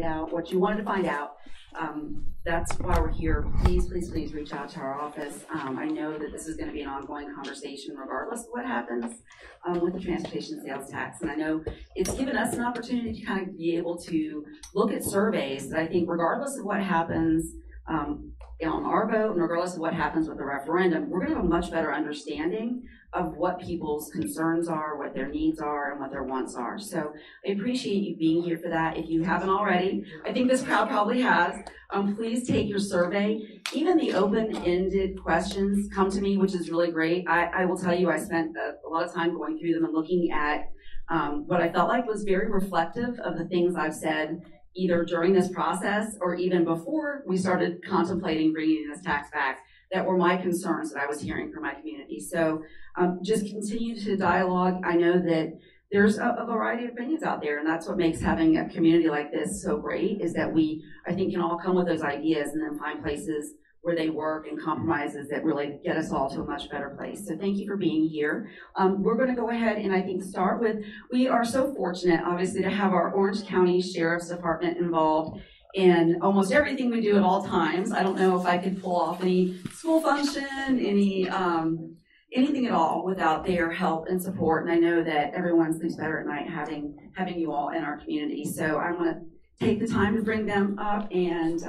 find out what you wanted to find out, that's why we're here. Please, please, please reach out to our office. I know that this is going to be an ongoing conversation regardless of what happens with the transportation sales tax. And I know it's given us an opportunity to kind of be able to look at surveys that I think regardless of what happens on our vote and regardless of what happens with the referendum, we're going to have a much better understanding of what people's concerns are, what their needs are, and what their wants are. So I appreciate you being here for that. If you haven't already, I think this crowd probably has, please take your survey. Even the open-ended questions come to me, which is really great. I will tell you, I spent a lot of time going through them and looking at what I felt like was very reflective of the things I've said either during this process or even before we started contemplating bringing this tax back, that were my concerns that I was hearing from my community. So just continue to dialogue. I know that there's a variety of opinions out there, and that's what makes having a community like this so great, is that we, I think, can all come with those ideas and then find places where they work and compromises that really get us all to a much better place. So thank you for being here. We're going to go ahead and I think start with, we are so fortunate, obviously, to have our Orange County Sheriff's Department involved in almost everything we do at all times. I don't know if I could pull off any school function, anything at all without their help and support. And I know that everyone sleeps better at night having you all in our community. So I want to take the time to bring them up and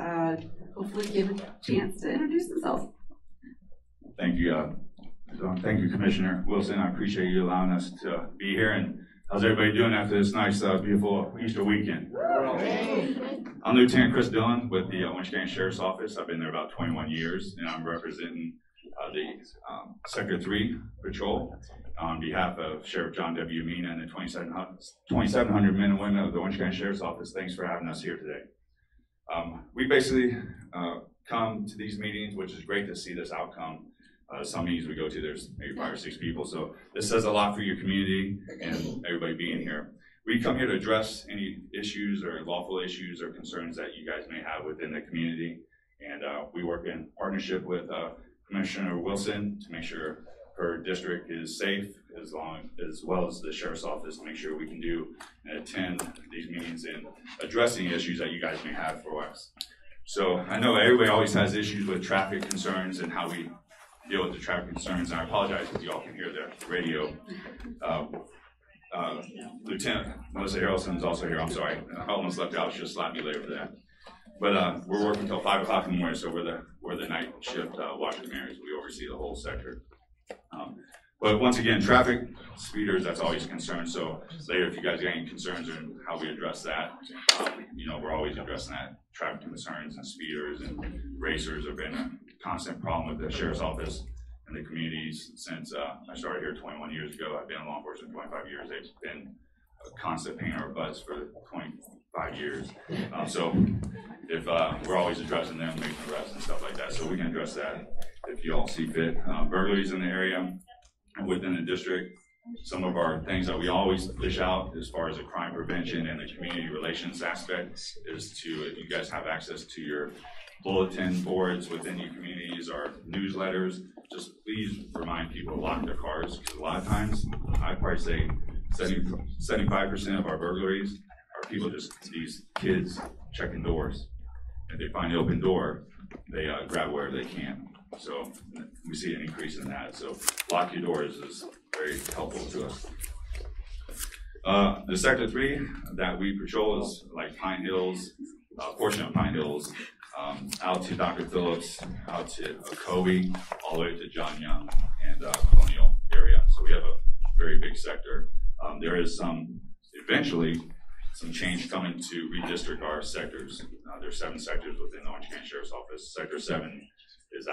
hopefully give a chance to introduce themselves. Thank you. Thank you, Commissioner Wilson. I appreciate you allowing us to be here. And how's everybody doing after this nice, beautiful Easter weekend? I'm Lieutenant Chris Dillon with the Orange County Sheriff's Office. I've been there about 21 years, and I'm representing the Sector 3 Patrol on behalf of Sheriff John W. Mina and the 2,700 men and women of the Orange County Sheriff's Office. Thanks for having us here today. We basically come to these meetings, which is great to see this outcome. Some meetings we go to, there's maybe 5 or 6 people, so this says a lot for your community and everybody being here. We come here to address any issues or lawful issues or concerns that you guys may have within the community, and we work in partnership with Commissioner Wilson to make sure her district is safe, as well as the Sheriff's Office, to make sure we can do and attend these meetings and address any issues that you guys may have for us. So I know everybody always has issues with traffic concerns and how we deal with the traffic concerns, and I apologize if you all can hear the radio. Lieutenant Melissa Harrelson is also here. I'm sorry, I almost left out. She'll slap me later for that. But we're working until 5 o'clock in the morning, so we're the night shift watching areas. We oversee the whole sector. But once again, traffic, speeders, that's always a concern. So later, if you guys got any concerns on how we address that, we're always addressing that. Traffic concerns and speeders and racers have been a constant problem with the Sheriff's Office and the communities since I started here 21 years ago. I've been in law enforcement 25 years. They've been a constant pain in our butts for 25 years. So if we're always addressing them, making arrests and stuff like that. So we can address that if you all see fit. Burglaries in the area and within the district. Some of our things that we always push out as far as the crime prevention and the community relations aspect is to, if you guys have access to your bulletin boards within your communities or newsletters, just please remind people to lock their cars, because a lot of times, I'd probably say 75% of our burglaries are people these kids checking doors. If they find the open door, they grab wherever they can. So we see an increase in that. So lock your doors is very helpful to us. The Sector 3 that we patrol is like Pine Hills, a portion of Pine Hills, out to Dr. Phillips, out to Ocoee, all the way to John Young and Colonial area. So we have a very big sector. There is eventually some change coming to redistrict our sectors. There's 7 sectors within the Orange County Sheriff's Office. Sector 7 is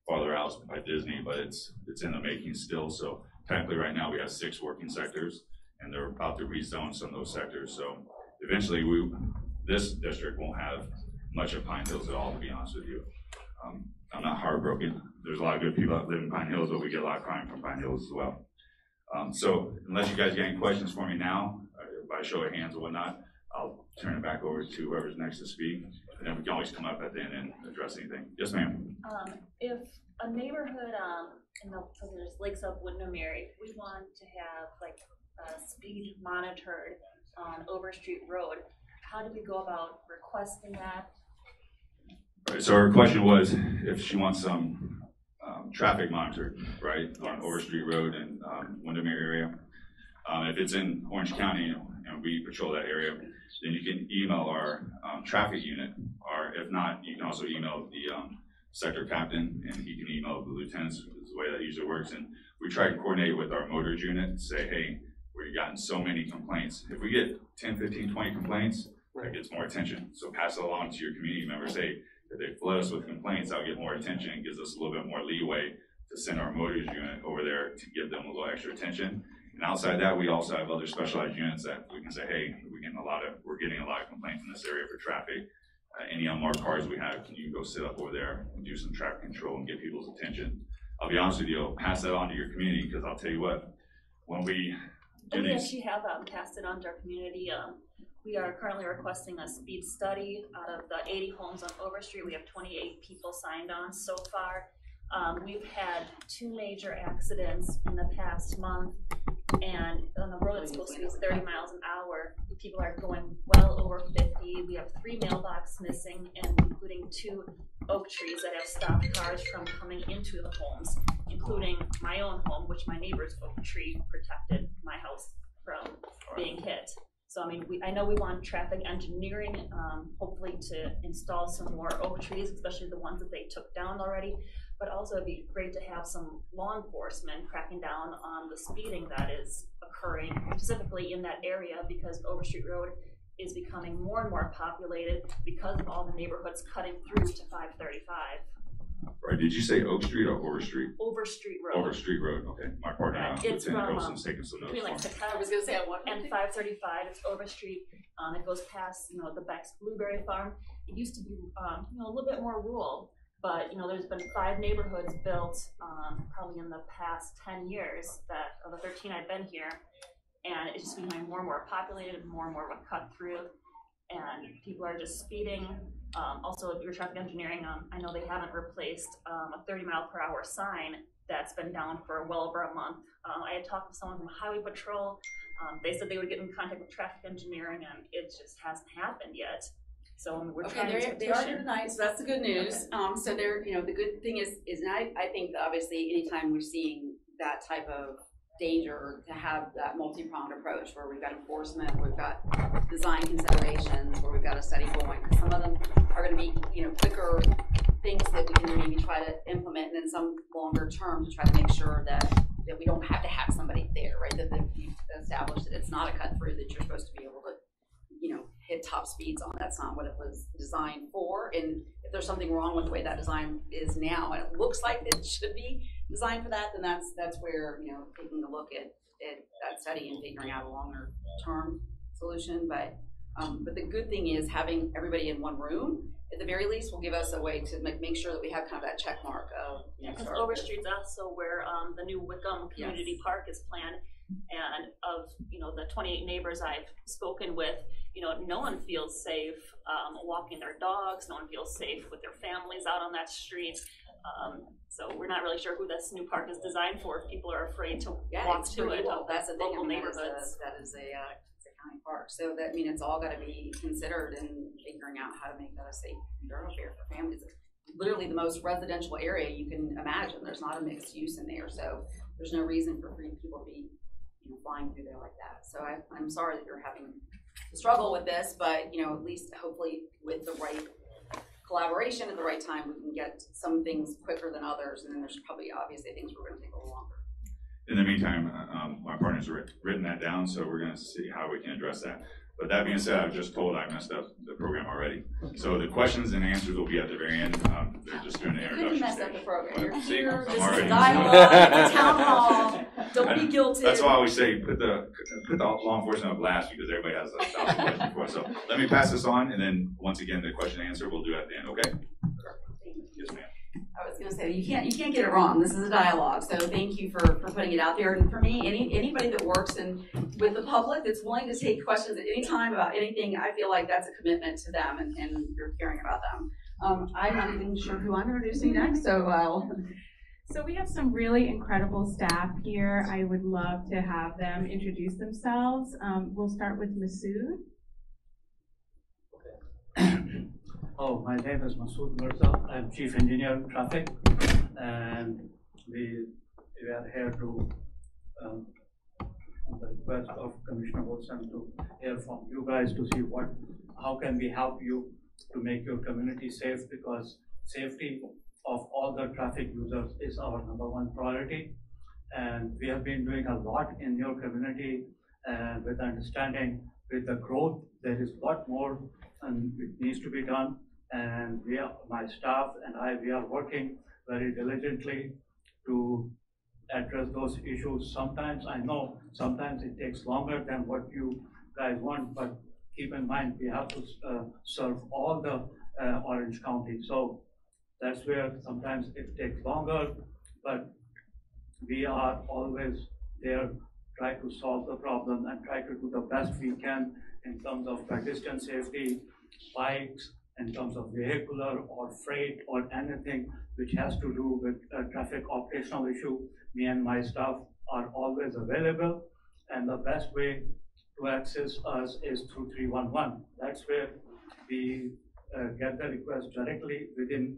farther out by Disney, but it's in the making still. So technically right now we have 6 working sectors, and they're about to rezone some of those sectors. So eventually this district won't have much of Pine Hills at all, to be honest with you. I'm not heartbroken. There's a lot of good people that live in Pine Hills, but we get a lot of crime from Pine Hills as well. So unless you guys get any questions for me now, by show of hands or whatnot, I'll turn it back over to whoever's next to speak, and then we can always come up at the end and address anything. Yes, ma'am. If a neighborhood, so there's Lakes of Windermere, if we want to have like speed monitored on Overstreet Road, how do we go about requesting that? Right, so her question was if she wants some traffic monitored, right, on Overstreet Road and Windermere area. If it's in Orange County and we patrol that area, then you can email our traffic unit, or if not, you can also email the sector captain, and he can email the lieutenants. Is the way that usually works. And we try to coordinate with our motors unit and say, hey, we've gotten so many complaints. If we get 10, 15, 20 complaints, that gets more attention. So pass it along to your community members. Hey, if they flood us with complaints, that'll get more attention and gives us a little bit more leeway to send our motors unit over there to give them a little extra attention. And outside that, we also have other specialized units that we can say, hey, we're getting a lot of complaints in this area for traffic. Any unmarked cars we have, can you go sit up over there and do some traffic control and get people's attention? I'll be honest with you, I'll pass that on to your community, because I'll tell you what, when we do We these, actually have passed it on to our community. We are currently requesting a speed study out of the 80 homes on Overstreet. We have 28 people signed on so far. We've had 2 major accidents in the past month, and on the road that's supposed to be 30 miles an hour, people are going well over 50. We have 3 mailboxes missing, and including 2 oak trees that have stopped cars from coming into the homes, including my own home, which my neighbor's oak tree protected my house from being hit. So I mean, I know we want traffic engineering, hopefully to install some more oak trees, especially the ones that they took down already. But also it'd be great to have some law enforcement cracking down on the speeding that is occurring, specifically in that area, because Overstreet Road is becoming more and more populated because of all the neighborhoods cutting through to 535. right, did you say Oak Street or Overstreet? Overstreet Road. Overstreet Road, okay. My partner, It's Lieutenant from, Wilson's taking some notes between like for me. Tacoma I was gonna say, and 535, it's Overstreet. It goes past, the Beck's Blueberry Farm. It used to be, a little bit more rural, but there's been 5 neighborhoods built, probably in the past 10 years of the 13 I've been here, and it's just becoming more and more populated, more and more of a cut through, and people are just speeding. Also, your traffic engineering, I know they haven't replaced a 30-mile-per-hour sign that's been down for well over a month. I had talked with someone from Highway Patrol. They said they would get in contact with traffic engineering, and it just hasn't happened yet. So we're trying to they are here tonight, so that's the good news. Okay. So they're, the good thing is, and I think that obviously anytime we're seeing that type of danger, to have that multi-pronged approach where we've got enforcement, we've got design considerations, where we've got a study going, because some of them are going to be, quicker things that we can maybe try to implement, and then some longer term to try to make sure that we don't have to have somebody there, right? That we've established that it's not a cut through, that you're supposed to be able to hit top speeds on. That's not what it was designed for. And if there's something wrong with the way that design is now, and it looks like it should be designed for that, then that's where taking a look at that study and figuring out a longer term solution. But the good thing is having everybody in one room, at the very least, will give us a way to make sure that we have kind of that check mark of because Overstreet's also where the new Wickham Community Park is planned, and of the 28 neighbors I've spoken with, no one feels safe walking their dogs. No one feels safe with their families out on that street. So we're not really sure who this new park is designed for. If people are afraid to walk to it, that's the local thing. neighborhoods. That is a county park. So that it's all got to be considered in figuring out how to make that a safe thoroughfare for families. Literally the most residential area you can imagine. There's not a mixed use in there, so there's no reason for people to be flying through there like that. So I'm sorry that you're having to struggle with this, but at least hopefully with the right collaboration at the right time, we can get some things quicker than others, and then there's probably obviously things we're going to take a little longer. In the meantime, my partner's written that down, so we're going to see how we can address that. But that being said, I was just told I messed up the program already. So the questions and answers will be at the very end. They're just doing the You introduction didn't mess stage. up the program. You're See, here. I'm This is already- a dialogue. It's a town hall. Don't be guilty. That's why I always say put the law enforcement on blast, because everybody has 1,000 questions for us. So let me pass this on, and then once again the question and answer we'll do at the end. Okay? Yes, ma'am. I was going to say you can't get it wrong. This is a dialogue, so thank you for putting it out there. And for me, anybody that works with the public that's willing to take questions at any time about anything, I feel like that's a commitment to them, and you're caring about them. I'm not even sure who I'm introducing next, so So we have some really incredible staff here. I would love to have them introduce themselves. We'll start with Masood. Oh, my name is Masood Mirza. I'm Chief Engineer in Traffic, and we are here to, on the request of Commissioner Wilson, to hear from you guys to see how can we help you to make your community safe, because safety of all the traffic users is our #1 priority. And we have been doing a lot in your community, and with understanding with the growth, there is a lot more and it needs to be done. And my staff and we are working very diligently to address those issues. Sometimes sometimes it takes longer than what you guys want, but keep in mind, we have to serve all the Orange County. So that's where sometimes it takes longer, but we are always there, try to solve the problem and try to do the best we can in terms of pedestrian safety, bikes, in terms of vehicular or freight or anything which has to do with a traffic operational issue. Me and my staff are always available, and the best way to access us is through 311. That's where we get the request directly within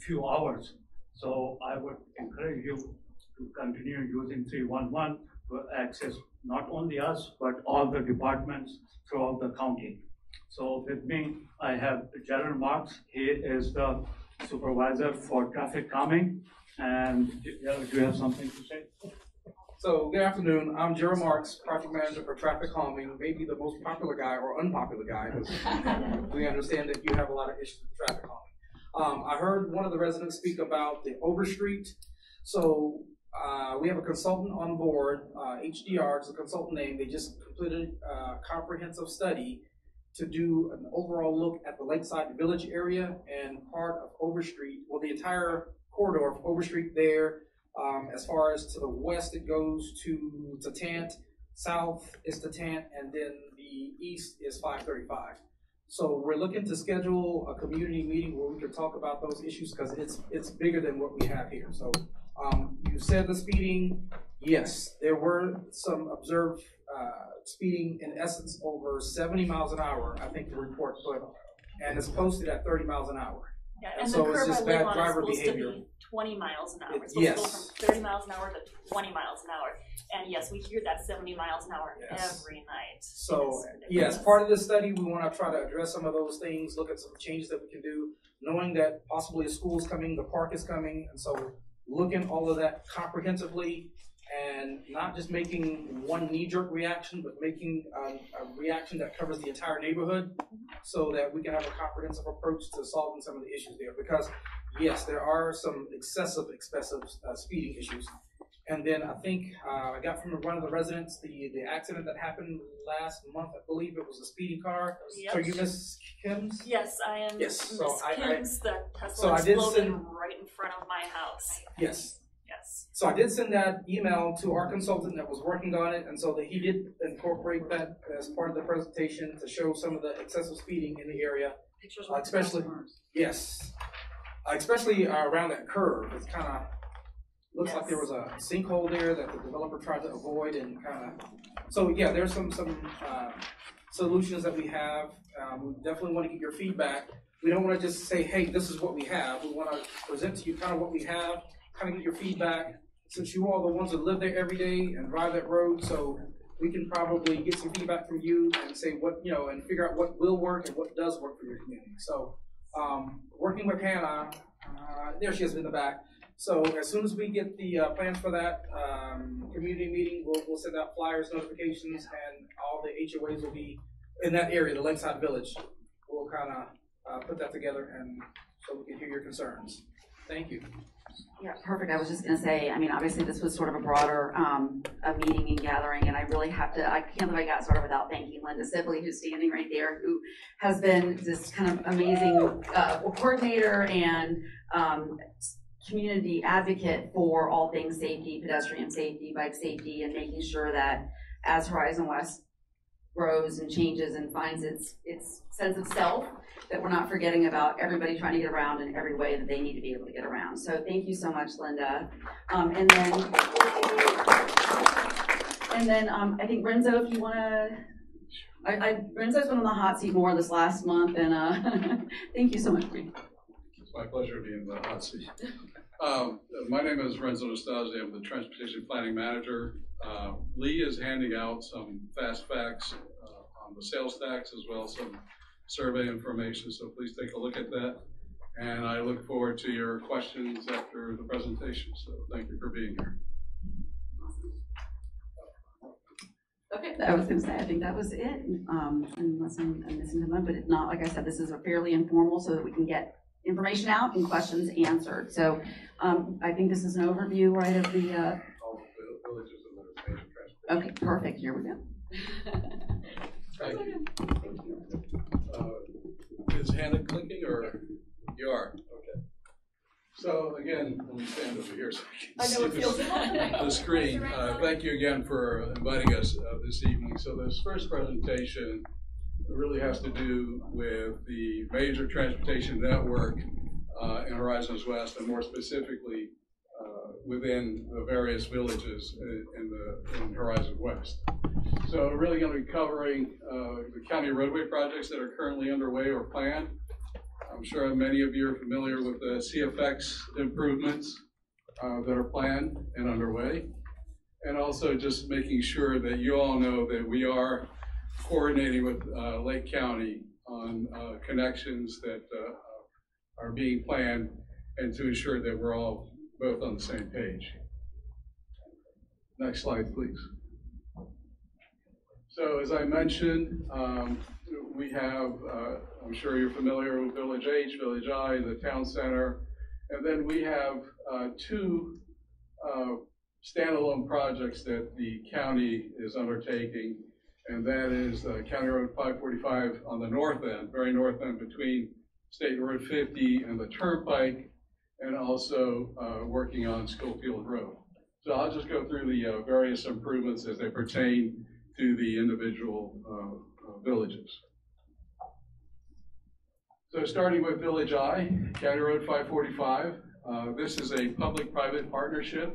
few hours. So I would encourage you to continue using 311 to access not only us, but all the departments throughout the county. So with me, I have Gerald Marks. He is the supervisor for traffic calming. And do you have something to say? So good afternoon. I'm Gerald Marks, project manager for traffic calming, maybe the most popular guy or unpopular guy, because we understand that you have a lot of issues with traffic calming. I heard one of the residents speak about the Overstreet. So we have a consultant on board, HDR is the consultant name. They just completed a comprehensive study to do an overall look at the Lakeside Village area and part of Overstreet, well, the entire corridor of Overstreet there. As far as to the west, it goes to Tatant, south is Tatant, and then the east is 535. So we're looking to schedule a community meeting where we can talk about those issues, because it's bigger than what we have here. So you said the speeding, yes, there were some observed speeding, in essence, over 70 miles an hour, I think the report put, and it's posted at 30 miles an hour. Yeah, and so the it's curve just I live bad on driver is supposed behavior. to be 20 miles an hour. It's supposed to go from 30 miles an hour to 20 miles an hour. And yes, we hear that 70 miles an hour every night. So yes, part of this study, we want to try to address some of those things, look at some changes that we can do, knowing that possibly a school is coming, the park is coming, and so looking all of that comprehensively, and not just making one knee-jerk reaction, but making a reaction that covers the entire neighborhood, so that we can have a comprehensive approach to solving some of the issues there. Because yes, there are some excessive speeding issues. And then I think I got from one of the residents the accident that happened last month. I believe it was a speeding car. Yep. So are you Miss Kims? Yes, I am Yes. Miss So Kim's. The Tesla so I did exploded send- right in front of my house. Yes. Yes. So I did send that email to our consultant that was working on it, and so that he did incorporate that as part of the presentation to show some of the excessive speeding in the area. Pictures Especially, yes, especially around that curve. It's kind of looks like there was a sinkhole there that the developer tried to avoid, and kind of. So yeah, there's some solutions that we have. We definitely want to get your feedback. We don't want to just say, hey, this is what we have. We want to present to you kind of what we have, kind of get your feedback, since you are the ones that live there every day and drive that road. So we can probably get some feedback from you and say what, and figure out what will work and what does work for your community. So working with Hannah, there she is in the back. So as soon as we get the plans for that community meeting, we'll send out flyers, notifications, and all the HOAs will be in that area, the Lakeside Village. We'll kind of put that together, and so we can hear your concerns. Thank you. Yeah, perfect. I was just going to say, I mean, obviously this was sort of a broader a meeting and gathering, and I really have to, I can't believe I got started without thanking Linda Sibley, who's standing right there, who has been this kind of amazing coordinator and community advocate for all things safety, pedestrian safety, bike safety, and making sure that as Horizon West grows and changes and finds its sense of self, that we're not forgetting about everybody trying to get around in every way that they need to be able to get around. So thank you so much, Linda. And then I think Renzo, if you want to Renzo's been on the hot seat more this last month, and thank you so much, Bree. It's my pleasure to be in the hot seat. My name is Renzo Nastasi. I'm the Transportation Planning Manager. Lee is handing out some fast facts on the sales tax as well as some survey information, so please take a look at that. And I look forward to your questions after the presentation, so thank you for being here. Okay, I was gonna say, I think that was it, unless I'm missing something, but if not, like I said, this is a fairly informal so that we can get information out and questions answered. So I think this is an overview, right, of the, All the villages and the major transportation. okay, perfect, here we go. Thank you. Is Hannah clicking or you are? Okay. So again, let me stand over here so I can see the screen. Thank you again for inviting us this evening. So this first presentation really has to do with the major transportation network in Horizons West, and more specifically within the various villages in Horizons West. So we're really going to be covering the county roadway projects that are currently underway or planned. I'm sure many of you are familiar with the CFX improvements that are planned and underway. And also just making sure that you all know that we are coordinating with Lake County on connections that are being planned, and to ensure that we're all both on the same page. Next slide, please. So as I mentioned, we have, I'm sure you're familiar with Village H, Village I, the town center, and then we have two standalone projects that the county is undertaking, and that is County Road 545 on the north end, very north end between State Road 50 and the Turnpike, and also working on Schofield Road. So I'll just go through the various improvements as they pertain to the individual villages. So starting with Village I, County Road 545, this is a public-private partnership.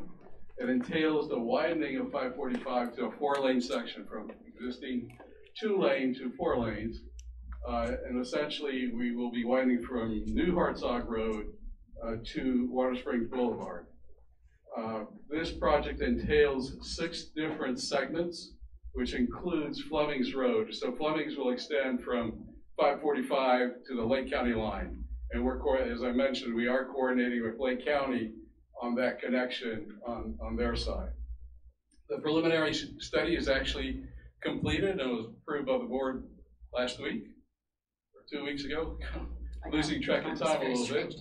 It entails the widening of 545 to a 4-lane section from existing 2-lane to 4 lanes. And essentially, we will be widening from New Hartsog Road to Water Springs Boulevard. This project entails 6 different segments, which includes Flemings Road. So Flemings will extend from 545 to the Lake County line. And we're, as I mentioned, we are coordinating with Lake County on that connection on their side. The preliminary study is actually completed and was approved by the board last week, or 2 weeks ago. Losing track of time a little bit.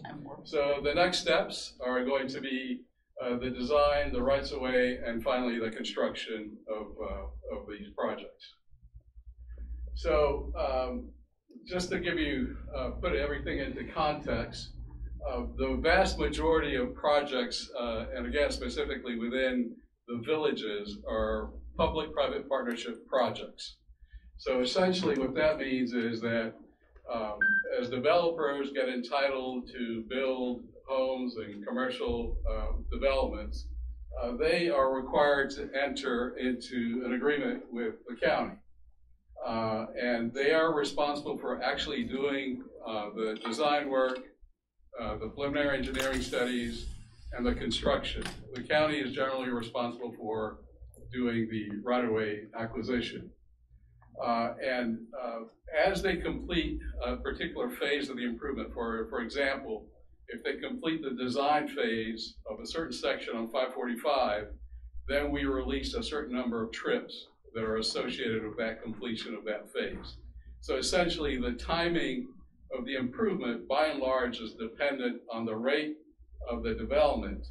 So the next steps are going to be the design, the rights of way, and finally the construction of these projects. So just to give you, put everything into context, the vast majority of projects, and again specifically within the villages, are public-private partnership projects. So essentially what that means is that as developers get entitled to build homes and commercial developments, they are required to enter into an agreement with the county. And they are responsible for actually doing the design work, the preliminary engineering studies, and the construction. The county is generally responsible for doing the right-of-way acquisition. As they complete a particular phase of the improvement, for example, if they complete the design phase of a certain section on 545, then we release a certain number of trips that are associated with that completion of that phase. So essentially, the timing of the improvement, by and large, is dependent on the rate of the development.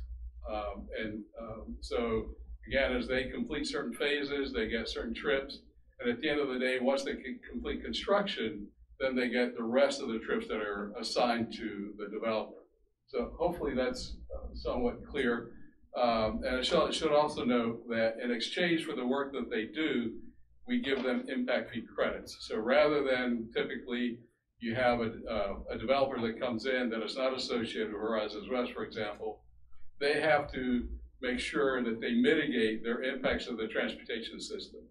So again, as they complete certain phases, they get certain trips. And at the end of the day, once they complete construction, then they get the rest of the trips that are assigned to the developer. So hopefully that's somewhat clear. And I should also note that in exchange for the work that they do, we give them impact fee credits. So rather than typically you have a developer that comes in that is not associated with Horizons West, for example, they have to make sure that they mitigate their impacts of the transportation system.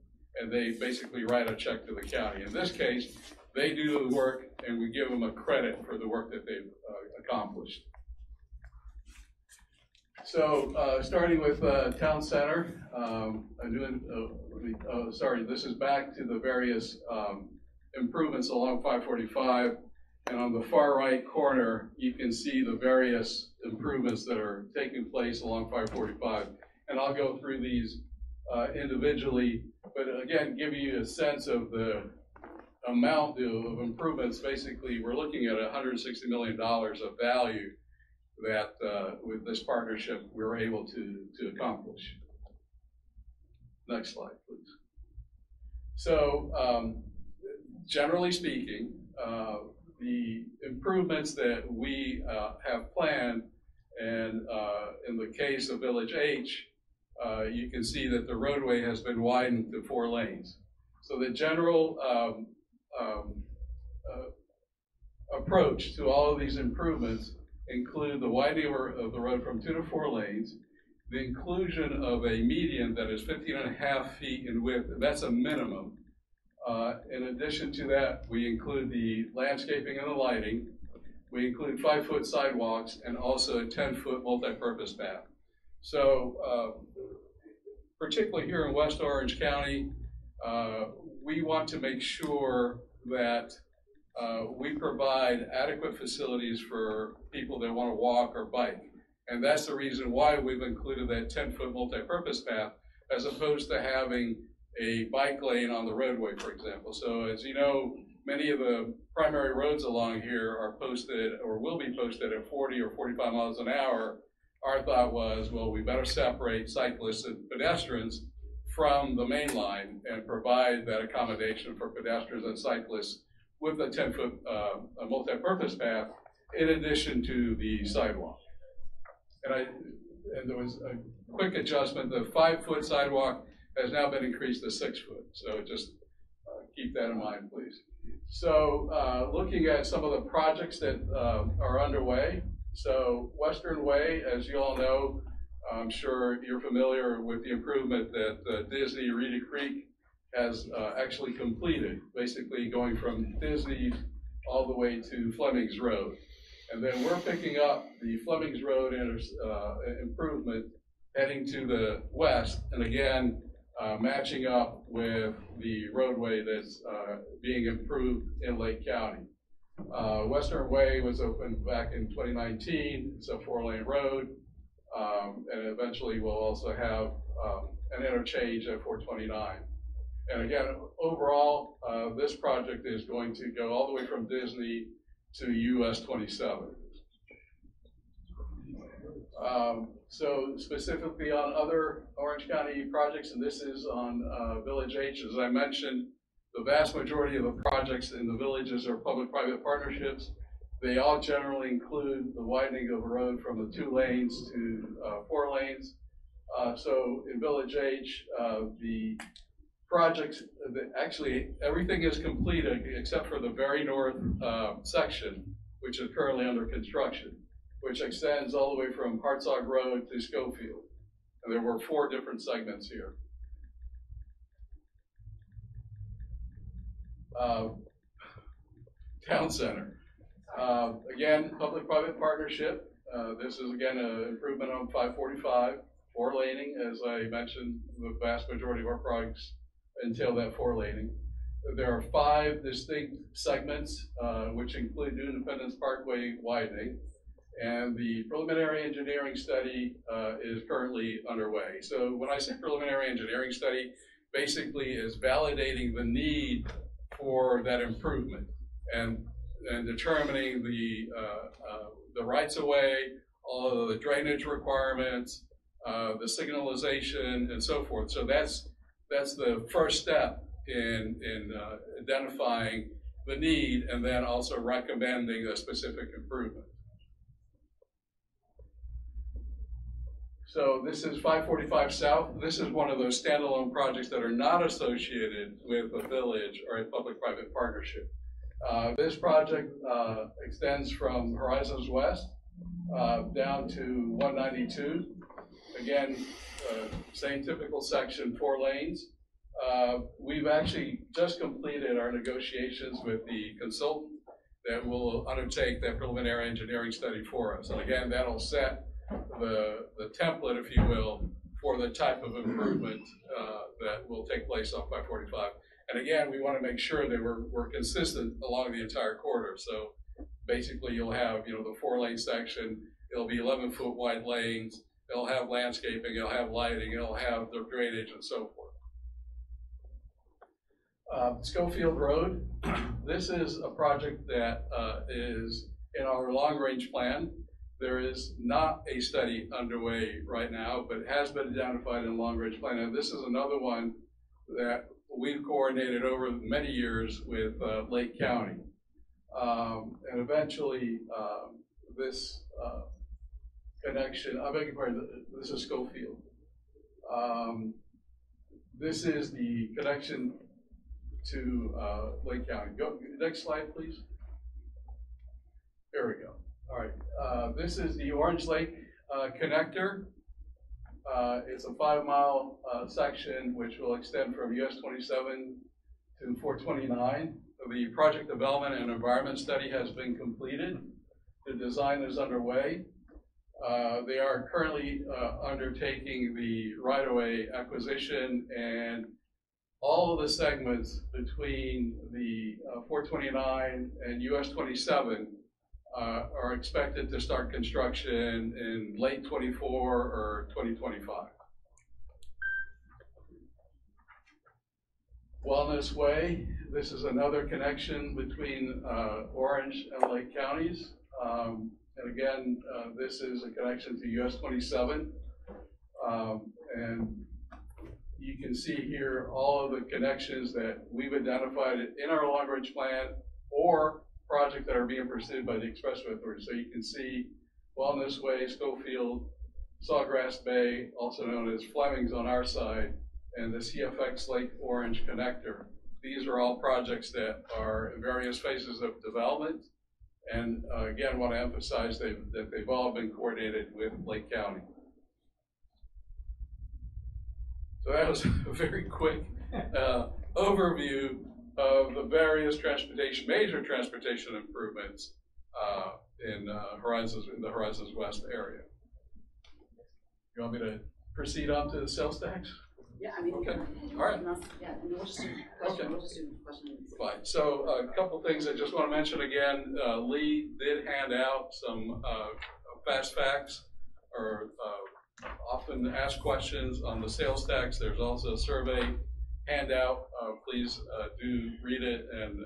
and they basically write a check to the county. In this case, they do the work, and we give them a credit for the work that they've accomplished. So, starting with Town Center, this is back to the various improvements along 545, and on the far right corner, you can see the various improvements that are taking place along 545, and I'll go through these individually, but again, give you a sense of the amount of improvements. Basically, we're looking at $160 million of value that with this partnership we're able to accomplish. Next slide, please. So, generally speaking, the improvements that we have planned, and in the case of Village H, you can see that the roadway has been widened to 4 lanes. So the general approach to all of these improvements include the widening of the road from 2 to 4 lanes, the inclusion of a median that is 15.5 feet in width. That's a minimum. In addition to that, we include the landscaping and the lighting. We include 5-foot sidewalks and also a 10-foot multi-purpose path. So, particularly here in West Orange County, we want to make sure that we provide adequate facilities for people that want to walk or bike. And that's the reason why we've included that 10-foot multi-purpose path, as opposed to having a bike lane on the roadway, for example. So as you know, many of the primary roads along here are posted or will be posted at 40 or 45 miles an hour. Our thought was, well, we better separate cyclists and pedestrians from the main line and provide that accommodation for pedestrians and cyclists with a 10-foot multi-purpose path in addition to the sidewalk. And there was a quick adjustment. The 5-foot sidewalk has now been increased to 6 foot. So just keep that in mind, please. So looking at some of the projects that are underway. So Western Way, as you all know, I'm sure you're familiar with the improvement that Disney Reedy Creek has actually completed, basically going from Disney all the way to Fleming's Road. And then we're picking up the Fleming's Road improvement heading to the west, and again, matching up with the roadway that's being improved in Lake County. Western Way was opened back in 2019. It's a 4-lane road, and eventually we'll also have an interchange at 429. And again, overall, this project is going to go all the way from Disney to US 27. So specifically on other Orange County projects, and this is on Village H, as I mentioned, the vast majority of the projects in the villages are public-private partnerships. They all generally include the widening of a road from the 2 lanes to 4 lanes. So in Village H, the projects, actually everything is completed except for the very north section, which is currently under construction, which extends all the way from Hartsog Road to Schofield. And there were 4 different segments here. Town Center. Again, public-private partnership. This is again an improvement on 545, 4 laning. As I mentioned, the vast majority of our projects entail that 4 laning. There are 5 distinct segments, which include New Independence Parkway widening, and the preliminary engineering study is currently underway. So when I say preliminary engineering study, basically is validating the need for that improvement and determining the rights of way, all of the drainage requirements, the signalization, and so forth. So that's the first step in identifying the need and then also recommending a specific improvement. So this is 545 South. This is one of those standalone projects that are not associated with a village or a public-private partnership. This project extends from Horizons West down to 192. Again, same typical section, 4 lanes. We've actually just completed our negotiations with the consultant that will undertake that preliminary engineering study for us. And again, that'll set the template, if you will, for the type of improvement that will take place on 545. And again, we want to make sure that we're consistent along the entire corridor. So basically, you'll have the 4-lane section. It'll be 11-foot wide lanes. It'll have landscaping. It'll have lighting. It'll have the drainage and so forth. Schofield Road. This is a project that is in our long-range plan. There is not a study underway right now, but it has been identified in the long-range plan. And this is another one that we've coordinated over many years with Lake County. And eventually, this connection, I beg your pardon, this is Schofield. This is the connection to Lake County. Go next slide, please. There we go. All right. This is the Orange Lake connector. It's a 5-mile section which will extend from US 27 to 429. The project development and environment study has been completed. The design is underway. They are currently undertaking the right-of-way acquisition, and all of the segments between the 429 and US 27 are expected to start construction in late 24 or 2025. Wellness Way, this is another connection between Orange and Lake counties. And again, this is a connection to US 27. And you can see here all of the connections that we've identified in our long-range plan or projects that are being pursued by the Expressway Authority. So you can see Wellness Way, Schofield, Sawgrass Bay, also known as Fleming's on our side, and the CFX Lake Orange connector. These are all projects that are in various phases of development. And again, want to emphasize that they've all been coordinated with Lake County. So that was a very quick overview of the various major transportation improvements in the Horizons West area. You want me to proceed on to the sales tax? Yeah, I mean, okay. All right. Yeah, and we'll just do questions. Fine. So a couple things I just want to mention again. Lee did hand out some fast facts or often asked questions on the sales tax. There's also a survey handout. Please do read it, and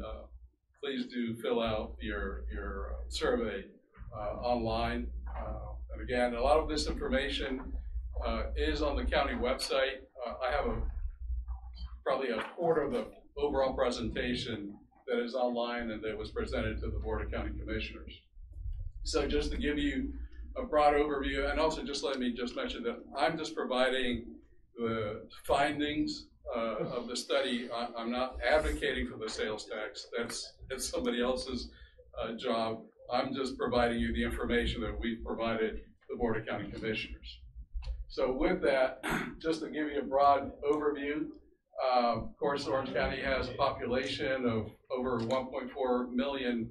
please do fill out your survey online. And again, a lot of this information is on the county website. I have probably a quarter of the overall presentation that is online and that was presented to the Board of County Commissioners. So just to give you a broad overview, and also just let me just mention that I'm just providing the findings of the study. I'm not advocating for the sales tax. That's somebody else's job. I'm just providing you the information that we've provided the Board of County Commissioners. So with that, just to give you a broad overview, of course, Orange County has a population of over 1.4 million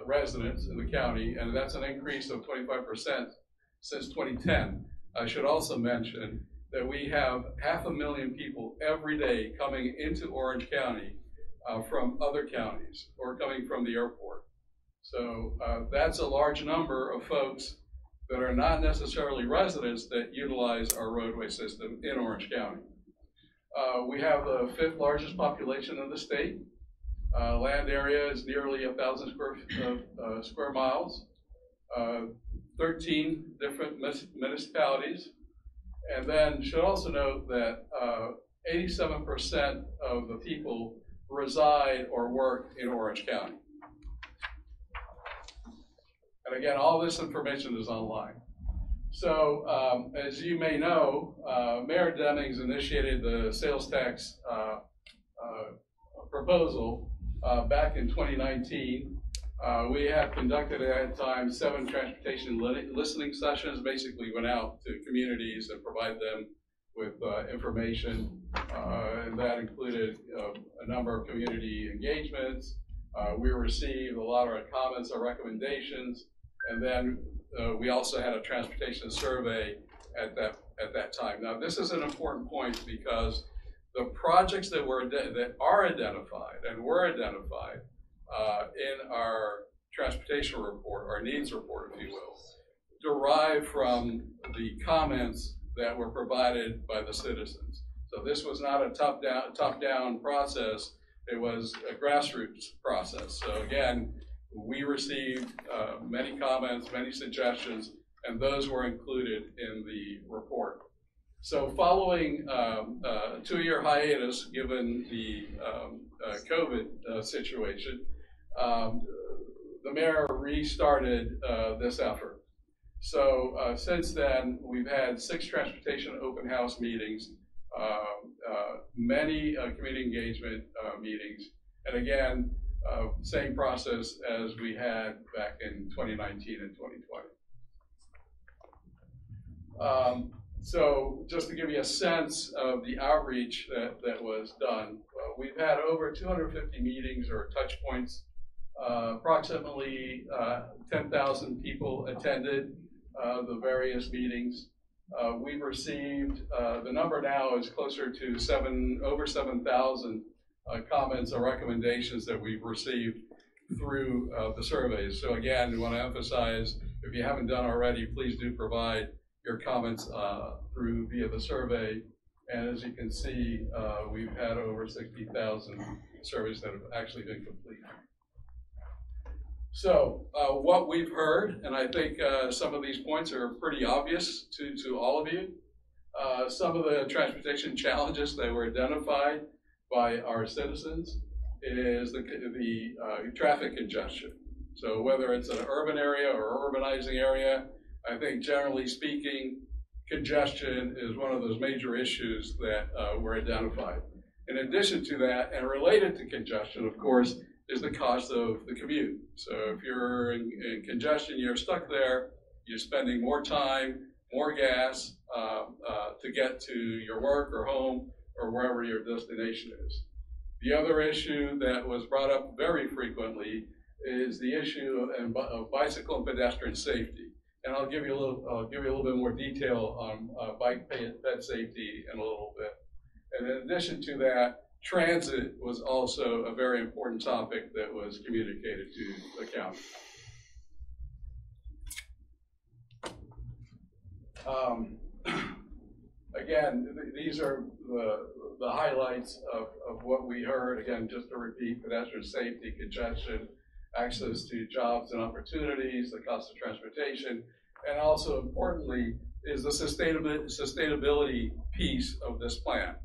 residents in the county, and that's an increase of 25% since 2010. I should also mention that we have 500,000 people every day coming into Orange County from other counties or coming from the airport. So that's a large number of folks that are not necessarily residents that utilize our roadway system in Orange County. We have the 5th largest population in the state. Land area is nearly 1,000 square miles, 13 different municipalities. And then should also note that 87% of the people reside or work in Orange County. And again, all this information is online. So as you may know, Mayor Demings initiated the sales tax proposal back in 2019. We had conducted at that time 7 transportation listening sessions, basically went out to communities and provide them with information, and that included a number of community engagements. We received a lot of our comments or recommendations, and then we also had a transportation survey at that time. Now, this is an important point because the projects that are identified and were identified in our transportation report, our needs report, if you will, derive from the comments that were provided by the citizens. So this was not a top-down process. It was a grassroots process. So again, we received many comments, many suggestions, and those were included in the report. So following a 2-year hiatus, given the COVID situation, the mayor restarted this effort. So since then, we've had 6 transportation open house meetings, many community engagement meetings, and again, same process as we had back in 2019 and 2020. So just to give you a sense of the outreach that was done, we've had over 250 meetings or touch points. Approximately 10,000 people attended the various meetings. We've received, the number now is closer to over 7,000 comments or recommendations that we've received through the surveys. So again, we want to emphasize, if you haven't done already, please do provide your comments via the survey. And as you can see, we've had over 60,000 surveys that have actually been completed. So what we've heard, and I think some of these points are pretty obvious to all of you, some of the transportation challenges that were identified by our citizens is the traffic congestion. So whether it's an urban area or urbanizing area, I think generally speaking, congestion is one of those major issues that were identified. In addition to that, and related to congestion, of course, is the cost of the commute. So if you're in congestion, you're stuck there, you're spending more time, more gas to get to your work or home or wherever your destination is. The other issue that was brought up very frequently is the issue of bicycle and pedestrian safety. And I'll give you a little bit more detail on bike ped safety in a little bit. And in addition to that, transit was also a very important topic that was communicated to the county. Again, these are the highlights of what we heard. Again, just to repeat, pedestrian safety, congestion, access to jobs and opportunities, the cost of transportation, and also importantly is the sustainability piece of this plan.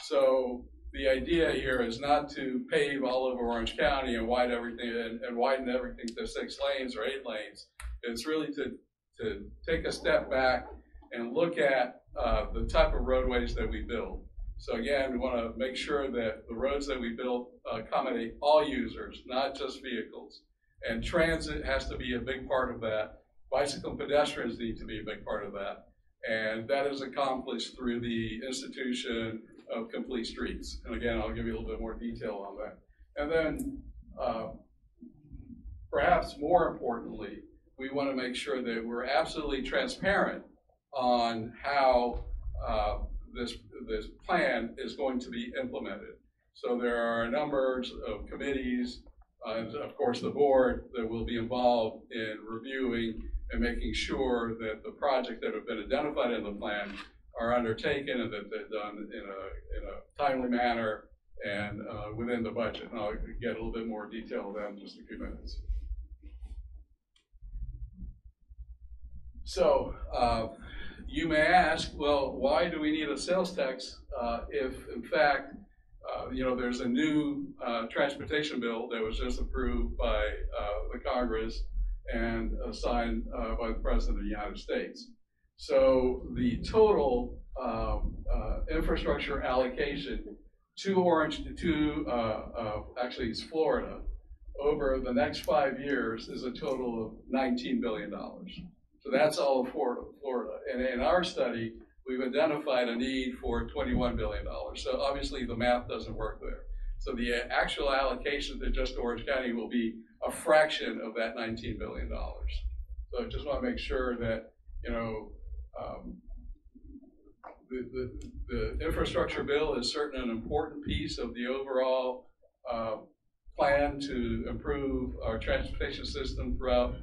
So the idea here is not to pave all over Orange County and widen everything to 6 lanes or 8 lanes. It's really to take a step back and look at the type of roadways that we build. So again, we want to make sure that the roads that we build accommodate all users, not just vehicles. And transit has to be a big part of that. Bicycle and pedestrians need to be a big part of that. And that is accomplished through the institution of Complete Streets. And again, I'll give you a little bit more detail on that. And then perhaps more importantly, we want to make sure that we're absolutely transparent on how this plan is going to be implemented. So there are a number of committees, and of course the board, that will be involved in reviewing and making sure that the projects that have been identified in the plan are undertaken and that they're done in a timely manner and within the budget. And I'll get a little bit more detail on that in just a few minutes. So you may ask, well, why do we need a sales tax if, in fact, there's a new transportation bill that was just approved by the Congress and signed by the President of the United States. So the total infrastructure allocation to actually it's Florida, over the next 5 years is a total of $19 billion. So that's all of Florida. And in our study, we've identified a need for $21 billion. So obviously the math doesn't work there. So the actual allocation to just Orange County will be a fraction of that $19 billion. So I just want to make sure that, you know, the infrastructure bill is certainly an important piece of the overall plan to improve our transportation system throughout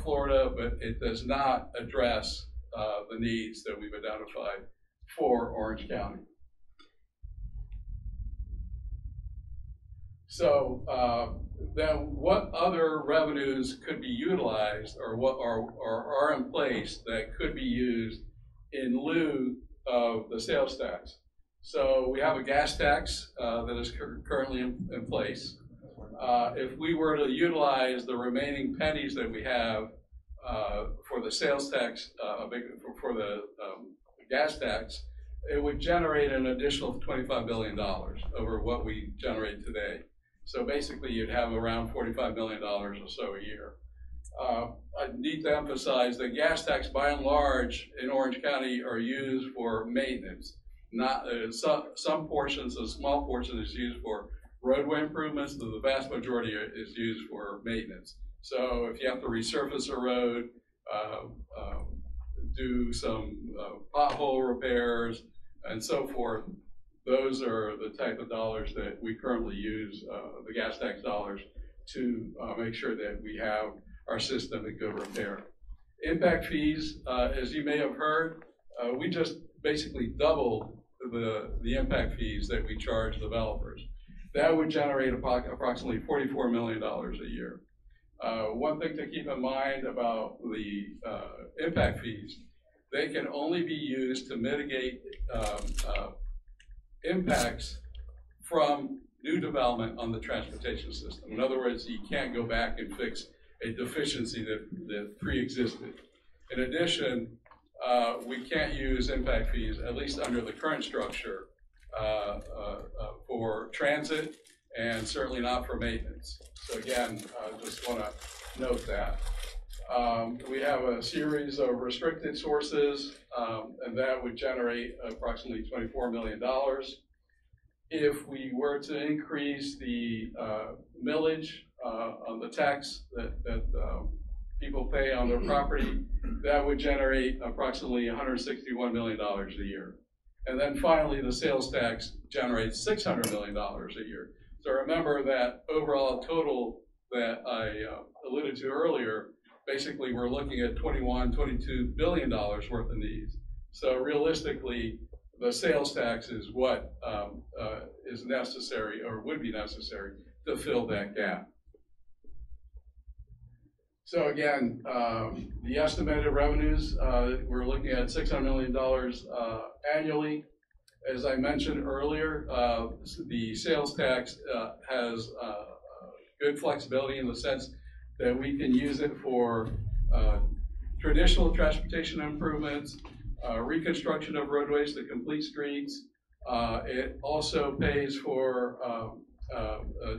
Florida, but it does not address the needs that we've identified for Orange County. So then what other revenues could be utilized or what are in place that could be used in lieu of the sales tax? So we have a gas tax that is currently in place. If we were to utilize the remaining pennies that we have for the sales tax, for the gas tax, it would generate an additional $25 billion over what we generate today. So basically, you'd have around $45 million or so a year. I need to emphasize that gas tax, by and large, in Orange County are used for maintenance. Not some portions, a small portion is used for roadway improvements, but the vast majority is used for maintenance. So if you have to resurface a road, do some pothole repairs, and so forth, those are the type of dollars that we currently use, the gas tax dollars, to make sure that we have our system in good repair. Impact fees, as you may have heard, we just basically doubled the impact fees that we charge developers. That would generate approximately $44 million a year. One thing to keep in mind about the impact fees, they can only be used to mitigate impacts from new development on the transportation system. In other words, you can't go back and fix a deficiency that pre-existed. In addition, we can't use impact fees, at least under the current structure, for transit and certainly not for maintenance. So again, I just want to note that. We have a series of restricted sources, and that would generate approximately $24 million. If we were to increase the millage on the tax that people pay on their property, that would generate approximately $161 million a year. And then finally, the sales tax generates $600 million a year. So remember that overall total that I alluded to earlier, basically we're looking at $22 billion worth of needs. So realistically, the sales tax is what is necessary or would be necessary to fill that gap. So again, the estimated revenues, we're looking at $600 million annually. As I mentioned earlier, the sales tax has good flexibility in the sense that we can use it for traditional transportation improvements, reconstruction of roadways to complete streets. It also pays for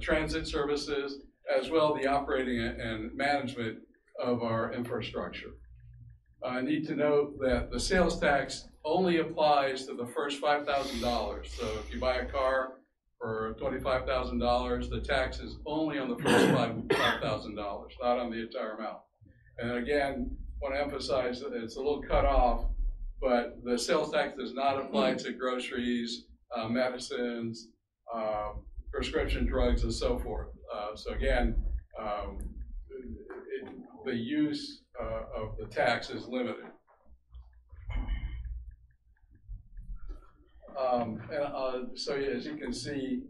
transit services, as well as the operating and management of our infrastructure. I need to note that the sales tax only applies to the first $5,000. So if you buy a car for $25,000, the tax is only on the first $5,000, not on the entire amount. And again, I want to emphasize that it's a little cut off, but the sales tax does not apply to groceries, medicines, prescription drugs, and so forth. So again, the use of the tax is limited. So as you can see,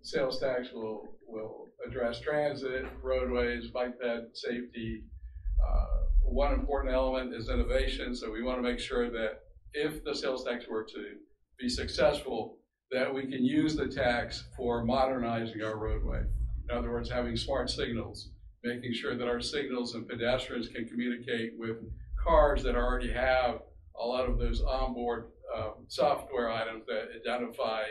sales tax will address transit, roadways, bike ped safety. One important element is innovation. So we want to make sure that if the sales tax were to be successful, that we can use the tax for modernizing our roadway. In other words, having smart signals, making sure that our signals and pedestrians can communicate with cars that already have a lot of those onboard software items that identify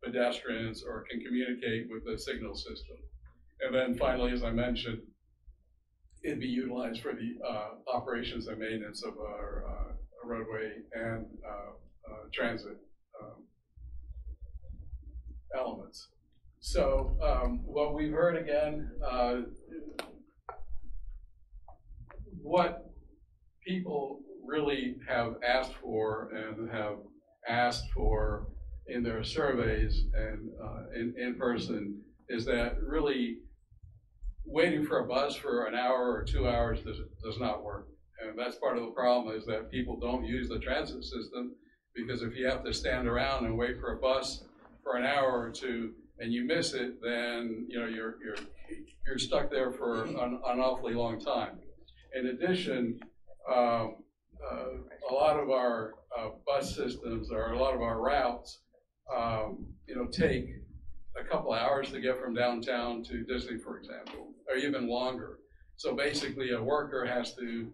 pedestrians or can communicate with the signal system. And then finally, as I mentioned, it'd be utilized for the operations and maintenance of our roadway and transit elements. So what we've heard again, what people really have asked for and have asked for in their surveys and in person is that really waiting for a bus for an hour or 2 hours does not work. And that's part of the problem, is that people don't use the transit system, because if you have to stand around and wait for a bus for an hour or two and you miss it, then you're stuck there for an awfully long time. In addition, a lot of our bus systems, or a lot of our routes, take a couple hours to get from downtown to Disney, for example, or even longer. So basically, a worker has to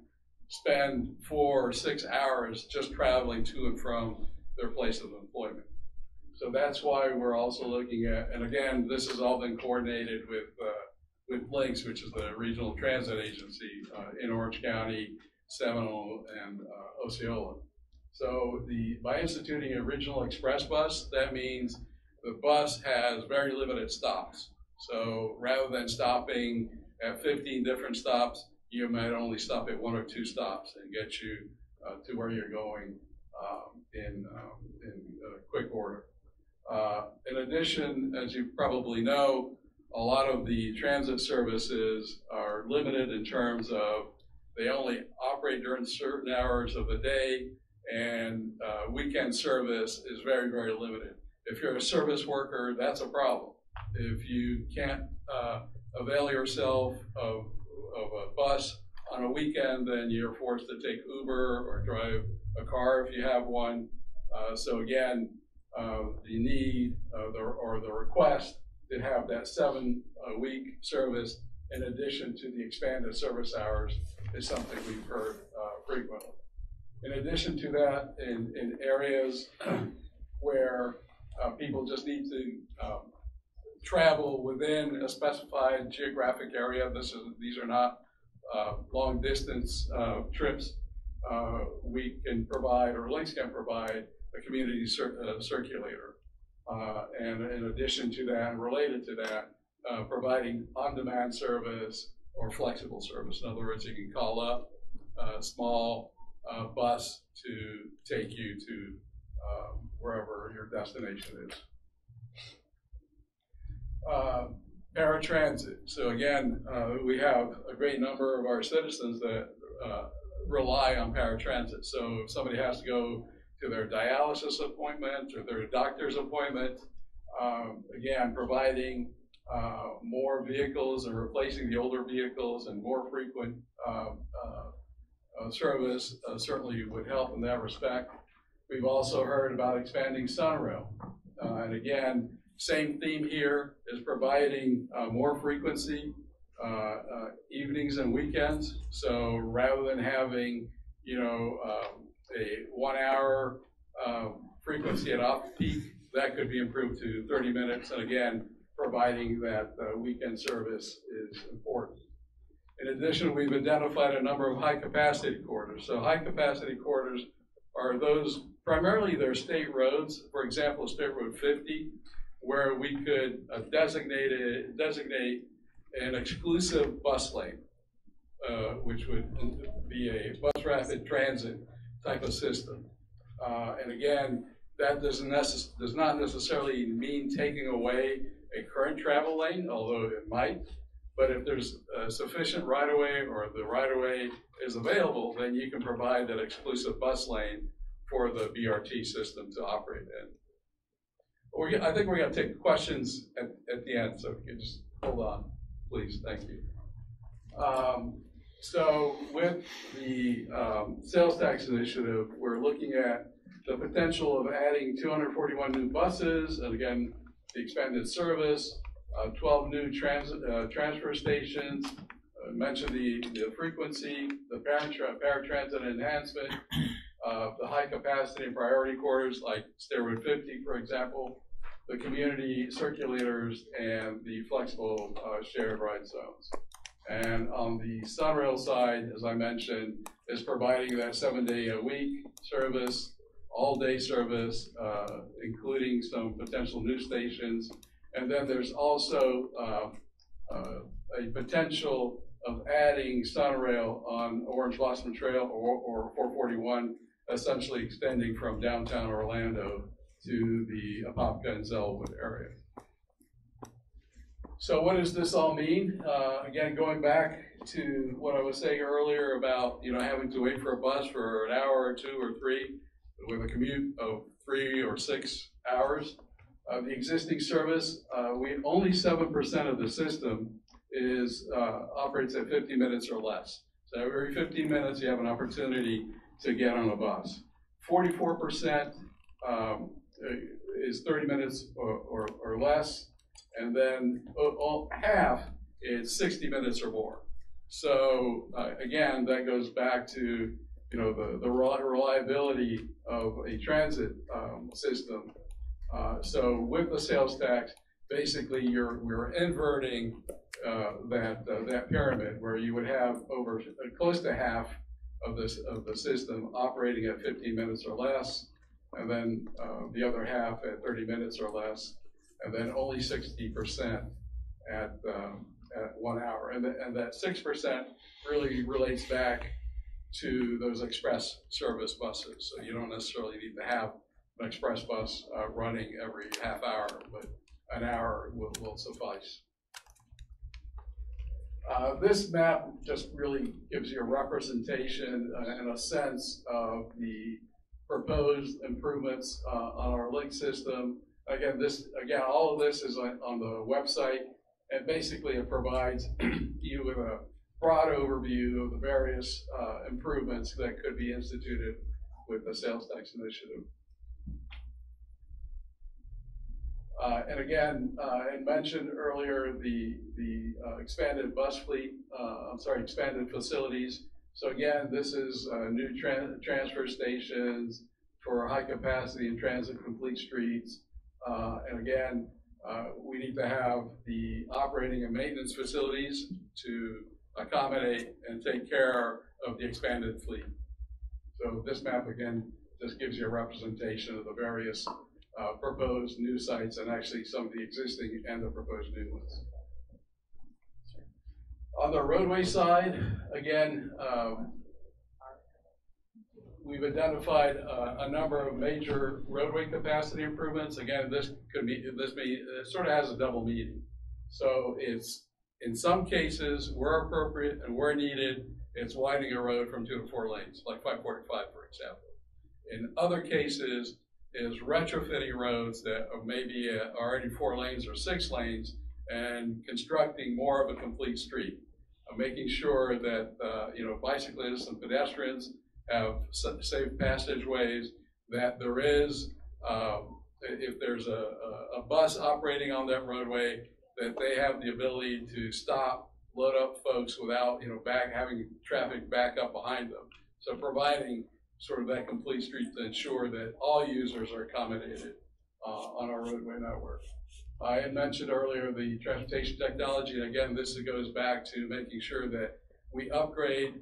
spend 4 or 6 hours just traveling to and from their place of employment. So that's why we're also looking at, and again, this has all been coordinated with LINX, which is the regional transit agency in Orange County, Seminole, and Osceola. So by instituting a regional express bus, that means the bus has very limited stops. So rather than stopping at 15 different stops, you might only stop at 1 or 2 stops and get you to where you're going in quick order. In addition, as you probably know, a lot of the transit services are limited in terms of they only operate during certain hours of the day, and weekend service is very, very limited. If you're a service worker, that's a problem. If you can't avail yourself of a bus on a weekend, then you're forced to take Uber or drive a car if you have one. So again, the need or the request to have that 7-week service in addition to the expanded service hours is something we've heard frequently. In addition to that, in areas where people just need to travel within a specified geographic area, these are not long distance trips, we can provide, or LINX can provide, a community circulator. And in addition to that, and related to that, providing on-demand service or flexible service. In other words, you can call up a small bus to take you to wherever your destination is. Paratransit. So again, we have a great number of our citizens that rely on paratransit. So if somebody has to go to their dialysis appointment or their doctor's appointment, again, providing more vehicles and replacing the older vehicles and more frequent service certainly would help in that respect. We've also heard about expanding Sunrail. And again, same theme here is providing more frequency, evenings and weekends. So rather than having, a 1 hour frequency at off-peak, that could be improved to 30 minutes. And again, providing that weekend service is important. In addition, we've identified a number of high-capacity corridors. So high-capacity corridors are those, primarily they're state roads, for example, State Road 50, where we could designate an exclusive bus lane, which would be a bus rapid transit type of system. And again, that does not necessarily mean taking away a current travel lane, although it might. But if there's sufficient right-of-way, or the right-of-way is available, then you can provide that exclusive bus lane for the BRT system to operate in. I think we're going to take questions at the end, so if you can just hold on, please. Thank you. So with the sales tax initiative, we're looking at the potential of adding 241 new buses, and again, the expanded service, 12 new transfer stations. I mentioned the frequency, the paratransit enhancement, the high capacity and priority corridors like State Road 50, for example, the community circulators, and the flexible shared ride zones. And on the Sunrail side, as I mentioned, is providing that 7-day-a-week service, all-day service, including some potential new stations. And then there's also a potential of adding Sunrail on Orange Blossom Trail or 441, essentially extending from downtown Orlando to the Apopka and Zellwood area. So what does this all mean? Again, going back to what I was saying earlier about having to wait for a bus for an hour or 2 or 3 with a commute of 3 or 6 hours. The existing service, only 7% of the system operates at 50 minutes or less. So every 15 minutes you have an opportunity to get on a bus. 44% is 30 minutes or less, and then half is 60 minutes or more. So again, that goes back to the reliability of a transit system. So with the sales tax, basically we're inverting that pyramid where you would have over close to half of the system operating at 15 minutes or less, and then the other half at 30 minutes or less, and then only 60% at 1 hour. And that 6% really relates back to those express service buses. So you don't necessarily need to have an express bus running every half hour, but an hour will suffice. This map just really gives you a representation and a sense of the proposed improvements on our link system. Again, all of this is on the website, and basically it provides you with a broad overview of the various improvements that could be instituted with the sales tax initiative. And again, I mentioned earlier the expanded bus fleet, expanded facilities. So again, this is new transfer stations for high capacity and transit complete streets. And again, we need to have the operating and maintenance facilities to accommodate and take care of the expanded fleet. So this map again just gives you a representation of the various proposed new sites and actually some of the existing and the proposed new ones. On the roadway side, again, we've identified a number of major roadway capacity improvements. Again, this it sort of has a double meaning. So it's in some cases where appropriate and where needed, it's widening a road from 2 to 4 lanes, like 545, for example. In other cases, is retrofitting roads that are maybe already 4 lanes or 6 lanes and constructing more of a complete street, making sure that bicyclists and pedestrians have safe passageways, that there is, if there's a bus operating on that roadway, that they have the ability to stop, load up folks without having traffic back up behind them. So providing sort of that complete street to ensure that all users are accommodated on our roadway network. I had mentioned earlier the transportation technology, and again, this goes back to making sure that we upgrade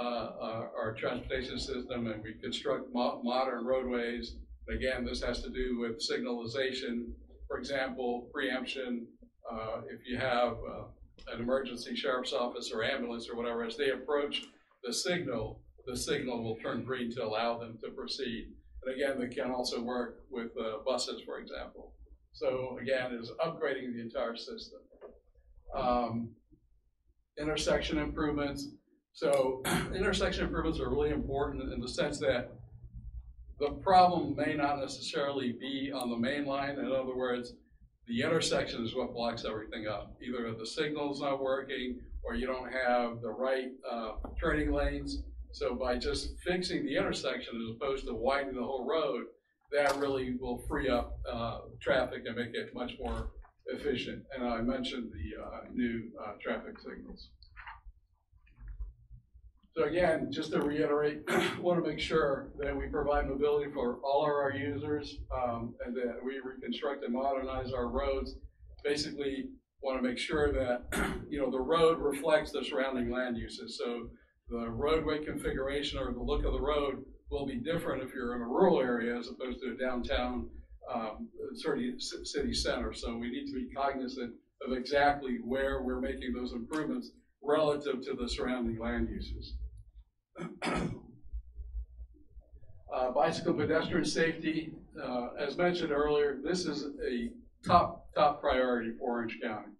our transportation system and we construct modern roadways. Again, this has to do with signalization, for example, preemption. If you have an emergency sheriff's office or ambulance or whatever, as they approach the signal will turn green to allow them to proceed. And again, they can also work with buses, for example. So again, it's upgrading the entire system. Intersection improvements. So intersection improvements are really important in the sense that the problem may not necessarily be on the main line. In other words, the intersection is what blocks everything up. Either the signal's not working or you don't have the right turning lanes. So by just fixing the intersection as opposed to widening the whole road, that really will free up traffic and make it much more efficient. And I mentioned the new traffic signals. So again, just to reiterate, want to make sure that we provide mobility for all of our users and that we reconstruct and modernize our roads. Basically, want to make sure that, the road reflects the surrounding land uses. So the roadway configuration or the look of the road will be different if you're in a rural area as opposed to a downtown city center. So we need to be cognizant of exactly where we're making those improvements relative to the surrounding land uses. Bicycle pedestrian safety, as mentioned earlier, this is a top priority for Orange County.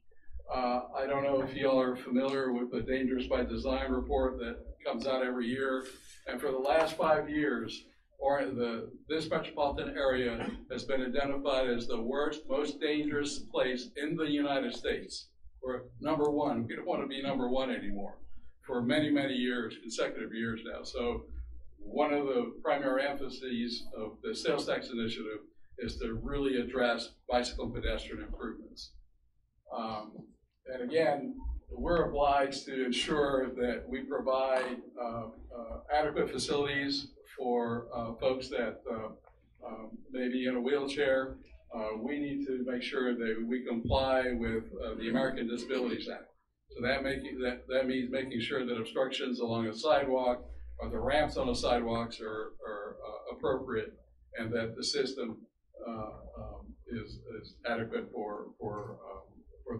I don't know if y'all are familiar with the Dangerous by Design report that comes out every year. And for the last 5 years, this metropolitan area has been identified as the worst, most dangerous place in the United States. We're number one. We don't want to be number one anymore for many, many years, consecutive years now. So one of the primary emphases of the sales tax initiative is to really address bicycle and pedestrian improvements. And again, we're obliged to ensure that we provide adequate facilities for folks that may be in a wheelchair. We need to make sure that we comply with the American Disabilities Act. So that means making sure that obstructions along a sidewalk or the ramps on the sidewalks are appropriate, and that the system is adequate for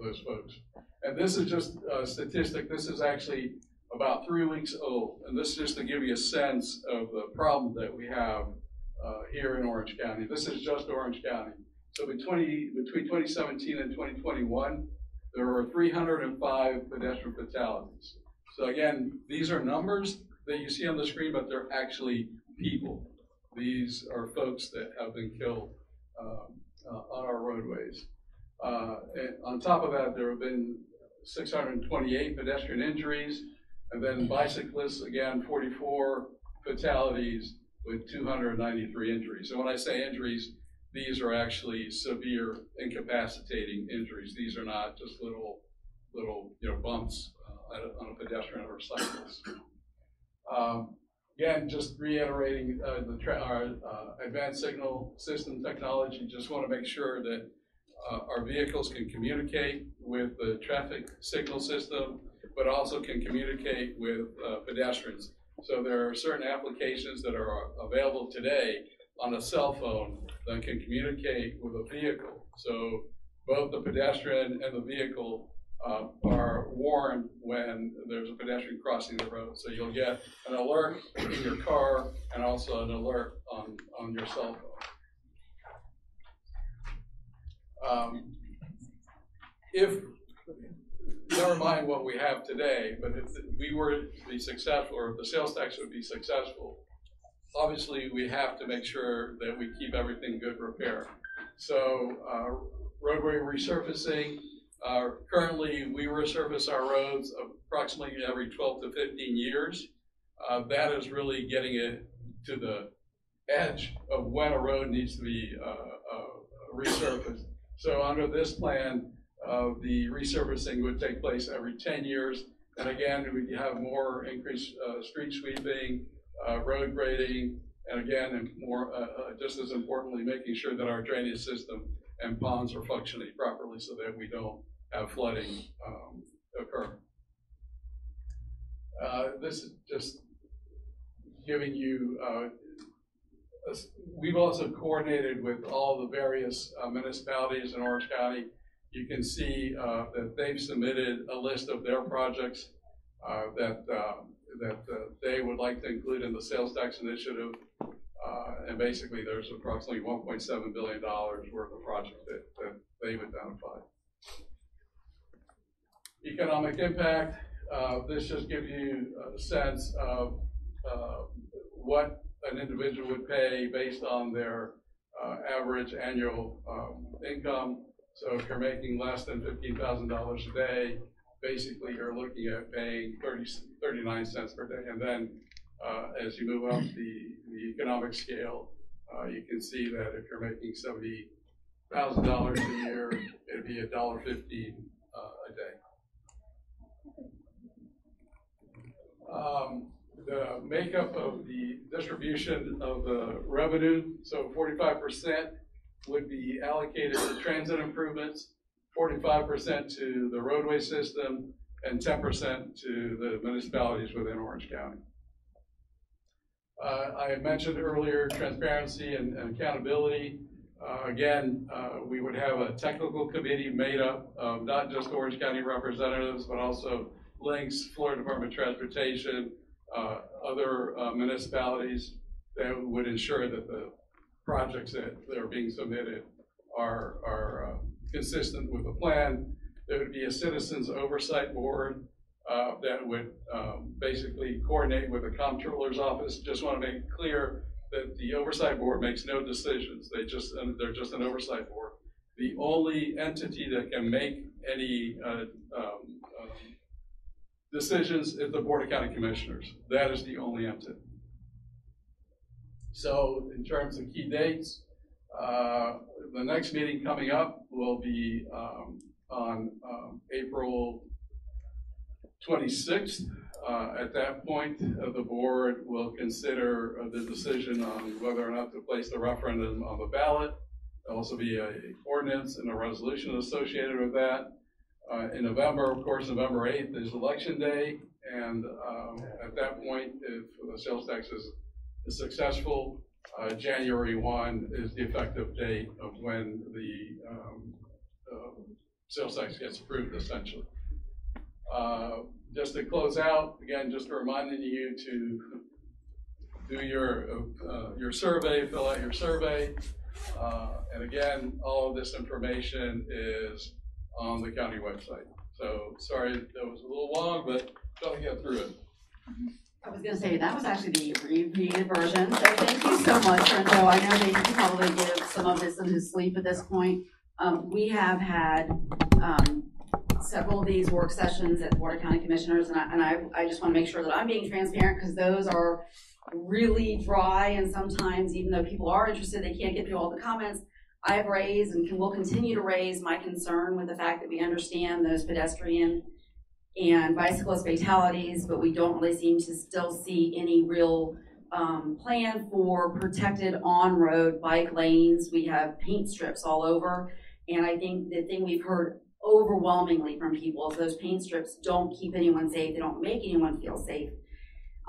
those folks. And this is just a statistic. This is actually about 3 weeks old, and this is just to give you a sense of the problem that we have here in Orange County. This is just Orange County. So between 2017 and 2021, there were 305 pedestrian fatalities. So again, these are numbers that you see on the screen, but they're actually people. These are folks that have been killed on our roadways. And on top of that, there have been 628 pedestrian injuries, and then bicyclists, again, 44 fatalities with 293 injuries. And when I say injuries, these are actually severe, incapacitating injuries. These are not just little bumps on a pedestrian or a cyclist. Again, just reiterating our advanced signal system technology. Just want to make sure that our vehicles can communicate with the traffic signal system, but also can communicate with pedestrians. So there are certain applications that are available today on a cell phone that can communicate with a vehicle. So both the pedestrian and the vehicle are warned when there's a pedestrian crossing the road. So you'll get an alert in your car and also an alert on your cell phone. If, never mind what we have today, but if we were to be successful, or if the sales tax would be successful, obviously we have to make sure that we keep everything in good repair. So roadway resurfacing, currently we resurface our roads approximately every 12 to 15 years. That is really getting it to the edge of when a road needs to be resurfaced. So under this plan, the resurfacing would take place every 10 years. And again, we have more increased street sweeping, road grading, and again, more, just as importantly, making sure that our drainage system and ponds are functioning properly so that we don't have flooding occur. This is just giving you, we've also coordinated with all the various municipalities in Orange County. You can see that they've submitted a list of their projects that they would like to include in the sales tax initiative. And basically there's approximately $1.7 billion worth of projects that they've identified. Economic impact, this just gives you a sense of what an individual would pay based on their average annual income. So if you're making less than $15,000 a day, basically you're looking at paying 39 cents per day. And then as you move up the economic scale, you can see that if you're making $70,000 a year, it'd be $1.15 a day. The makeup of the distribution of the revenue, so 45% would be allocated to transit improvements, 45% to the roadway system, and 10% to the municipalities within Orange County. I had mentioned earlier transparency and accountability. Again, we would have a technical committee made up of not just Orange County representatives, but also Links, Florida Department of Transportation, other municipalities that would ensure that the projects that are being submitted are consistent with the plan. There would be a citizens oversight board that would basically coordinate with the comptroller's office. Just want to make it clear that the oversight board makes no decisions. They're just an oversight board. The only entity that can make any decisions is the Board of County Commissioners. That is the only entity. So in terms of key dates, the next meeting coming up will be on April 26th. At that point, the board will consider the decision on whether or not to place the referendum on the ballot. There'll also be an ordinance and a resolution associated with that. In November, of course, November 8th is election day, and at that point, if the sales tax is successful, January 1 is the effective date of when the sales tax gets approved, essentially. Just to close out, again, just reminding you to do your survey, fill out your survey, and again, all of this information is on the county website. So sorry that was a little long, but try to get through it. I was going to say, that was actually the abbreviated version, so thank you so much, Renzo. I know that you can probably give some of this in his sleep at this point. We have had several of these work sessions at the Board of County Commissioners, and I just want to make sure that I'm being transparent, because those are really dry, and sometimes, even though people are interested, they can't get through all the comments. I've raised and will continue to raise my concern with the fact that we understand those pedestrian and bicyclist fatalities, but we don't really seem to still see any real plan for protected on-road bike lanes. We have paint strips all over, and I think the thing we've heard overwhelmingly from people is those paint strips don't keep anyone safe, they don't make anyone feel safe.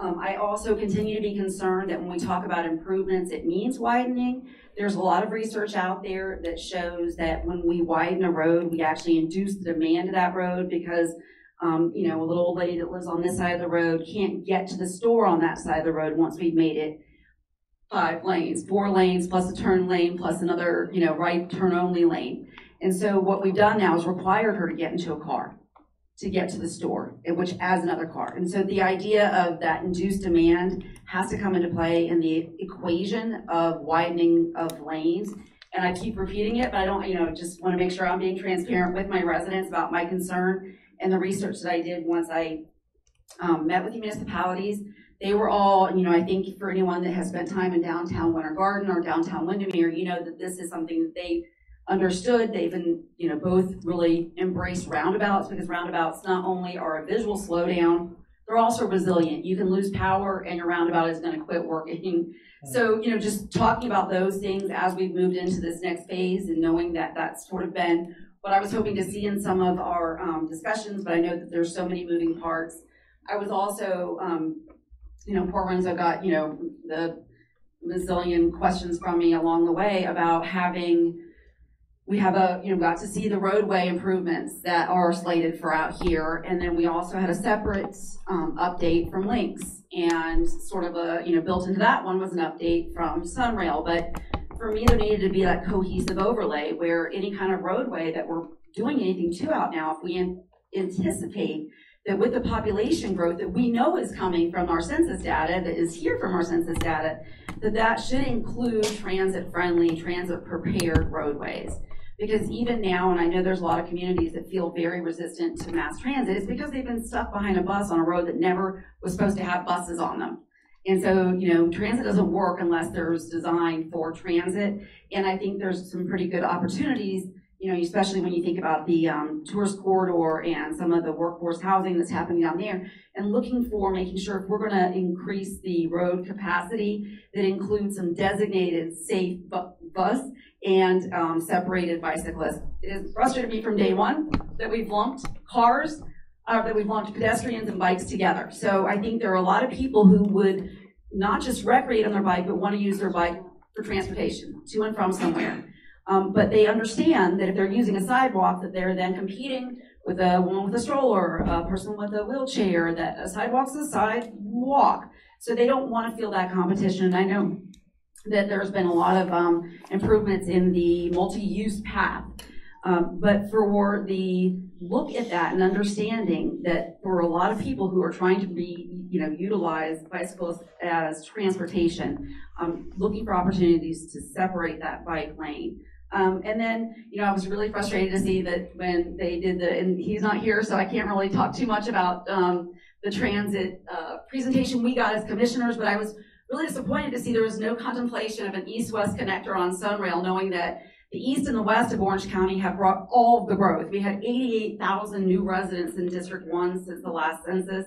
I also continue to be concerned that when we talk about improvements, it means widening. There's a lot of research out there that shows that when we widen a road, we actually induce the demand of that road, because you know, a little old lady that lives on this side of the road can't get to the store on that side of the road once we've made it 5 lanes, 4 lanes, plus a turn lane, plus another, you know, right turn only lane. And so what we've done now is required her to get into a car to get to the store, which adds another car. And so the idea of that induced demand has to come into play in the equation of widening of lanes. And I keep repeating it, but I don't, you know, just want to make sure I'm being transparent with my residents about my concern and the research that I did once I met with the municipalities. They were all, you know, I think for anyone that has spent time in downtown Winter Garden or downtown Windermere, you know that this is something that they understood. They've been, you know, both really embraced roundabouts, because roundabouts not only are a visual slowdown, they're also resilient. You can lose power and your roundabout is going to quit working. So, you know, just talking about those things as we've moved into this next phase, and knowing that that's sort of been what I was hoping to see in some of our discussions, but I know that there's so many moving parts. I was also, you know, poor Renzo got, you know, the bazillion questions from me along the way about we have got to see the roadway improvements that are slated for out here. And then we also had a separate update from Links, and sort of a, you know, built into that one was an update from Sunrail. But for me, there needed to be that cohesive overlay where any kind of roadway that we're doing anything to out now, if we anticipate that with the population growth that we know is coming from our census data, that is here from our census data, that should include transit-friendly, transit-prepared roadways. Because even now, and I know there's a lot of communities that feel very resistant to mass transit, it's because they've been stuck behind a bus on a road that never was supposed to have buses on them. And so, you know, transit doesn't work unless there's design for transit. And I think there's some pretty good opportunities, you know, especially when you think about the tourist corridor and some of the workforce housing that's happening down there, and looking for making sure if we're going to increase the road capacity, that includes some designated safe bus and separated bicyclists. It has frustrated me from day one that we've lumped cars, that we've lumped pedestrians and bikes together. So I think there are a lot of people who would not just recreate on their bike, but want to use their bike for transportation to and from somewhere. But they understand that if they're using a sidewalk, that they're then competing with a woman with a stroller, a person with a wheelchair, that a sidewalk's a sidewalk. So they don't want to feel that competition. And I know that there's been a lot of improvements in the multi-use path. But for the look at that and understanding that for a lot of people who are trying to utilize bicycles as transportation, looking for opportunities to separate that bike lane. And then, I was really frustrated to see that when they did and he's not here, so I can't really talk too much about the transit presentation we got as commissioners, but I was really disappointed to see there was no contemplation of an east-west connector on Sunrail, knowing that the east and the west of Orange County have brought all of the growth. We had 88,000 new residents in District 1 since the last census.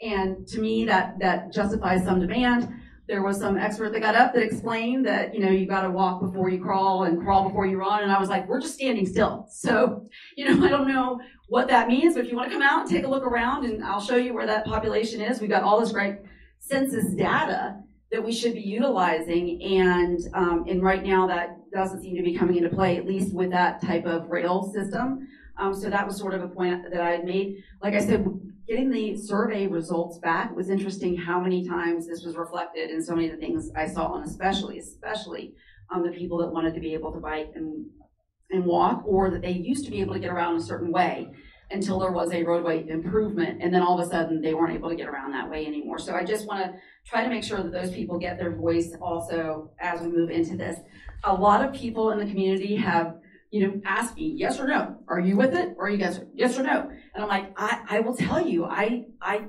And to me, that justifies some demand. There was some expert that got up that explained that, you got to walk before you crawl and crawl before you run. And I was like, we're just standing still. So, I don't know what that means, but if you want to come out and take a look around, and I'll show you where that population is. We've got all this great census data that we should be utilizing. And right now that doesn't seem to be coming into play, at least with that type of rail system. So that was sort of a point that I had made. Like I said, getting the survey results back was interesting how many times this was reflected in so many of the things I saw, and especially the people that wanted to be able to bike and walk, or that they used to be able to get around a certain way until there was a roadway improvement, and then all of a sudden they weren't able to get around that way anymore. So I just want to try to make sure that those people get their voice also as we move into this. A lot of people in the community have ask me, yes or no, are you with it? Or are you guys, yes or no? And I'm like, I will tell you, I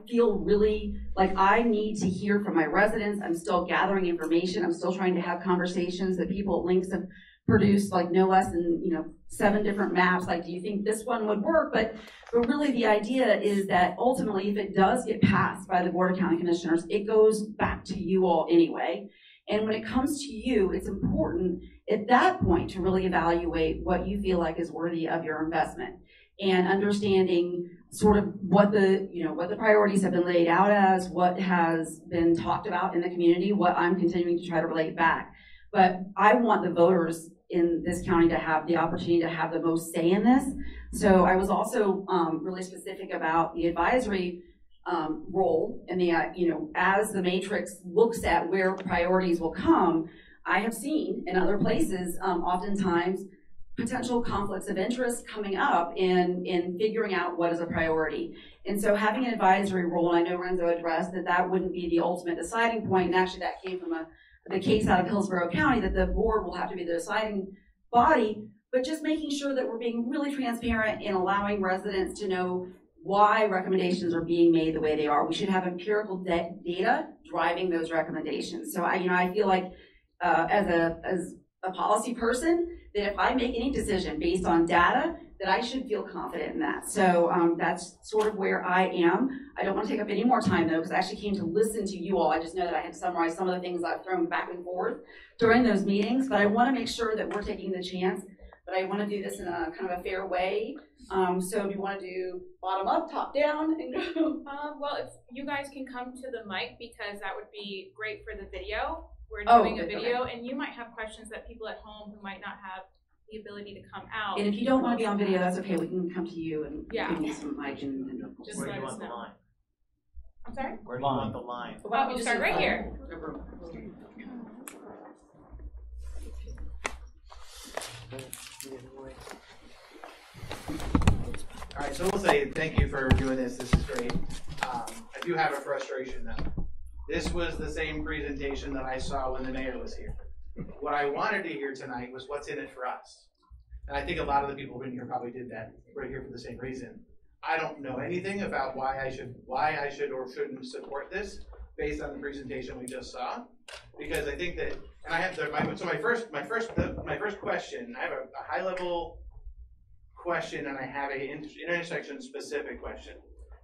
feel really like I need to hear from my residents. I'm still gathering information. I'm still trying to have conversations that people at Links have produced, like no less than, 7 different maps. Like, do you think this one would work? But really the idea is that ultimately, if it does get passed by the Board of County Commissioners, it goes back to you all anyway. And when it comes to you, it's important at that point to really evaluate what you feel like is worthy of your investment, and understanding sort of what the priorities have been laid out as, what has been talked about in the community, what I'm continuing to try to relate back. But I want the voters in this county to have the opportunity to have the most say in this. So I was also really specific about the advisory role, and as the matrix looks at where priorities will come, I have seen in other places oftentimes potential conflicts of interest coming up in figuring out what is a priority. And so having an advisory role, and I know Renzo addressed that wouldn't be the ultimate deciding point, and actually that came from the case out of Hillsborough County, that the board will have to be the deciding body, but just making sure that we're being really transparent in allowing residents to know why recommendations are being made the way they are. We should have empirical data driving those recommendations. So I feel like as a policy person, that if I make any decision based on data, that I should feel confident in that. So that's sort of where I am. I don't want to take up any more time though, because I actually came to listen to you all. I just know that I had to summarize some of the things I've thrown back and forth during those meetings, but I want to make sure that we're taking the chance, but I want to do this in a kind of a fair way. So do you want to do bottom up, top down, and go? Well, if you guys can come to the mic, because that would be great for the video. We're doing a video, and you might have questions that people at home who might not have the ability to come out. And if you don't want to be on video, that's okay. We can come to you and give you some mic and just Where do let you us want the know. line? I'm sorry? Where do you want the line? Oh, we'll start right here. All right, so we'll say thank you for doing this. This is great. I do have a frustration though. This was the same presentation that I saw when the mayor was here. What I wanted to hear tonight was what's in it for us. And I think a lot of the people in here probably did that. We're here for the same reason. I don't know anything about why I should or shouldn't support this based on the presentation we just saw, because I think that, and I have my first question. I have a high level question, and I have a intersection specific question.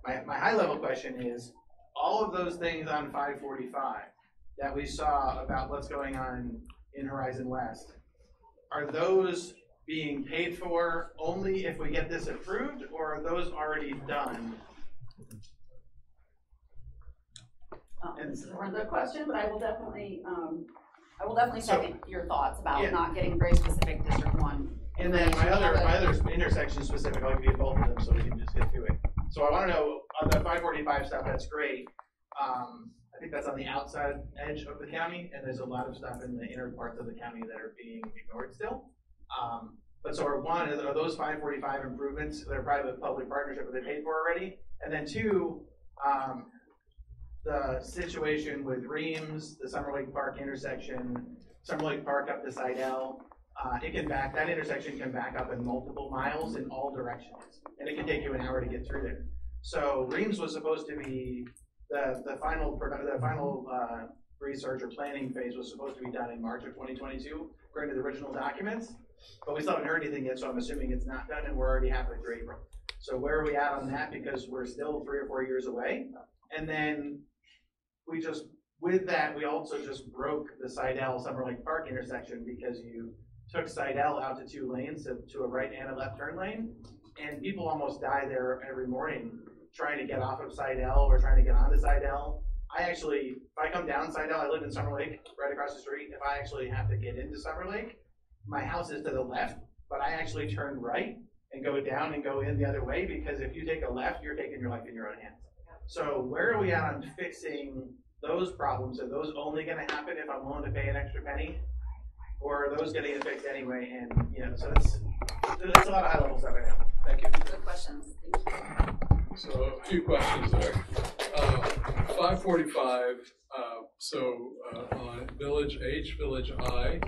My high level question is, all of those things on 545 that we saw about what's going on in Horizon West, are those being paid for only if we get this approved, or are those already done? This is another question, but I will definitely second your thoughts about Yeah. not getting very specific District 1. And then my other intersection specific, I'll give you both of them so we can just get to it. So I want to know on the 545 stuff, that's great. I think that's on the outside edge of the county, and there's a lot of stuff in the inner parts of the county that are being ignored still. But so one, are those 545 improvements, they're private-public partnership, are they paid for already? And then two, the situation with Reams, the Summer Lake Park intersection, Summer Lake Park up to Seidel, that intersection can back up in multiple miles in all directions, and it can take you an hour to get through there. So Reams was supposed to be the final research or planning phase was supposed to be done in March of 2022, according to the original documents, but we still haven't heard anything yet, so I'm assuming it's not done, and we're already halfway through April. So where are we at on that? Because we're still 3 or 4 years away, and then we also just broke the Seidel Summer Lake Park intersection because you took Seidel out to 2 lanes to a right and a left turn lane, and people almost die there every morning trying to get off of Seidel or trying to get onto Seidel. If I come down Seidel, I live in Summer Lake, right across the street. If I actually have to get into Summer Lake, my house is to the left, but I actually turn right and go down and go in the other way, because if you take a left, you're taking your life in your own hands. So where are we at on fixing those problems? Are those only going to happen if I'm willing to pay an extra penny? Or are those going to get fixed anyway? And so that's a lot of high level stuff right now. Thank you. Good questions. Thank you. So a few questions there. 545, on Village H, Village I,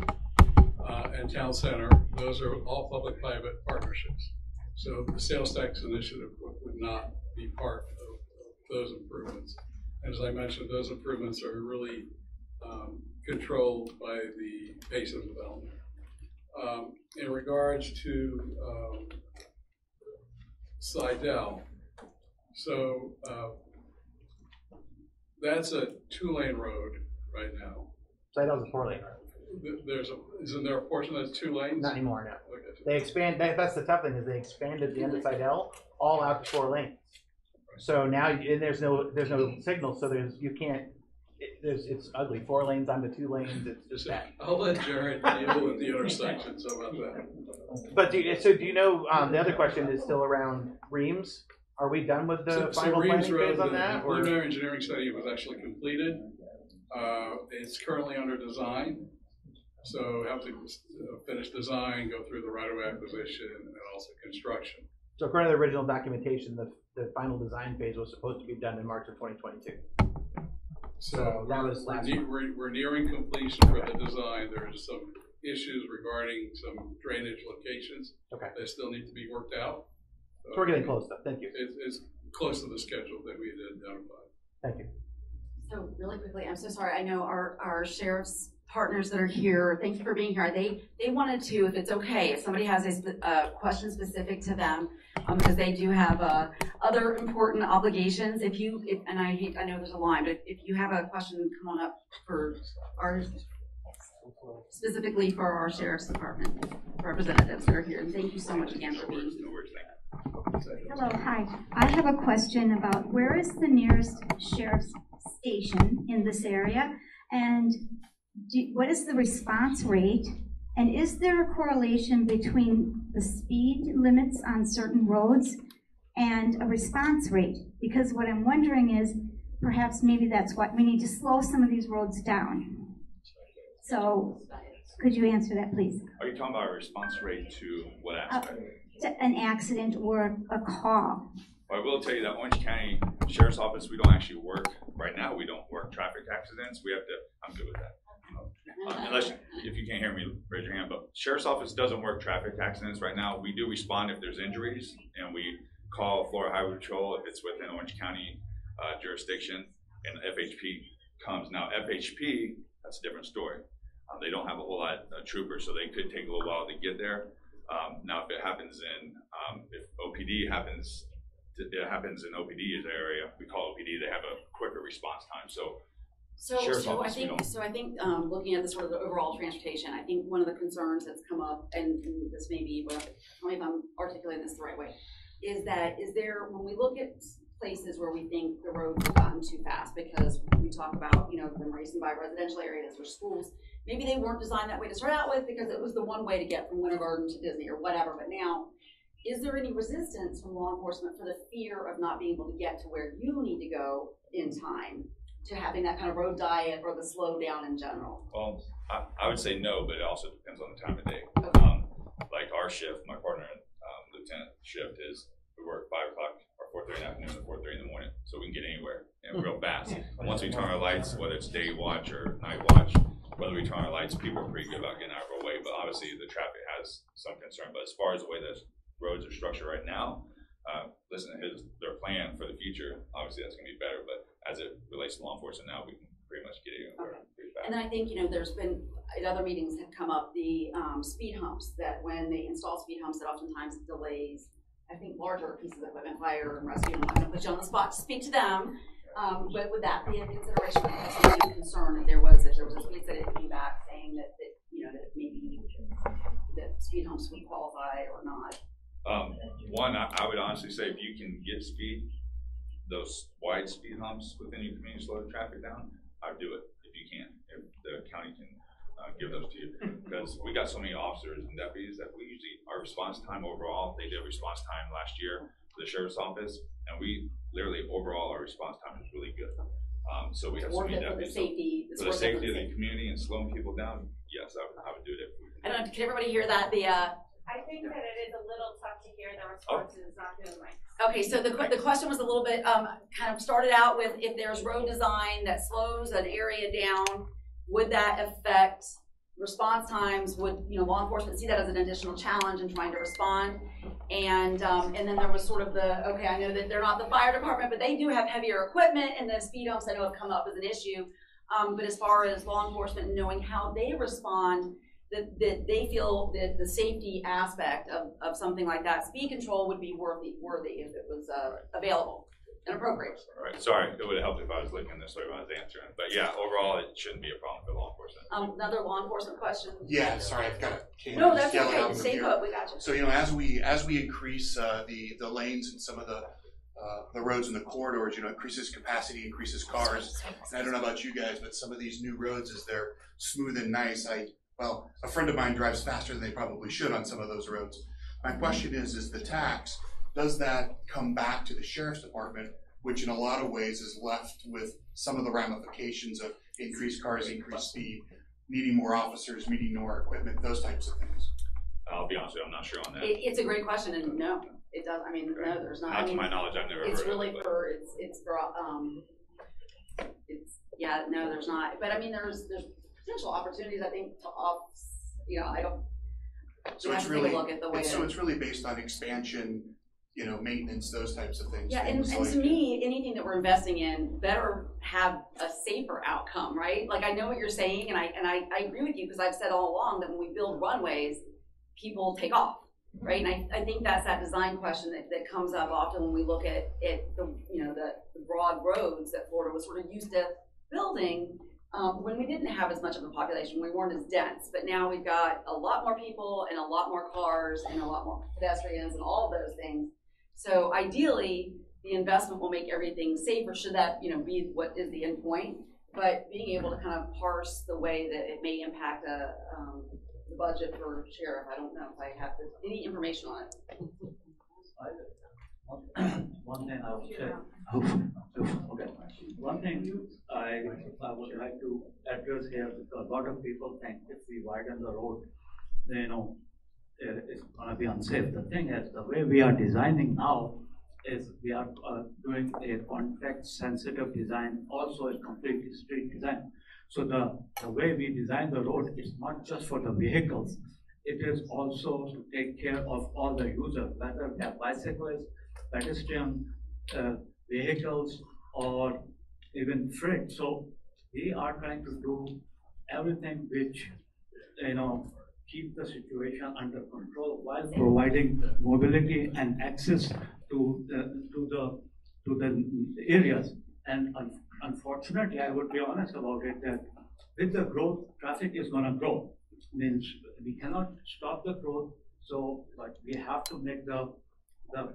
and Town Center, those are all public-private partnerships. So the sales tax initiative would not be part of those improvements. And as I mentioned, those improvements are really controlled by the pace of development. In regards to Seidel, so that's a 2-lane road right now. Seidel's a 4-lane road. Isn't there a portion that's 2 lanes? Not anymore, no. Okay. They expand. That's the tough thing, is they expanded the end of Seidel all out to 4 lanes. So now, and there's no signal, so it's ugly. 4 lanes onto 2 lanes. It's just that. I'll let Jared deal with the intersections about that. But do you know? The other question is still around Reams. Are we done with the final Reams planning Road, phase on the that? preliminary engineering study was actually completed. It's currently under design. So we have to finish design, go through the right-of-way acquisition, and also construction. So according to the original documentation, the final design phase was supposed to be done in March of 2022. So that was last month. We're nearing completion for the design. There are some issues regarding some drainage locations that still need to be worked out. So we're getting close, though. Thank you. It's close to the schedule that we had identified. Thank you. So really quickly, I'm so sorry. I know our sheriff's partners that are here, thank you for being here. They wanted to, if it's okay, if somebody has a question specific to them, because they do have other important obligations. And I know there's a line, but if you have a question, come on up specifically for our sheriff's department representatives that are here. And thank you so much again for being here. Hello, hi. I have a question about where is the nearest sheriff's station in this area, and what is the response rate, and is there a correlation between the speed limits on certain roads and a response rate? Because what I'm wondering is, perhaps maybe that's what we need to slow some of these roads down. So, could you answer that, please? Are you talking about a response rate to what aspect? An accident or a call. Well, I will tell you that Orange County Sheriff's Office, we don't actually work, right now, we don't work traffic accidents. We have to, I'm good with that. Unless, if you can't hear me, raise your hand. But Sheriff's Office doesn't work traffic accidents right now. We do respond if there's injuries, and we call Florida Highway Patrol if it's within Orange County jurisdiction, and FHP comes. Now, FHP, that's a different story. They don't have a whole lot of troopers, so they could take a little while to get there. Now, if it happens if OPD happens in OPD's area, we call OPD, they have a quicker response time. So So, Sheriff's so I office, we think, don't. so I think, looking at the sort of the overall transportation, I think one of the concerns that's come up, and this may be, but tell me if I'm articulating this the right way, is there, when we look at places where we think the roads have gotten too fast, because we talk about, them racing by residential areas or schools, maybe they weren't designed that way to start out with because it was the one way to get from Winter Garden to Disney or whatever, but now, is there any resistance from law enforcement for the fear of not being able to get to where you need to go in time, to having that kind of road diet or the slow down in general? Well, I would say no, but it also depends on the time of day. Okay. Like our shift, my partner, lieutenant shift is, we work 5 o'clock or 4:30 in the afternoon or 4:30 in the morning, so we can get anywhere and real fast. And once we turn our lights, whether it's day watch or night watch, whether we turn our lights, people are pretty good about getting out of our way. But obviously, the traffic has some concern. But as far as the way the roads are structured right now, listen to their plan for the future. Obviously, that's going to be better. But as it relates to law enforcement now, we can pretty much get it pretty fast. And then I think, there's been, in other meetings have come up, the speed humps, that when they install speed humps, that oftentimes delays, I think, larger pieces of equipment, fire and rescue. I'm not going to put you on the spot to speak to them, but would that be a consideration? That's a concern if there was a speed study that came back saying that that maybe that speed humps would qualify or not? One, I would honestly say if you can get speed, those wide speed humps within your community, slow the traffic down, I'd do it if you can, if the county can give those to you. Because we got so many officers and deputies that we usually, our response time overall, they did response time last year for the sheriff's office, and we literally overall our response time is really good. So we have so many deputies. For the safety of the community and slowing people down, yes, I would do it if we could. I don't know, can everybody hear that? I think that it is a little tough to hear the responses not doing right. Okay, so the question was a little bit kind of started out with, if there's road design that slows an area down, would that affect response times? Would law enforcement see that as an additional challenge in trying to respond? And then there was sort of I know that they're not the fire department, but they do have heavier equipment, and the speed humps I know have come up as an issue. But as far as law enforcement knowing how they respond, that they feel that the safety aspect of something like that, speed control would be worthy if it was available and appropriate. All right, sorry, it would have helped if I was looking this way when I was answering. But yeah, overall, it shouldn't be a problem for law enforcement. Another law enforcement question? Yeah, sorry, I've got a can. No, that's okay. Stay put. We got you. So as we increase the lanes and some of the roads in the corridors, increases capacity, increases cars. And I don't know about you guys, but some of these new roads, as they're smooth and nice, a friend of mine drives faster than they probably should on some of those roads. My question is the tax, does that come back to the sheriff's department, which in a lot of ways is left with some of the ramifications of increased cars, increased speed, needing more officers, needing more equipment, those types of things? I'll be honest with you, I'm not sure on that. It's a great question, and no, it does. I mean, no, there's not. Not to my knowledge, I've never heard it's of really it. No, there's not. But I mean, there's potential opportunities, I think, to I don't. So it's really look at the way it's really based on expansion, maintenance, those types of things. Yeah, and to me, anything that we're investing in better have a safer outcome, right? Like, I know what you're saying, and I agree with you, because I've said all along that when we build runways, people take off, right? And I think that's that design question that comes up often when we look at the broad roads that Florida was sort of used to building. When we didn't have as much of a population, we weren't as dense, but now we've got a lot more people and a lot more cars and a lot more pedestrians and all of those things. So ideally, the investment will make everything safer, should that be what is the end point. But being able to kind of parse the way that it may impact the budget for sheriff, I don't know if I have any information on it. One thing I would say. Okay. One thing I would like to address here, because a lot of people think if we widen the road, it's going to be unsafe. The thing is, the way we are designing now is we are doing a context-sensitive design, also a complete street design. So the way we design the road is not just for the vehicles, it is also to take care of all the users, whether they are bicyclists, pedestrian, vehicles, or even freight. So we are trying to do everything which keep the situation under control while providing mobility and access to the areas. And unfortunately, I would be honest about it, that with the growth, traffic is gonna grow. Means we cannot stop the growth, so but we have to make the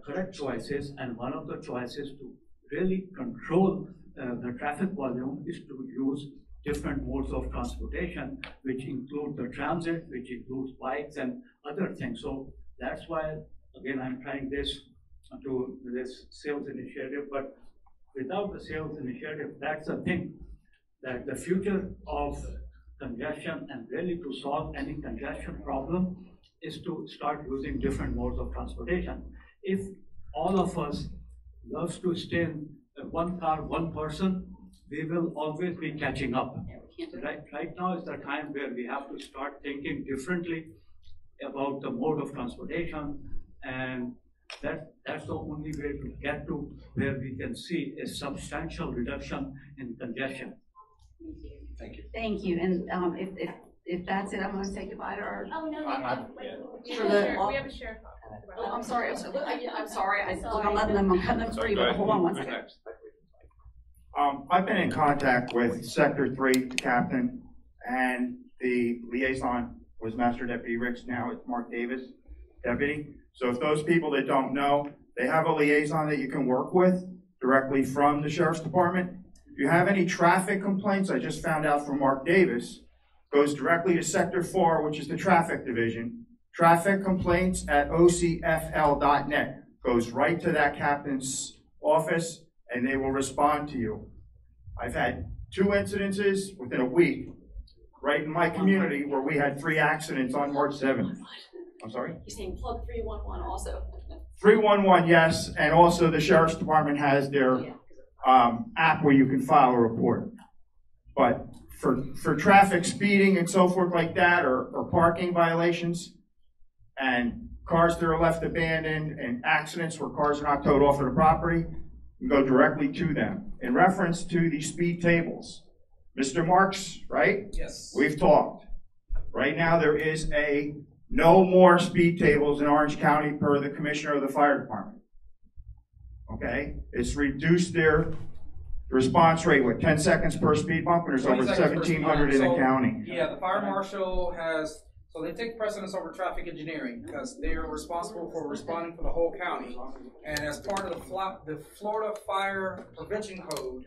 correct choices, and one of the choices to really control the traffic volume is to use different modes of transportation, which include the transit, which includes bikes and other things. So that's why, again, I'm trying this sales initiative, but without the sales initiative, that's the thing, that the future of congestion and really to solve any congestion problem is to start using different modes of transportation. If all of us loves to stay in one car, one person, we will always be catching up. Right now is the time where we have to start thinking differently about the mode of transportation, and that's the only way to get to where we can see a substantial reduction in congestion. Thank you. Thank you, and if that's it, I'm going to say goodbye to our. Oh, no, We have a sheriff. Oh, I'm sorry. I'm sorry. I'm letting them. I'm cutting them free. But hold on one second. I've been in contact with Sector 3, the captain, and the liaison was Master Deputy Ricks. Now it's Mark Davis, deputy. So if those people that don't know, they have a liaison that you can work with directly from the Sheriff's Department. If you have any traffic complaints, I just found out from Mark Davis, goes directly to Sector 4, which is the traffic division. Traffic complaints at ocfl.net. Goes right to that captain's office, and they will respond to you. I've had 2 incidences within a week right in my community where we had 3 accidents on March 7th. I'm sorry? You're saying plug 311 also. 311, yes, and also the Sheriff's Department has their app where you can file a report. But for traffic speeding and so forth like that, or parking violations, and cars that are left abandoned, and accidents where cars are not towed off of the property, you go directly to them. In reference to the speed tables, Mr. Marks, right? Yes. We've talked. Right now there is no more speed tables in Orange County per the Commissioner of the Fire Department. Okay? It's reduced their response rate, 10 seconds per speed bump, and there's over 1,700 in the county. Yeah, the fire marshal has, so they take precedence over traffic engineering because they are responsible for responding for the whole county. And as part of the Florida Fire Prevention Code,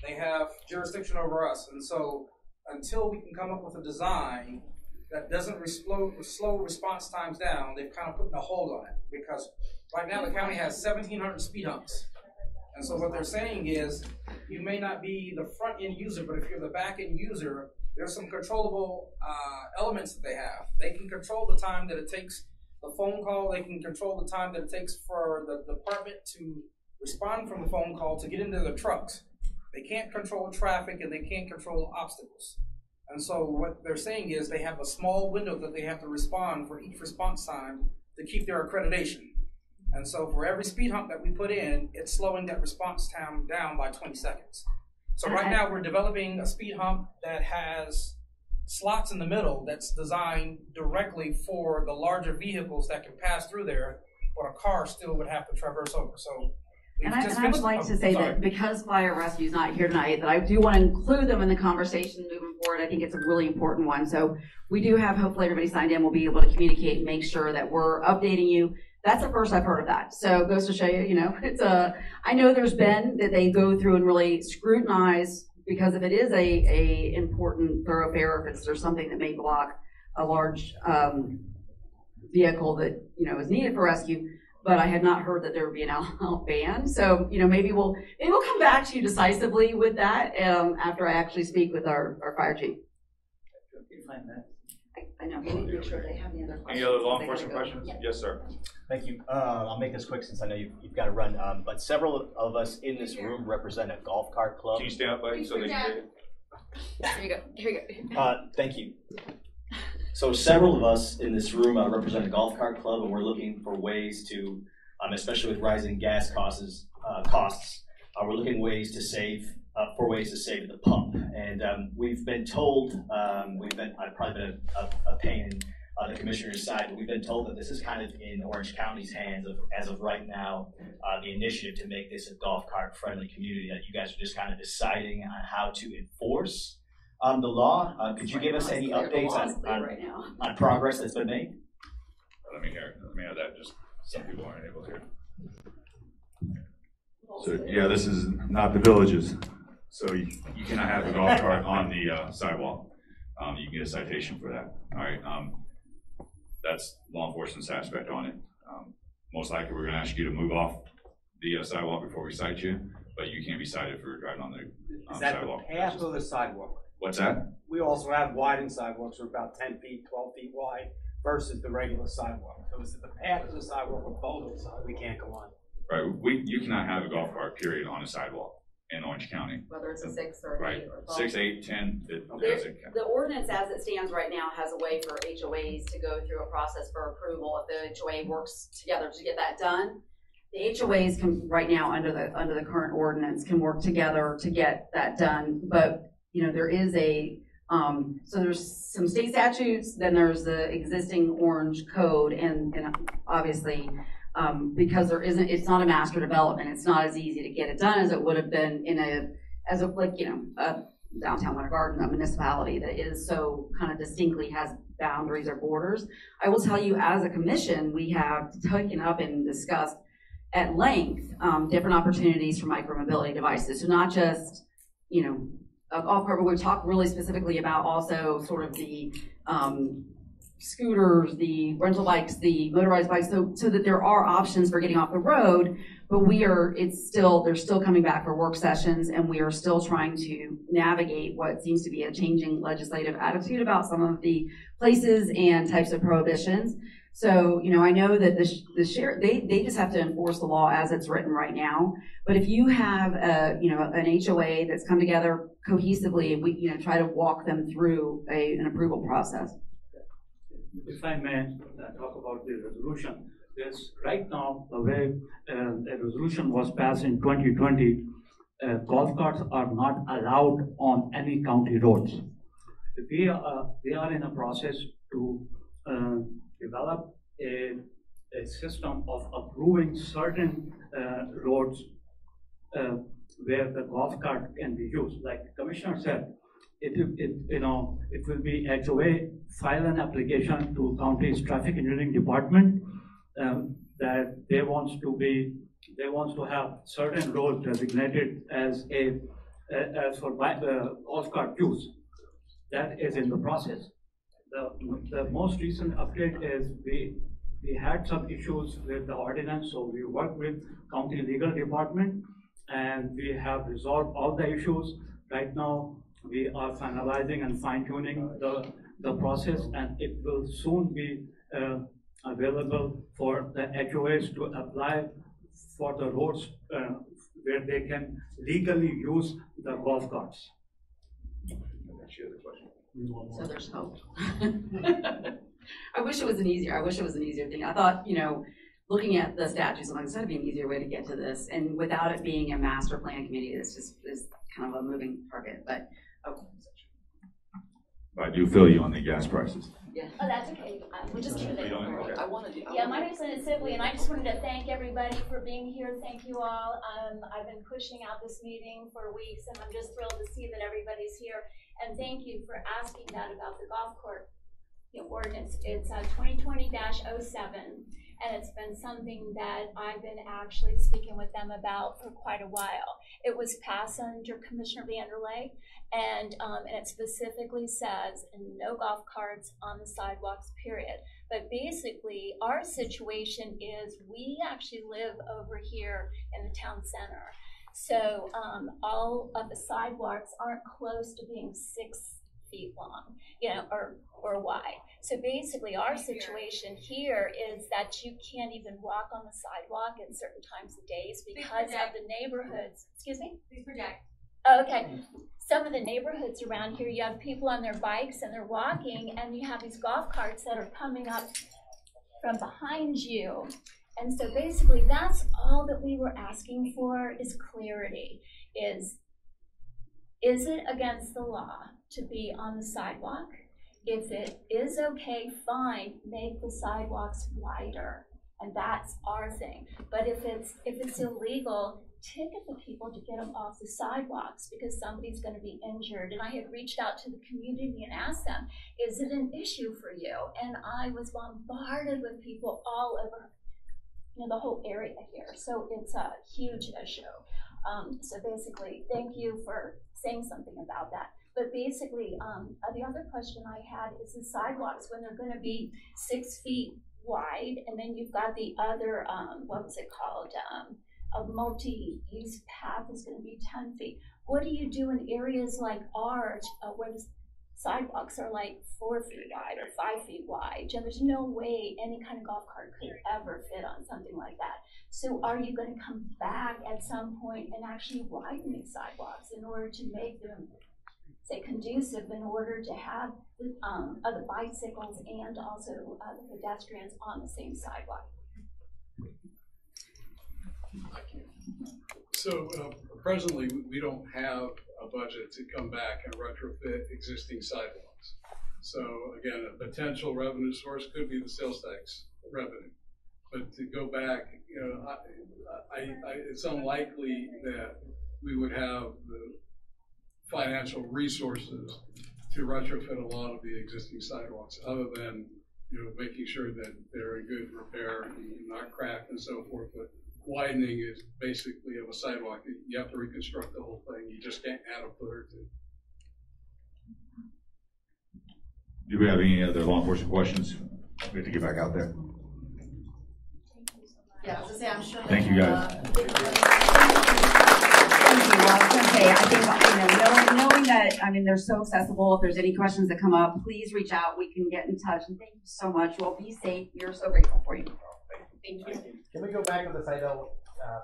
they have jurisdiction over us. And so until we can come up with a design that doesn't slow response times down, they've kind of put a hold on it. Because right now the county has 1,700 speed humps. And so what they're saying is, you may not be the front end user, but if you're the back end user, there's some controllable elements that they have. They can control the time that it takes the phone call. They can control the time that it takes for the department to respond from the phone call to get into their trucks. They can't control traffic and they can't control obstacles. And so what they're saying is they have a small window that they have to respond for each response time to keep their accreditation. And so for every speed hump that we put in, it's slowing that response time down by 20 seconds. So right now we're developing a speed hump that has slots in the middle that's designed directly for the larger vehicles that can pass through there, but a car still would have to traverse over. So I would like to say that because Fire Rescue is not here tonight, that I do want to include them in the conversation moving forward. I think it's a really important one. So we do have, hopefully everybody signed in, we'll be able to communicate and make sure that we're updating you. That's the first I've heard of that. So it goes to show you, it's I know there's been that they go through and really scrutinize, because if it is a important thoroughfare, if there's something that may block a large vehicle that, is needed for rescue, but I had not heard that there would be an out ban. So, maybe we'll come back to you decisively with that after I actually speak with our fire chief. I know, maybe make sure they have any other questions. Any other law enforcement questions? Yeah. Yes, sir. Thank you. I'll make this quick since I know you've got to run. But several of us in this room represent a golf cart club. Can you stand up, buddy, so they can hear you? Here you go. Thank you. So several of us in this room represent a golf cart club, and we're looking for ways to, especially with rising gas costs, we're looking for ways to save at the pump. And we've been told, I've probably been a pain the commissioner's side, but we've been told that this is kind of in Orange County's hands as of right now, the initiative to make this a golf cart friendly community, that you guys are just kind of deciding on how to enforce the law. Could you give us any updates on progress that's been made? Let me hear that, just some people aren't able to hear. So yeah, this is not the villages. So you cannot have a golf cart on the sidewalk. You can get a citation for that. All right. That's law enforcement's aspect on it. Most likely we're gonna ask you to move off the sidewalk before we cite you, but you can't be cited for driving on the Is that sidewalk. the path or the sidewalk? What's that? We also have widened sidewalks, are about 10 feet, 12 feet wide versus the regular sidewalk. So is it the path or the sidewalk or both we can't go on? Right. You cannot have a golf cart, period, on a sidewalk in Orange County. Whether it's a 6 or an 8 or 12. 6, 8, 10, it doesn't count. The ordinance as it stands right now has a way for HOAs to go through a process for approval if the HOA works together to get that done. The HOAs can, right now under the current ordinance, can work together to get that done. But, you know, there is so there's some state statutes, then there's the existing Orange code, and obviously, because it's not a master development, it's not as easy to get it done as it would have been a downtown Winter Garden, a municipality that is so kind of distinctly has boundaries or borders. I will tell you, as a commission, we have taken up and discussed at length different opportunities for micromobility devices. So not just, a golf cart, but we talked really specifically about also sort of the scooters, the rental bikes, the motorized bikes, so that there are options for getting off the road, but they're still coming back for work sessions, and we are still trying to navigate what seems to be a changing legislative attitude about some of the places and types of prohibitions. So, I know that the sheriff, they just have to enforce the law as it's written right now. But if you have an HOA that's come together cohesively, we try to walk them through an approval process. If I may talk about the resolution, there's right now the way a resolution was passed in 2020, golf carts are not allowed on any county roads. We are in a process to develop a system of approving certain roads where the golf cart can be used. Like the Commissioner said, it will be HOA file an application to county's traffic engineering department that they want to have certain roads designated as for golf cart use. That is in the process. The most recent update is we had some issues with the ordinance, so we worked with county legal department and we have resolved all the issues. Right now we are finalizing and fine-tuning the process, and it will soon be available for the HOAs to apply for the roads where they can legally use the golf carts. So there's hope. I wish it was an easier thing. I thought, looking at the statutes, I'm like, there's got to be an easier way to get to this. And without it being a master plan committee, this just is kind of a moving target. But I do feel you on the gas prices. Yeah. Oh, that's okay. We're just kidding. I want to do. Yeah, my name's Linda Sibley, and I just wanted to thank everybody for being here. Thank you all. I've been pushing out this meeting for weeks, and I'm just thrilled to see that everybody's here. And thank you for asking that about the golf court ordinance. It's 2020-07, and it's been something that I've been actually speaking with them about for quite a while. It was passed under Commissioner Vanderlei, and it specifically says no golf carts on the sidewalks, period. But basically, our situation is we actually live over here in the town center. So all of the sidewalks aren't close to being 6 feet long, or wide. So basically our situation here is that you can't even walk on the sidewalk at certain times of days because of the neighborhoods. Excuse me? Please project. Okay. Some of the neighborhoods around here, you have people on their bikes and they're walking, and you have these golf carts that are coming up from behind you. And so basically that's all that we were asking for, is clarity. Is it against the law to be on the sidewalk? if it is okay, fine, make the sidewalks wider. And that's our thing. But if it's illegal, ticket the people to get them off the sidewalks because somebody's going to be injured. And I had reached out to the community and asked them, is it an issue for you? And I was bombarded with people all over, the whole area here. So it's a huge issue. So basically, thank you for saying something about that. But basically, the other question I had is the sidewalks, when they're going to be 6 feet wide, and then you've got the other, what was it called? A multi-use path is going to be 10 feet. What do you do in areas like ours where the sidewalks are like 4 feet wide or 5 feet wide? And there's no way any kind of golf cart could ever fit on something like that. So are you going to come back at some point and actually widen these sidewalks in order to make them, say, conducive in order to have the bicycles and also the pedestrians on the same sidewalk? So presently, we don't have a budget to come back and retrofit existing sidewalks. So again, a potential revenue source could be the sales tax revenue. But to go back, it's unlikely that we would have the financial resources to retrofit a lot of the existing sidewalks, other than making sure that they're in good repair and not cracked and so forth. But widening is basically of a sidewalk. You have to reconstruct the whole thing. You just can't add a foot or two. Do we have any other law enforcement questions? We have to get back out there. Yeah, I was gonna say, I'm sure. Thank you, guys. Thank you. Well, I was gonna say, I think, knowing that, they're so accessible. If there's any questions that come up, please reach out. We can get in touch. And thank you so much. Well, be safe. We're so grateful for you. Thank you. Can we go back to the Seidel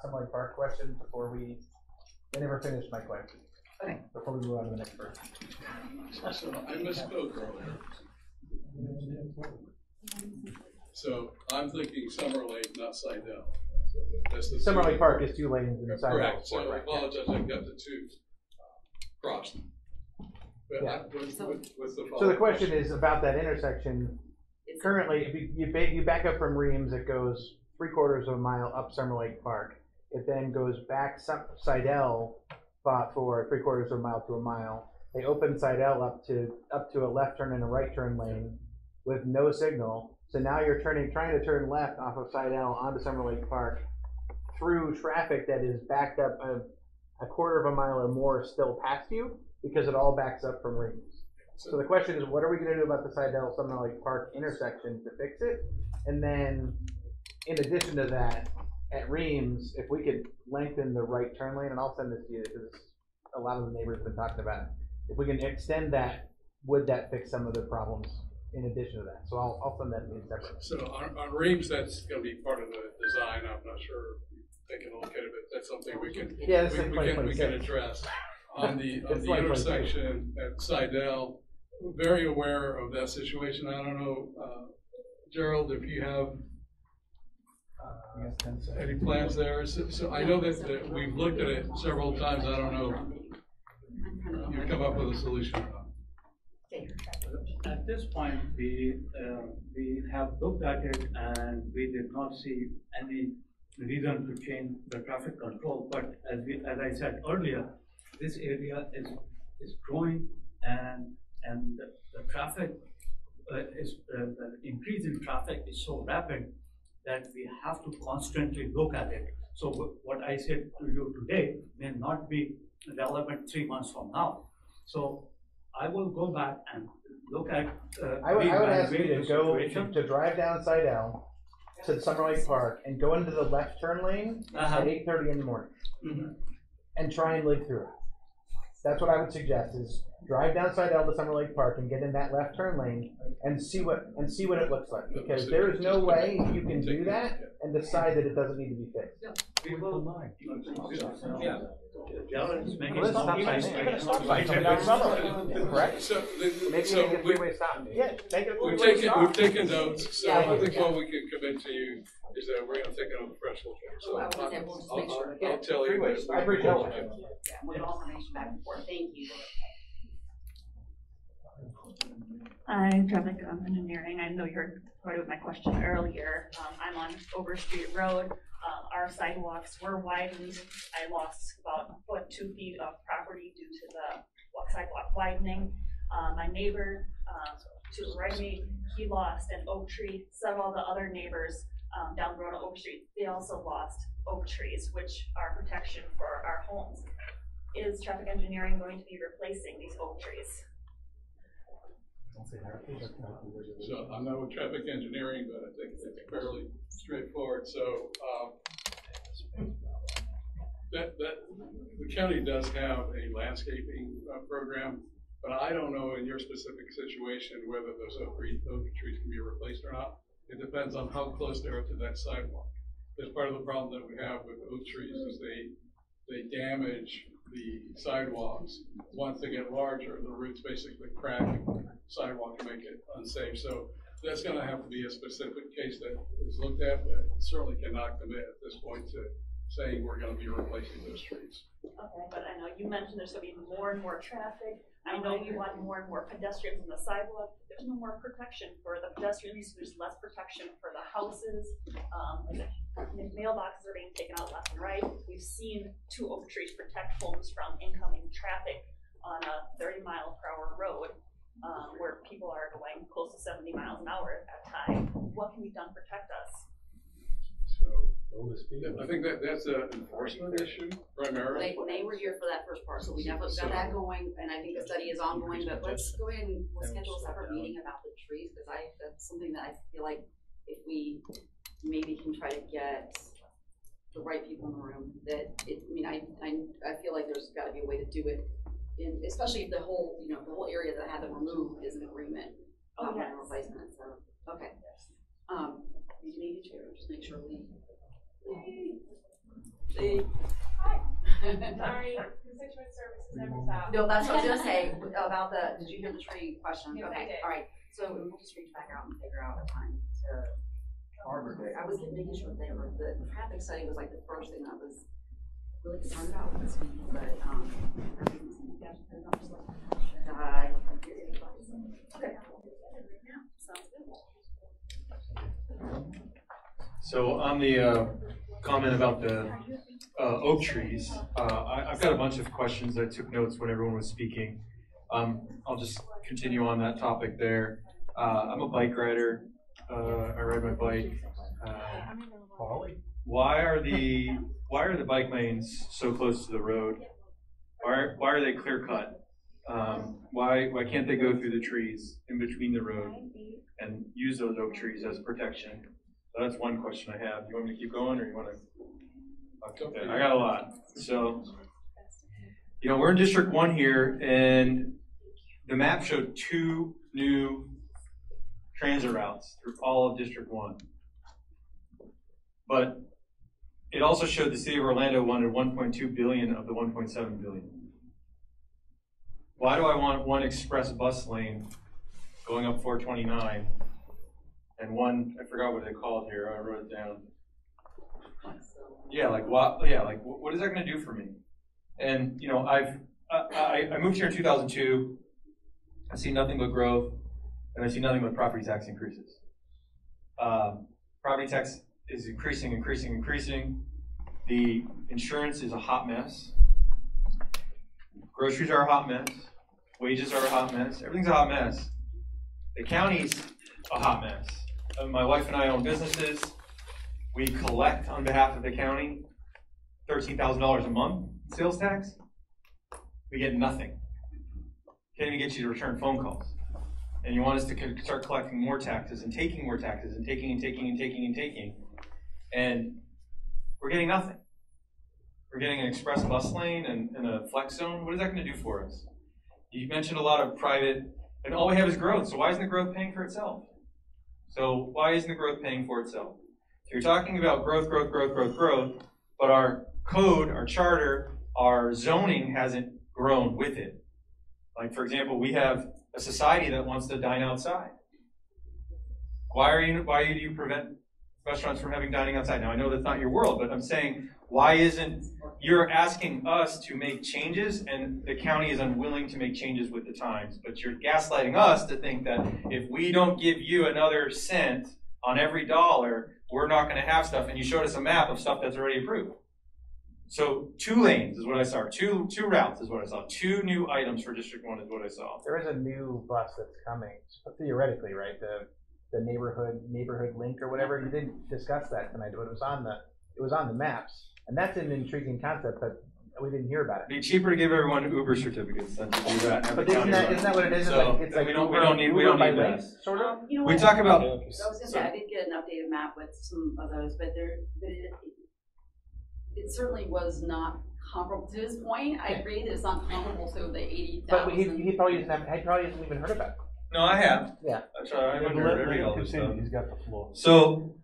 Summer Lake Park question before I never finished my question. Okay. Before we move on to the next person. So I misspoke earlier. So I'm thinking Summer Lake, not Seidel. So that's the Summer Lake Park is 2 lanes and Seidel. Correct. So I apologize. I got the two crossed. But Yeah. what's the So the question is about that intersection. Currently, if you back up from Reams, it goes 3/4 of a mile up Summer Lake Park. It then goes back Seidel for 3/4 of a mile to a mile. They open Seidel up to a left turn and a right turn lane with no signal. So now you're trying to turn left off of Seidel onto Summer Lake Park through traffic that is backed up a 1/4 of a mile or more still past you because it all backs up from Reams. So the question is, what are we going to do about the Seidel Summer Lake Park intersection to fix it? And then, in addition to that, at Reams, if we could lengthen the right turn lane, and I'll send this to you because a lot of the neighbors have been talking about it. If we can extend that, would that fix some of the problems in addition to that? So I'll send that to you separately. So on Reams, that's going to be part of the design. I'm not sure if they can look at it, but that's something we can we can address. On the intersection at Seidel, very aware of that situation. I don't know, Gerald, if you have any plans there. So I know that we've looked at it several times. I don't know if you've come up with a solution or not. At this point, we have looked at it and we did not see any reason to change the traffic control. But as I said earlier, this area is growing and the traffic the increase in traffic is so rapid that we have to constantly look at it. So what I said to you today may not be relevant 3 months from now. So I will go back and look at. I would ask you to go to drive down Seidel to Summer Lake Park and go into the left turn lane at 8:30 in the morning, and try and live through it. That's what I would suggest: is drive down Seidel to Summer Lake Park and get in that left turn lane and see what it looks like. Because there is no way you can do that and decide that it doesn't need to be fixed. We will. Yeah. Correct? So Maybe so make a three-way stop. Yeah, make it a we've three-way stop. taken notes. So I think what we can commit to you is that we're going to take it on the fresh look. So I'll tell you. I appreciate it. Yeah, with all information back and forth. Thank you. I'm traffic engineering. I know you heard part of my question earlier. I'm on Overstreet Road. Our sidewalks were widened. I lost about a foot, 2 feet of property due to the sidewalk widening. My neighbor to the right of me, he lost an oak tree. Several of the other neighbors down the road on Overstreet, they also lost oak trees, which are protection for our homes. Is traffic engineering going to be replacing these oak trees? So I'm not with traffic engineering, but I think it's fairly straightforward. So the county does have a landscaping program, but I don't know in your specific situation whether those oak trees can be replaced or not. It depends on how close they are to that sidewalk. Because part of the problem that we have with oak trees is they damage the sidewalks. Once they get larger, the roots basically crack the sidewalk and make it unsafe. So that's going to have to be a specific case that is looked at, but certainly cannot commit at this point to saying we're going to be replacing those trees. Okay, but I know you mentioned there's going to be more and more traffic. I know you want more and more pedestrians on the sidewalk. There's no more protection for the pedestrians. There's less protection for the houses. Mailboxes are being taken out left and right. We've seen 2 oak trees protect homes from incoming traffic on a 30-mile-per-hour road where people are going close to 70 miles an hour at a time. What can be done to protect us? I think that's an enforcement issue primarily. They were here for that first part, so we definitely got that going, and I think the study is ongoing, but let's go ahead and we'll schedule a separate meeting about the trees, because that's something that I feel like if we maybe can try to get the right people in the room, I feel like there's gotta be a way to do it, especially if the whole area that had them removed is an agreement on a replacement, so, okay. You need a chair, just make sure we. Sorry, constituent services never stop. No, that's what I was gonna say about did you hear the tree question? Yes, Okay, I did. all right, so we'll just reach back out and figure out a time to. I was making sure the traffic study was like the first thing that was really concerned about this week, but, okay. Sounds good. So on the comment about the oak trees, I've got a bunch of questions. I took notes when everyone was speaking. I'll just continue on that topic there. I'm a bike rider. I ride my bike. Why are the bike lanes so close to the road? Why are they clear cut? Why can't they go through the trees in between the road and use those oak trees as protection? So that's one question I have. You want me to keep going, or you want to? Okay, I got a lot. So, we're in District 1 here, and the map showed 2 new transit routes through all of District 1. But it also showed the city of Orlando wanted 1.2 billion of the 1.7 billion. Why do I want one express bus lane going up 429 and one, I forgot what they called here, I wrote it down. Yeah, like what? Yeah, like what is that going to do for me? And I moved here in 2002. I see nothing but growth, and I see nothing but property tax increases. Property tax is increasing. The insurance is a hot mess. Groceries are a hot mess. Wages are a hot mess. Everything's a hot mess. The county's a hot mess. My wife and I own businesses. We collect on behalf of the county $13,000 a month in sales tax. We get nothing. Can't even get you to return phone calls. And you want us to start collecting more taxes and taking more taxes and taking. And we're getting nothing. We're getting an express bus lane and a flex zone. What is that going to do for us? You mentioned a lot of private, and all we have is growth. So why isn't the growth paying for itself? So why isn't the growth paying for itself? So you're talking about growth, but our code, our charter, our zoning hasn't grown with it. Like, for example, we have a society that wants to dine outside. Why do you prevent restaurants from having dining outside. Now, I know that's not your world, but I'm saying, why isn't, you're asking us to make changes, and the county is unwilling to make changes with the times, but you're gaslighting us to think that if we don't give you another cent on every dollar, we're not going to have stuff, and you showed us a map of stuff that's already approved. So 2 lanes is what I saw. Two routes is what I saw. 2 new items for District 1 is what I saw. There is a new bus that's coming, theoretically, right? The neighborhood link or whatever. You didn't discuss that tonight, but it was on the maps, and that's an intriguing concept, but we didn't hear about it. It'd be cheaper to give everyone Uber certificates than to do that. But isn't that what it is? So it's like we don't need that. Sort of. You know We what? talk about. I was gonna say, I did get an updated map with some of those, but it certainly was not comparable to his point. I agree that it's not comparable to the 80,000. But he probably hasn't even heard about it. No, I have. Yeah. That's right. I read all this stuff. He's got the floor. So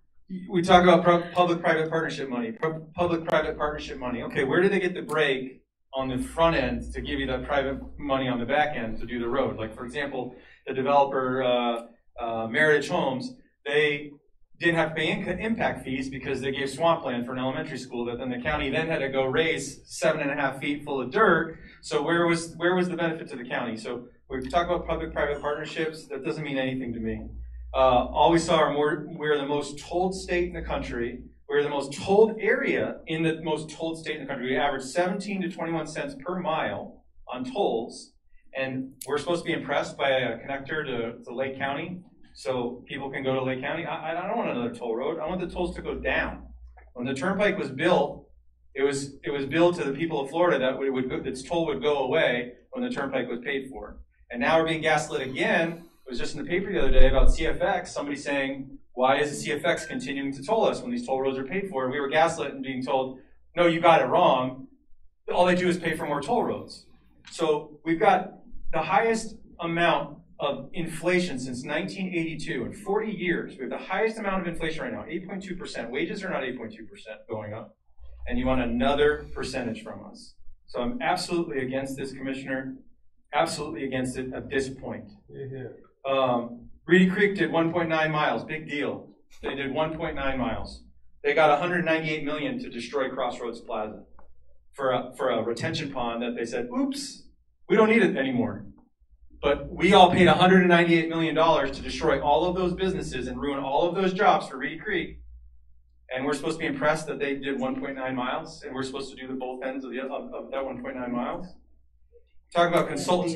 we talk about public-private partnership money. Public-private partnership money. Okay, where did they get the break on the front end to give you that private money on the back end to do the road? Like, for example, the developer Meritage Homes, they didn't have to pay impact fees because they gave swampland for an elementary school that then the county then had to go raise 7.5 feet full of dirt. So where was the benefit to the county? So we talk about public-private partnerships. That doesn't mean anything to me. All we saw are we're the most tolled state in the country. We're the most tolled area in the most tolled state in the country. We average 17 to 21 cents per mile on tolls, and we're supposed to be impressed by a connector to Lake County, so people can go to Lake County. I don't want another toll road. I want the tolls to go down. When the turnpike was built, it was built to the people of Florida that its toll would go away when the turnpike was paid for. And now we're being gaslit again. It was just in the paper the other day about CFX, somebody saying, why is the CFX continuing to toll us when these toll roads are paid for? And we were gaslit and being told, no, you got it wrong. All they do is pay for more toll roads. So we've got the highest amount of inflation since 1982. In 40 years, we have the highest amount of inflation right now, 8.2%. Wages are not 8.2% going up. And you want another percentage from us. So I'm absolutely against this, Commissioner. Absolutely against it at this point. Reedy Creek did 1.9 miles, big deal. They did 1.9 miles. They got 198 million to destroy Crossroads Plaza for a retention pond that they said, oops, we don't need it anymore. But we all paid $198 million to destroy all of those businesses and ruin all of those jobs for Reedy Creek. And we're supposed to be impressed that they did 1.9 miles, and we're supposed to do the both ends of that 1.9 miles. Talk about consultants.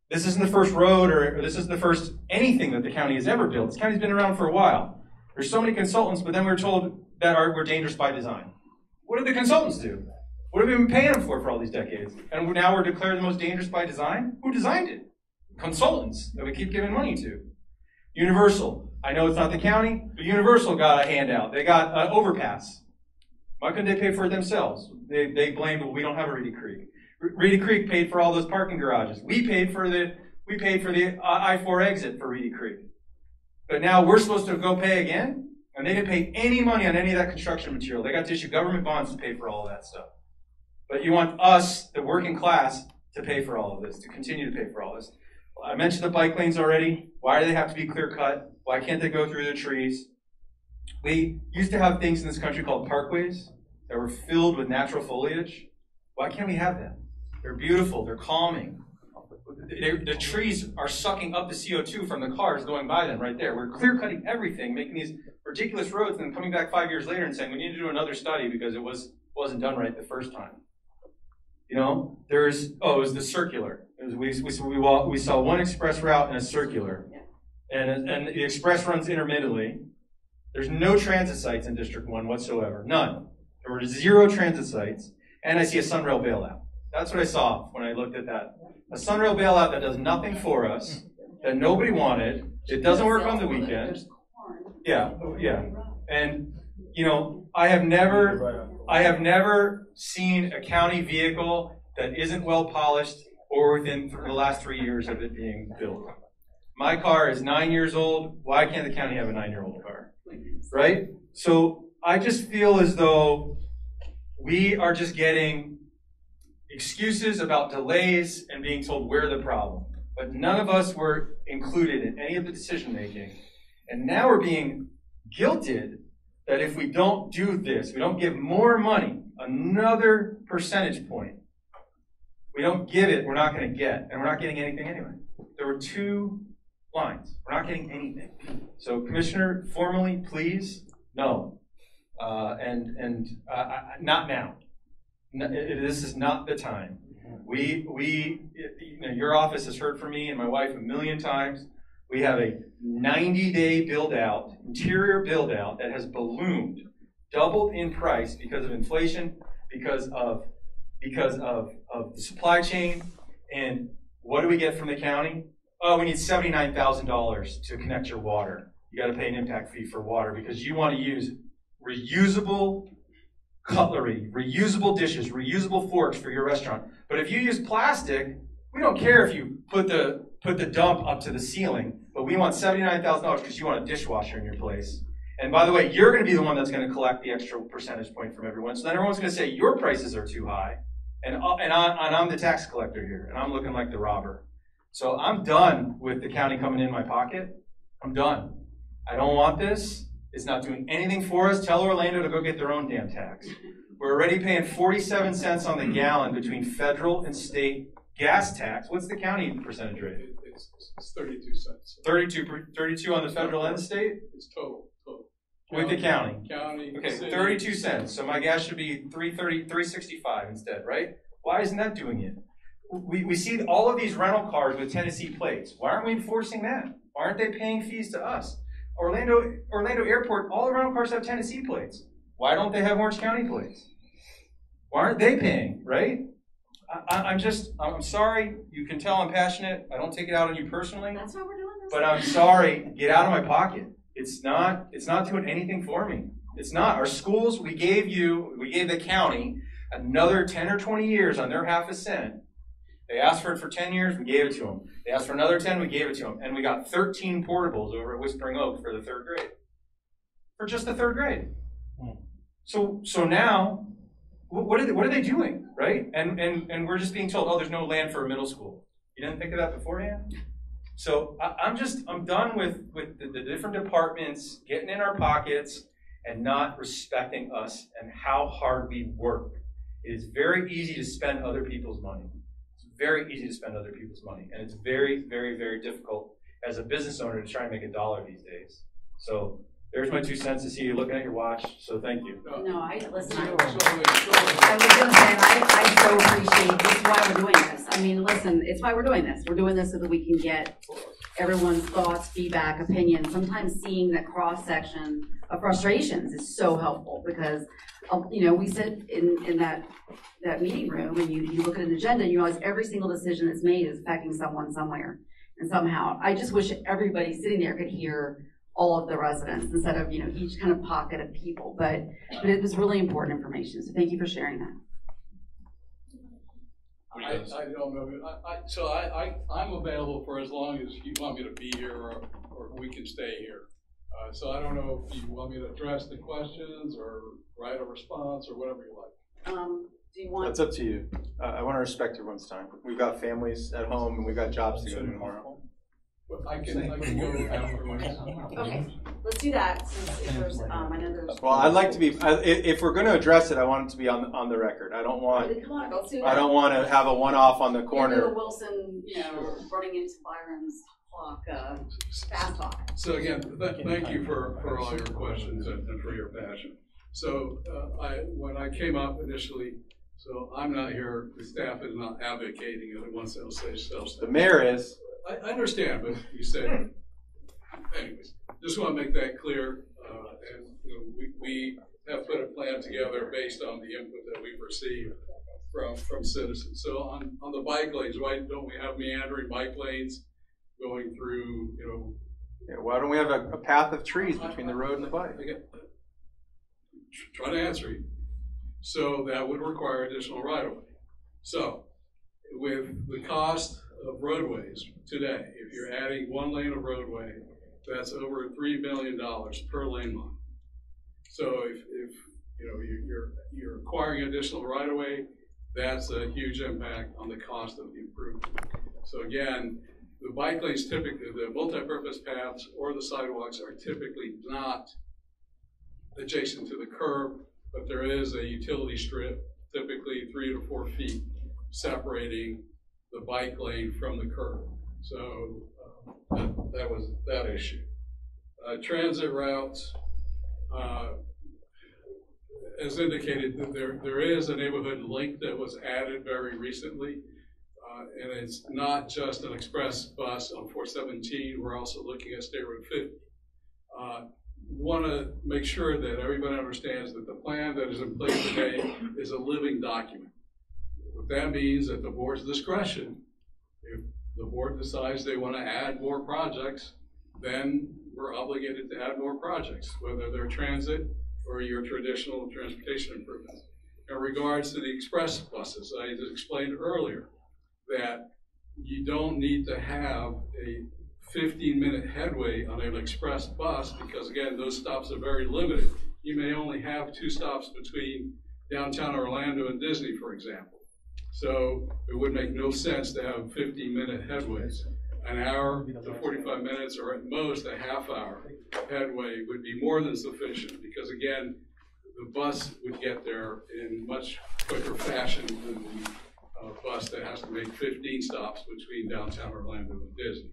This isn't the first road or this isn't the first anything that the county has ever built. This county's been around for a while. There's so many consultants, but then we're told that we're dangerous by design. What did the consultants do? What have we been paying them for all these decades? And now we're declared the most dangerous by design? Who designed it? Consultants that we keep giving money to. Universal. I know it's not the county, but Universal got a handout. They got an overpass. Why couldn't they pay for it themselves? They blamed, well, we don't have a Reedy Creek. Reedy Creek paid for all those parking garages. We paid for the I-4 exit for Reedy Creek. But now we're supposed to go pay again? And they didn't pay any money on any of that construction material. They got to issue government bonds to pay for all of that stuff. But you want us, the working class, to pay for all of this, to continue to pay for all this. I mentioned the bike lanes already. Why do they have to be clear cut? Why can't they go through the trees? We used to have things in this country called parkways that were filled with natural foliage. Why can't we have them? They're beautiful, they're calming. The trees are sucking up the CO2 from the cars going by them right there. We're clear cutting everything, making these ridiculous roads, and then coming back 5 years later and saying we need to do another study because it wasn't done right the first time. You know, it was the circular. We saw one express route and a circular. And the express runs intermittently. There's no transit sites in District 1 whatsoever. None. There were 0 transit sites. And I see a Sunrail bailout. That's what I saw when I looked at that. A Sunrail bailout that does nothing for us, that nobody wanted. It doesn't work on the weekend. Yeah. And, you know, I have never seen a county vehicle that isn't well polished or within the last 3 years of it being built. My car is 9 years old. Why can't the county have a 9-year-old car? Right? So I just feel as though we are just getting excuses about delays and being told we're the problem. But none of us were included in any of the decision making. And now we're being guilted that if we don't do this, we don't give more money, another percentage point, we don't give it, we're not going to get, and we're not getting anything anyway. There were 2 lines. We're not getting anything. So, Commissioner, formally, please, no. Not now. This is not the time. Your office has heard from me and my wife a million times. We have a 90-day build-out, interior build-out that has ballooned, doubled in price because of inflation, because of the supply chain. And what do we get from the county? Oh, we need $79,000 to connect your water. You got to pay an impact fee for water because you want to use reusable cutlery, reusable dishes, reusable forks for your restaurant. But if you use plastic, we don't care if you put the dump up to the ceiling, but we want $79,000 because you want a dishwasher in your place. And by the way, you're going to be the one that's going to collect the extra percentage point from everyone. So then everyone's going to say your prices are too high, and I'm the tax collector here, and I'm looking like the robber. So I'm done with the county coming in my pocket. I'm done. I don't want this. It's not doing anything for us. Tell Orlando to go get their own damn tax. We're already paying 47 cents on the gallon between federal and state gas tax. What's the county percentage rate? It's 32 cents. 32 on the federal and the state? It's total. With the county. Okay, city. 32 cents. So my gas should be $3.65 instead, right? Why isn't that doing it? We see all of these rental cars with Tennessee plates. Why aren't we enforcing that? Why aren't they paying fees to us? Orlando Airport, all the rental cars have Tennessee plates. Why don't they have Orange County plates? Why aren't they paying, right? I'm sorry. You can tell I'm passionate. I don't take it out on you personally. That's why we're doing this. But I'm sorry. Get out of my pocket. It's not doing anything for me. It's not. Our schools, we gave the county another 10 or 20 years on their half a cent. They asked for it for 10 years, we gave it to them. They asked for another 10, we gave it to them. And we got 13 portables over at Whispering Oak for the 3rd grade. For just the 3rd grade. So now, what are they doing, right? And we're just being told, oh, there's no land for a middle school. You didn't think of that beforehand? So I'm done with the different departments getting in our pockets and not respecting us and how hard we work. It is very easy to spend other people's money. It's very easy to spend other people's money. And it's very, very, very difficult as a business owner to try and make $1 these days. So there's my 2 cents to see you looking at your watch. So thank you. No, I was going to say, I so appreciate, this is why we're doing this. I mean, listen, it's why we're doing this. We're doing this so that we can get everyone's thoughts, feedback, opinions. Sometimes seeing that cross-section of frustrations is so helpful because, we sit in that meeting room and you look at an agenda and you realize every single decision that's made is affecting someone somewhere and somehow. I just wish everybody sitting there could hear all of the residents instead of, each kind of pocket of people. But it was really important information. So thank you for sharing that. I don't know. I'm available for as long as you want me to be here or we can stay here. So I don't know if you want me to address the questions or write a response or whatever you like. Do you want? That's up to you. I want to respect everyone's time. We've got families at home and we've got jobs to go to tomorrow. I can go afterwards. Okay, let's do that. Since there's, I know there's. Well, I'd like to be. If we're going to address it, I want it to be on the record. I don't want. Come on, let's do that. I don't want to have a one-off on the corner. Do Wilson, running into Byron's clock, fast talk. So again, thank you for all your questions and for your passion. So when I came up initially, so I'm not here. The staff is not advocating it. It wants to say self. The mayor is. I understand, but you said, anyways, just want to make that clear. And we have put a plan together based on the input that we've received from citizens. So on the bike lanes, why don't we have meandering bike lanes going through, Yeah, why don't we have a path of trees between the road and the bike? Try to answer you. So that would require additional right-of-way. So with the cost of roadways today, if you're adding 1 lane of roadway, that's over $3 million per lane line. So if you're acquiring additional right of way, that's a huge impact on the cost of the improvement. So again, the bike lanes typically, the multi-purpose paths or the sidewalks are typically not adjacent to the curb, but there is a utility strip, typically 3 to 4 feet, separating the bike lane from the curb. So that was that issue. Transit routes, as indicated, there is a neighborhood link that was added very recently. And it's not just an express bus on 417. We're also looking at State Road 50. Want to make sure that everybody understands that the plan that is in place today is a living document. What that means at the board's discretion, if the board decides they want to add more projects, then we're obligated to add more projects, whether they're transit or your traditional transportation improvements. In regards to the express buses, I explained earlier that you don't need to have a 15-minute headway on an express bus because, again, those stops are very limited. You may only have 2 stops between downtown Orlando and Disney, for example. So it would make no sense to have 15-minute headways. An hour to 45 minutes, or at most a half-hour headway would be more than sufficient because, again, the bus would get there in much quicker fashion than the bus that has to make 15 stops between downtown Orlando and Disney.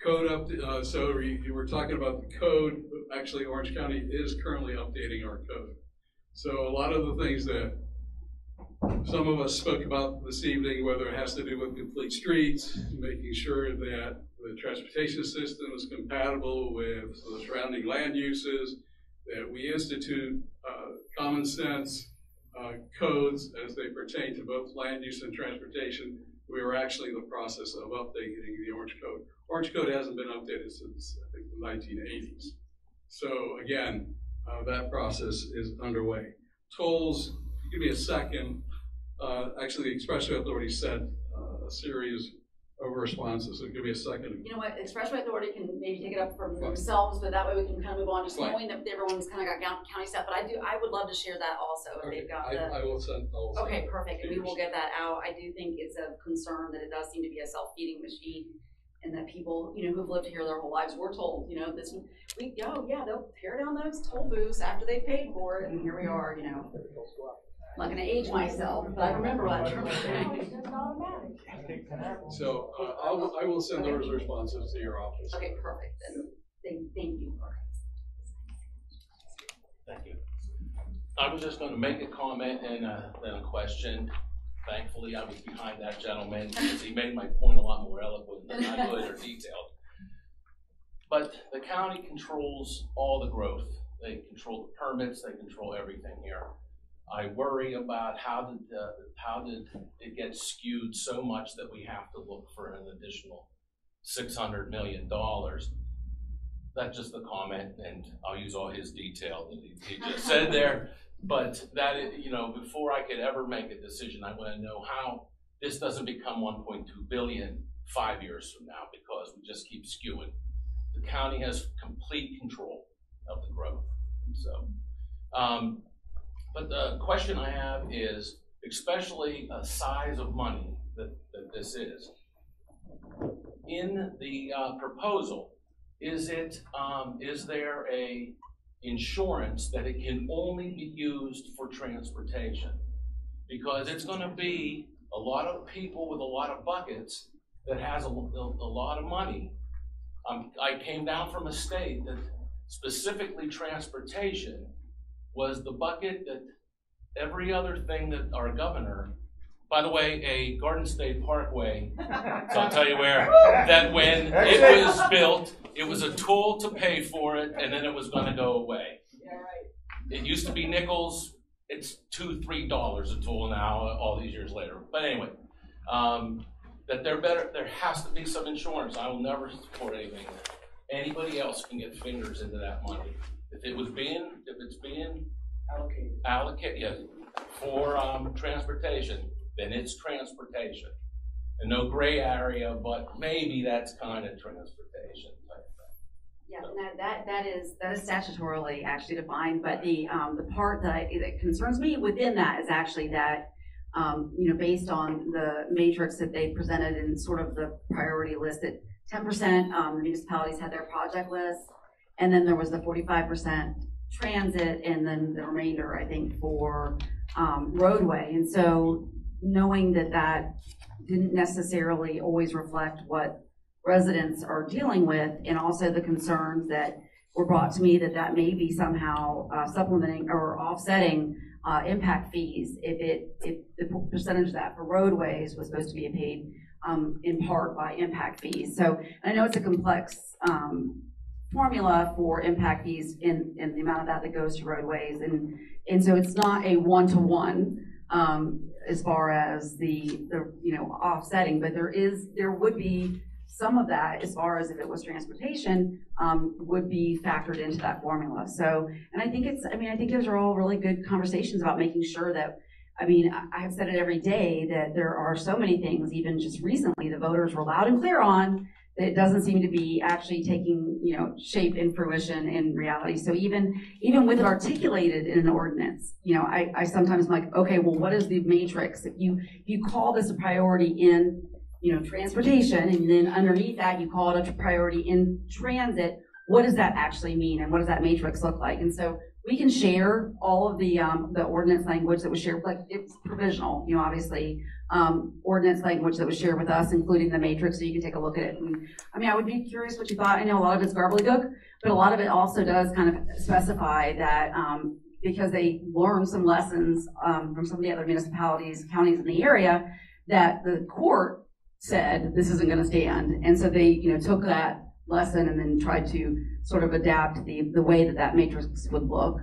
Code up, so you were talking about the code. Actually, Orange County is currently updating our code. So a lot of the things that some of us spoke about this evening, whether it has to do with complete streets, making sure that the transportation system is compatible with the surrounding land uses, that we institute common sense codes as they pertain to both land use and transportation. We are actually in the process of updating the Orange Code. Orange Code hasn't been updated since, I think, the 1980s. So again, that process is underway. Tolls, give me a second. Actually, the Expressway Authority sent a series of responses, so give me a second. You know what, Expressway Authority can maybe take it up from themselves, but that way we can kind of move on, just knowing that everyone's kind of got county stuff. But I would love to share that also if they've got the. I will send. Okay, perfect, and we will get that out. I do think it's a concern that it does seem to be a self-feeding machine, and that people, you know, who've lived here their whole lives, we're told, you know, this, yeah, they'll tear down those toll booths after they paid for it, and here we are, you know. I'm not going to age myself, but I remember that. So I will send those responses to your office. Okay, perfect. Thank you. Thank you. I was just going to make a comment and then a question. Thankfully, I was behind that gentleman because he made my point a lot more eloquent than I could or detailed. But the county controls all the growth. They control the permits. They control everything here. I worry about how did it get skewed so much that we have to look for an additional $600 million. That's just the comment, and I'll use all his detail that he just said there. But that, you know, before I could ever make a decision, I want to know how this doesn't become 1.2 billion 5 years from now, because we just keep skewing. The county has complete control of the growth. So, but the question I have is, especially a size of money that this is, in the proposal, is there a insurance that it can only be used for transportation? Because it's going to be a lot of people with a lot of buckets that has a lot of money. I came down from a state that specifically transportation was the bucket that every other thing that our governor, by the way, a Garden State Parkway, so I'll tell you where, that when it was built, it was a tool to pay for it, and then it was going to go away. Yeah, right. It used to be nickels. It's $2, $3 a tool now, all these years later. But anyway, that they're better. There has to be some insurance. I will never support anything that anybody else can get fingers into that money. If it's being allocated for transportation, then it's transportation, and no gray area. But maybe that's kind of transportation type thing. Yeah, and that is statutorily actually defined, but the part that concerns me within that is actually that, based on the matrix that they presented in sort of the priority list, that 10% the municipalities had their project list, and then there was the 45% transit, and then the remainder, I think, for roadway. And so knowing that didn't necessarily always reflect what residents are dealing with, and also the concerns that were brought to me that may be somehow supplementing or offsetting impact fees if the percentage of that for roadways was supposed to be paid in part by impact fees. So I know it's a complex formula for impact fees in the amount of that goes to roadways, and so it's not a one-to-one as far as the offsetting, but there would be some of that, as far as if it was transportation, would be factored into that formula. So, and I think those are all really good conversations about making sure that, I have said it every day that there are so many things, even just recently, the voters were loud and clear on, that it doesn't seem to be actually taking, shape in fruition in reality. So even with it articulated in an ordinance, I sometimes am like, okay, well, what is the matrix? If you call this a priority in transportation, and then underneath that you call it a priority in transit, what does that actually mean, and what does that matrix look like? And so we can share all of the ordinance language that was shared, like it's provisional, obviously, ordinance language that was shared with us, including the matrix, so you can take a look at it. And I would be curious what you thought. I know a lot of it's gobbledygook, but a lot of it also does kind of specify that because they learned some lessons from some of the other municipalities, counties in the area, that the court said this isn't going to stand, and so they took that lesson and then tried to sort of adapt the way that matrix would look.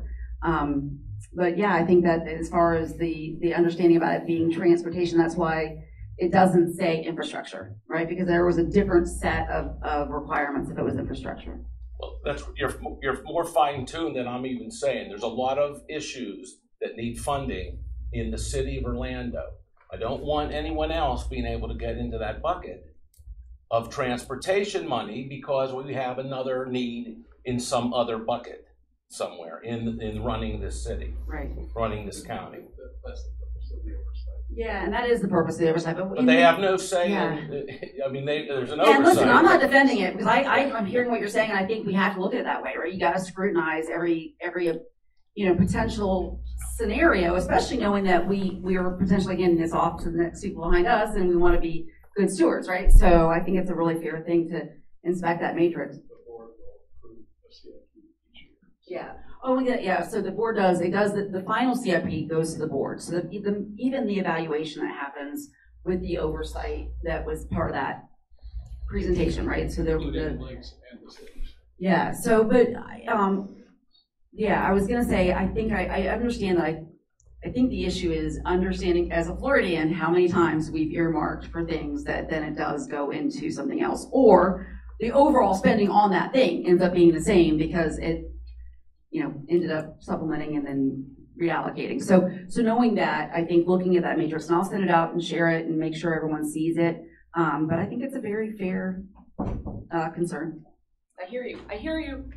But yeah, I think that as far as the understanding about it being transportation, that's why it doesn't say infrastructure, right? Because there was a different set of requirements if it was infrastructure. Well, you're more fine-tuned than I'm even saying. There's a lot of issues that need funding in the city of Orlando. I don't want anyone else being able to get into that bucket of transportation money because we have another need in some other bucket somewhere in running this city, right? Running this county. That's the purpose of the oversight. Yeah, and that is the purpose of the oversight. But they have no say. Yeah. There's an oversight. And listen, I'm not defending it because I'm hearing what you're saying, and I think we have to look at it that way, right? You got to scrutinize every potential scenario, especially knowing that we are potentially getting this off to the next people behind us, and we want to be good stewards, right? So I think it's a really fair thing to inspect that matrix. Yeah. Oh, yeah. So the board does. It does. The final CIP goes to the board. So even the evaluation that happens with the oversight that was part of that presentation, right? So yeah. So, but yeah, I was gonna say, I think I understand that. I think the issue is understanding as a Floridian how many times we've earmarked for things that then it does go into something else, or the overall spending on that thing ends up being the same because it, ended up supplementing and then reallocating. So knowing that, I think looking at that matrix, and I'll send it out and share it and make sure everyone sees it. But I think it's a very fair concern. I hear you.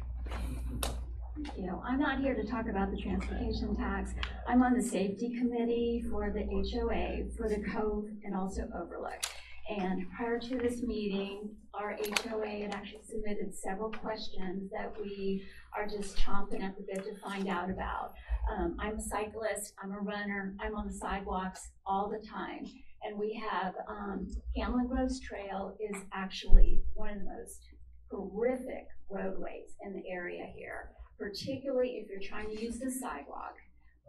I'm not here to talk about the transportation tax. I'm on the safety committee for the HOA, for the Cove, and also Overlook. And prior to this meeting, our HOA had actually submitted several questions that we are just chomping at the bit to find out about. I'm a cyclist, I'm a runner, I'm on the sidewalks all the time. And we have Hamlin Groves Trail is actually one of the most horrific roadways in the area here, particularly if you're trying to use the sidewalk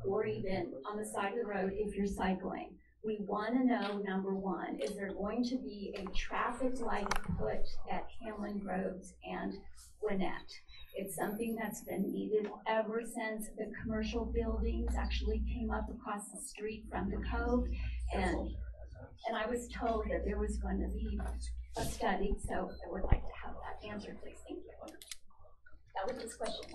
or even on the side of the road if you're cycling. We want to know, number one, is there going to be a traffic light put at Hamlin Groves and Gwinnett? It's something that's been needed ever since the commercial buildings actually came up across the street from the Cove. And I was told that there was going to be a study, so I would like to have that answered, please. Thank you. That was his question.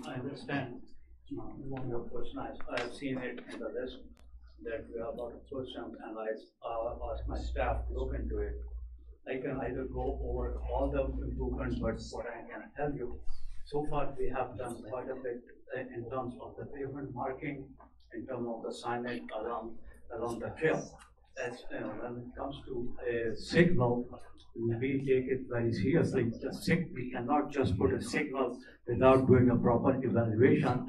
I understand. One more question. I have seen it in the list that we are about to put some, and I'll ask my staff to look into it. I can either go over all the improvements, but what I can tell you, so far we have done quite a bit in terms of the pavement marking, in terms of the signage along the trail. As when it comes to a signal, we take it very seriously. We cannot just put a signal without doing a proper evaluation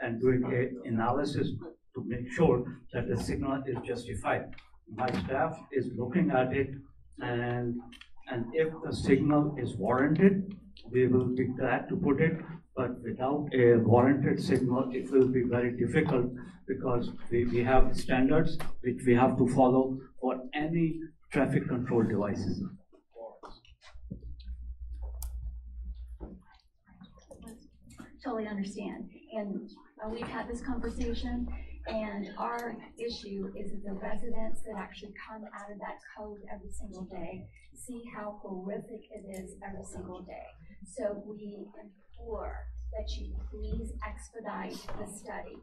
and doing an analysis to make sure that the signal is justified. My staff is looking at it, and if the signal is warranted, we will be glad to put it, but without a warranted signal, it will be very difficult because we have standards which we have to follow for any traffic control devices. Totally understand. And we've had this conversation, and our issue is that the residents that actually come out of that code every single day see how horrific it is every single day. So we implore that you please expedite the study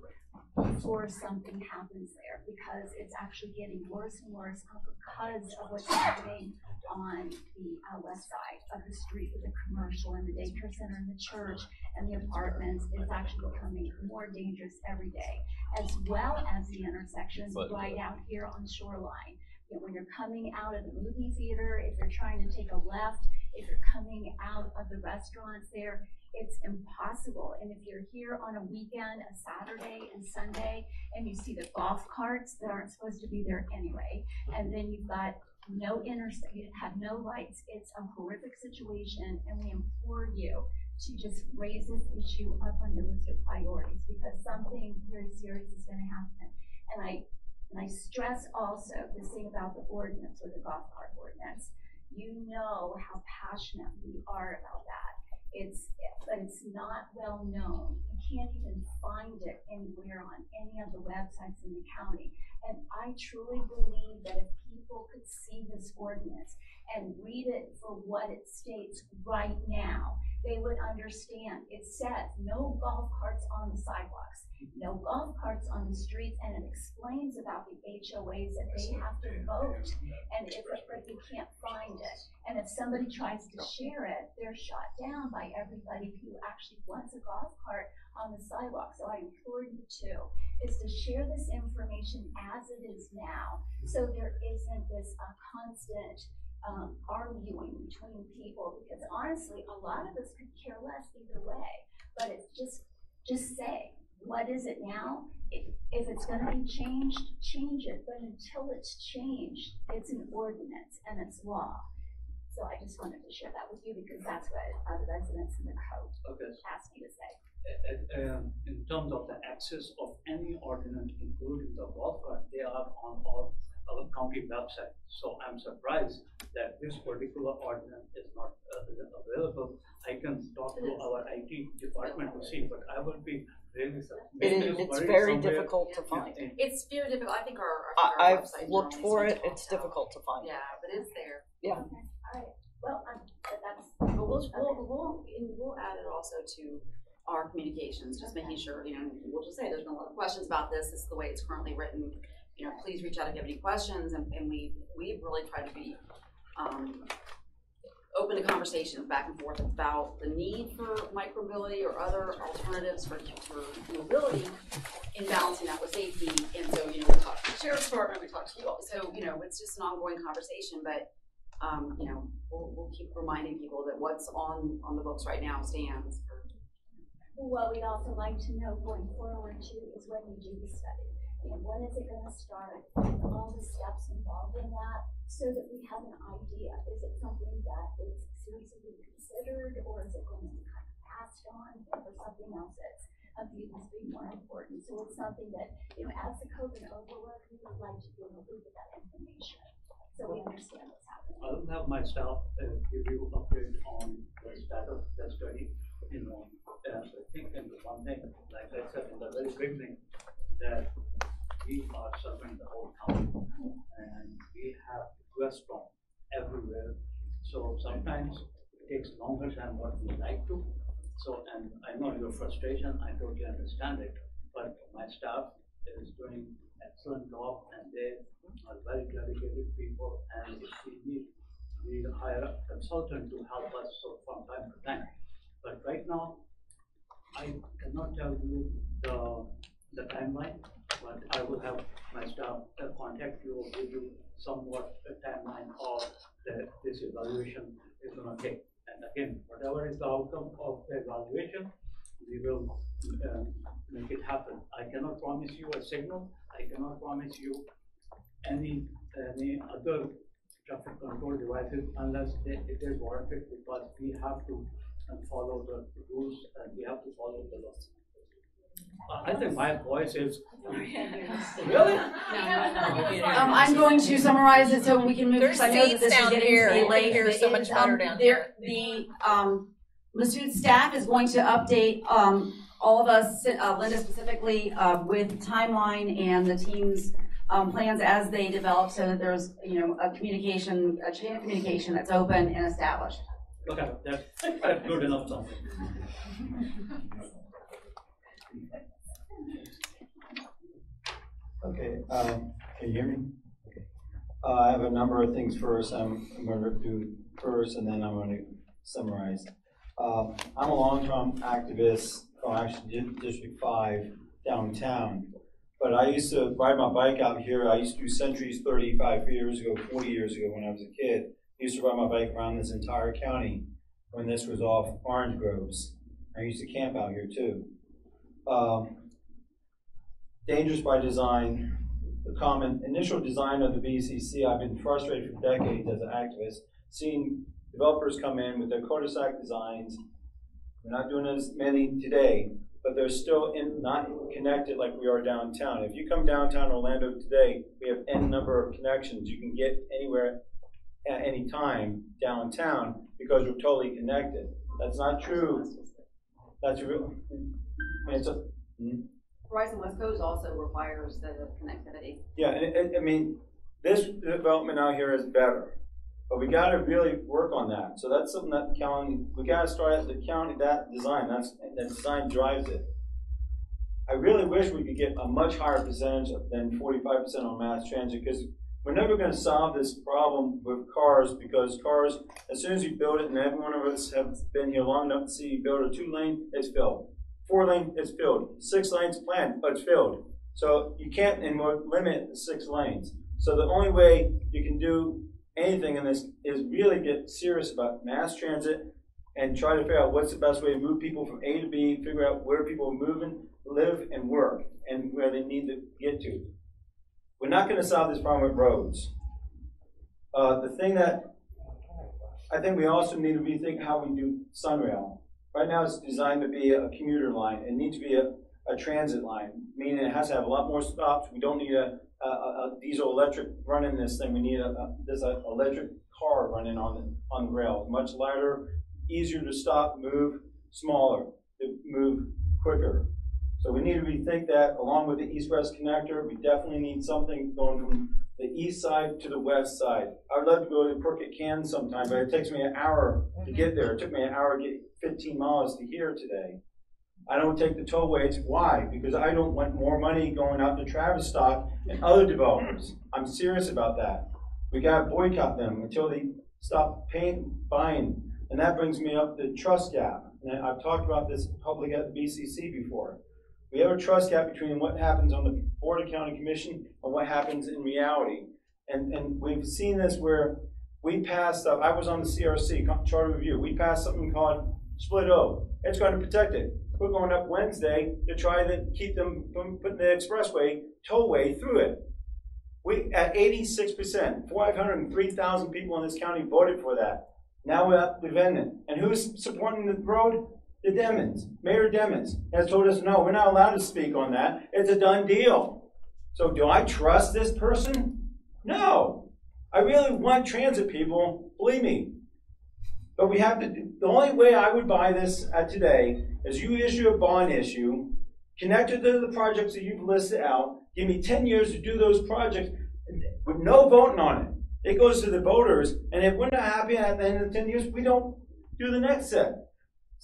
before something happens there, because it's actually getting worse and worse because of what's happening on the west side of the street with the commercial and the daycare center and the church and the apartments. It's actually becoming more dangerous every day, as well as the intersections right out here on Shoreline. You know, when you're coming out of the movie theater, if you're trying to take a left, if you're coming out of the restaurants there, it's impossible. And if you're here on a weekend, a Saturday and Sunday, and you see the golf carts that aren't supposed to be there anyway, and then you've got no you have no lights, it's a horrific situation, and we implore you to just raise this issue up on your list of priorities, because something very serious is going to happen. And I stress also this thing about the ordinance, or the golf cart ordinance. You know how passionate we are about that. But it's not well known. You can't even find it anywhere on any of the websites in the county. And I truly believe that if people could see this ordinance and read it for what it states right now, they would understand. It says no golf carts on the sidewalks, no golf carts on the streets, and it explains about the HOAs that they have to vote, and but you can't find it. And if somebody tries to share it, they're shot down by everybody who actually wants a golf cart on the sidewalk. So I implore you is to share this information as it is now, so there isn't this constant arguing between people, because honestly, a lot of us could care less either way. But it's just say, what is it now? If it's going to be changed, change it. But until it's changed, it's an ordinance and it's law. So I just wanted to share that with you, because that's what the residents in the code asked me to say. In terms of the access of any ordinance, including the golf cart, they are on our county website. So I'm surprised that this particular ordinance is not available. I can talk to our IT department to see, but I would be really surprised. It's very difficult to find. It's very difficult. I think our I've website looked for it. It's difficult to find. Yeah, but it's there. Yeah. Okay. All right. Well, that's. But we'll add it also to our communications, just making sure, we'll just say there's been a lot of questions about this. This is the way it's currently written. Please reach out if you have any questions, and we've really tried to be open to conversations back and forth about the need for micromobility or other alternatives for mobility in balancing that with safety. And so, we talked to the Sheriff's Department, we talked to you all. So, it's just an ongoing conversation, but we'll keep reminding people that what's on the books right now stands. What we'd also like to know going forward too is when you do the study. When is it going to start? All the steps involved in that, so that we have an idea. Is it something that is seriously considered, or is it going to be kind of passed on for something else that's viewed as being more important? So it's something that, as the COVID overlook, we would like to be able to get that information, so we understand what's happening. I'll have my staff give you an update on the status of the study. I think in the one thing, like I said in the very beginning, that we are serving the whole county, and we have requests from everywhere. So sometimes it takes longer than what we like to. So, and I know your frustration, I totally understand it, but my staff is doing excellent job, and they are very dedicated people, and if we need we hire a consultant to help us from time to time. But right now, I cannot tell you the timeline, but I will have my staff contact you or give you somewhat a timeline of this evaluation is going to take. And again, whatever is the outcome of the evaluation, we will make it happen. I cannot promise you a signal. I cannot promise you any other traffic control devices unless it is warranted, because we have to follow the rules and we have to follow the laws. I think my voice is really. I'm going to summarize it so we can move. There's I know that seats this is down getting here. to be You can late. hear so much better down here. The Masood staff is going to update all of us, Linda specifically, with timeline and the team's plans as they develop, so that there's a chain of communication that's open and established. Okay, that's good enough. Something. Okay, can you hear me? I have a number of things first. I'm going to do first, and then I'm going to summarize. I'm a long-term activist from actually District 5 downtown, but I used to ride my bike out here. I used to do Centuries 35 years ago, 40 years ago when I was a kid. I used to ride my bike around this entire county when this was off Orange Groves. I used to camp out here too. Dangerous by design. The common initial design of the BCC, I've been frustrated for decades as an activist, seeing developers come in with their cul-de-sac designs. We're not doing as many today, but they're still not connected like we are downtown. If you come downtown Orlando today, we have N number of connections. You can get anywhere at any time downtown because we're totally connected. That's not true. That's real. Horizon West Coast also requires the connectivity. Yeah, and I mean, this development out here is better, but we got to really work on that. So that's something that the county, we got to start at the county, that design design drives it. I really wish we could get a much higher percentage than 45% on mass transit, because we're never going to solve this problem with cars, because cars, as soon as you build it, and every one of us have been here long enough to see you build a 2-lane, it's filled. 4-lane, it's filled. 6 lanes planned, but it's filled. So you can't anymore limit the 6 lanes. So the only way you can do anything in this is really get serious about mass transit and try to figure out what's the best way to move people from A to B, figure out where people are moving, live, and work, and where they need to get to. We're not going to solve this problem with roads. The thing that I think we also need to rethink how we do Sunrail. Right now it's designed to be a commuter line. It needs to be a transit line, meaning it has to have a lot more stops. We don't need a diesel electric running this thing. We need this electric car running on the rails. Much lighter, easier to stop, move, smaller, to move quicker. So we need to rethink that along with the east-west connector. We definitely need something going from the east side to the west side. I would love to go to Crooked Can sometime, but it takes me an hour to get there. It took me an hour to get 15 miles to here today. I don't take the tollways. Why? Because I don't want more money going out to Travis Stock and other developers. I'm serious about that. We got to boycott them until they stop buying. And that brings me up to trust gap. And I've talked about this publicly at the BCC before. We have a trust gap between what happens on the Board of County Commission and what happens in reality. And we've seen this where we passed stuff. I was on the CRC, Charter Review. We passed something called Split O. It's going to protect it. We're going up Wednesday to try to keep them from putting the expressway tollway through it. We at 86%, 503,000 people in this county voted for that. Now we're up preventing it. And who's supporting the road? The Demons. Mayor Demons has told us, no, we're not allowed to speak on that. It's a done deal. So do I trust this person? No. I really want transit people, believe me. But we have to do, the only way I would buy this today is you issue a bond issue, connect it to the projects that you've listed out, give me 10 years to do those projects with no voting on it. It goes to the voters, and if we're not happy at the end of 10 years, we don't do the next set.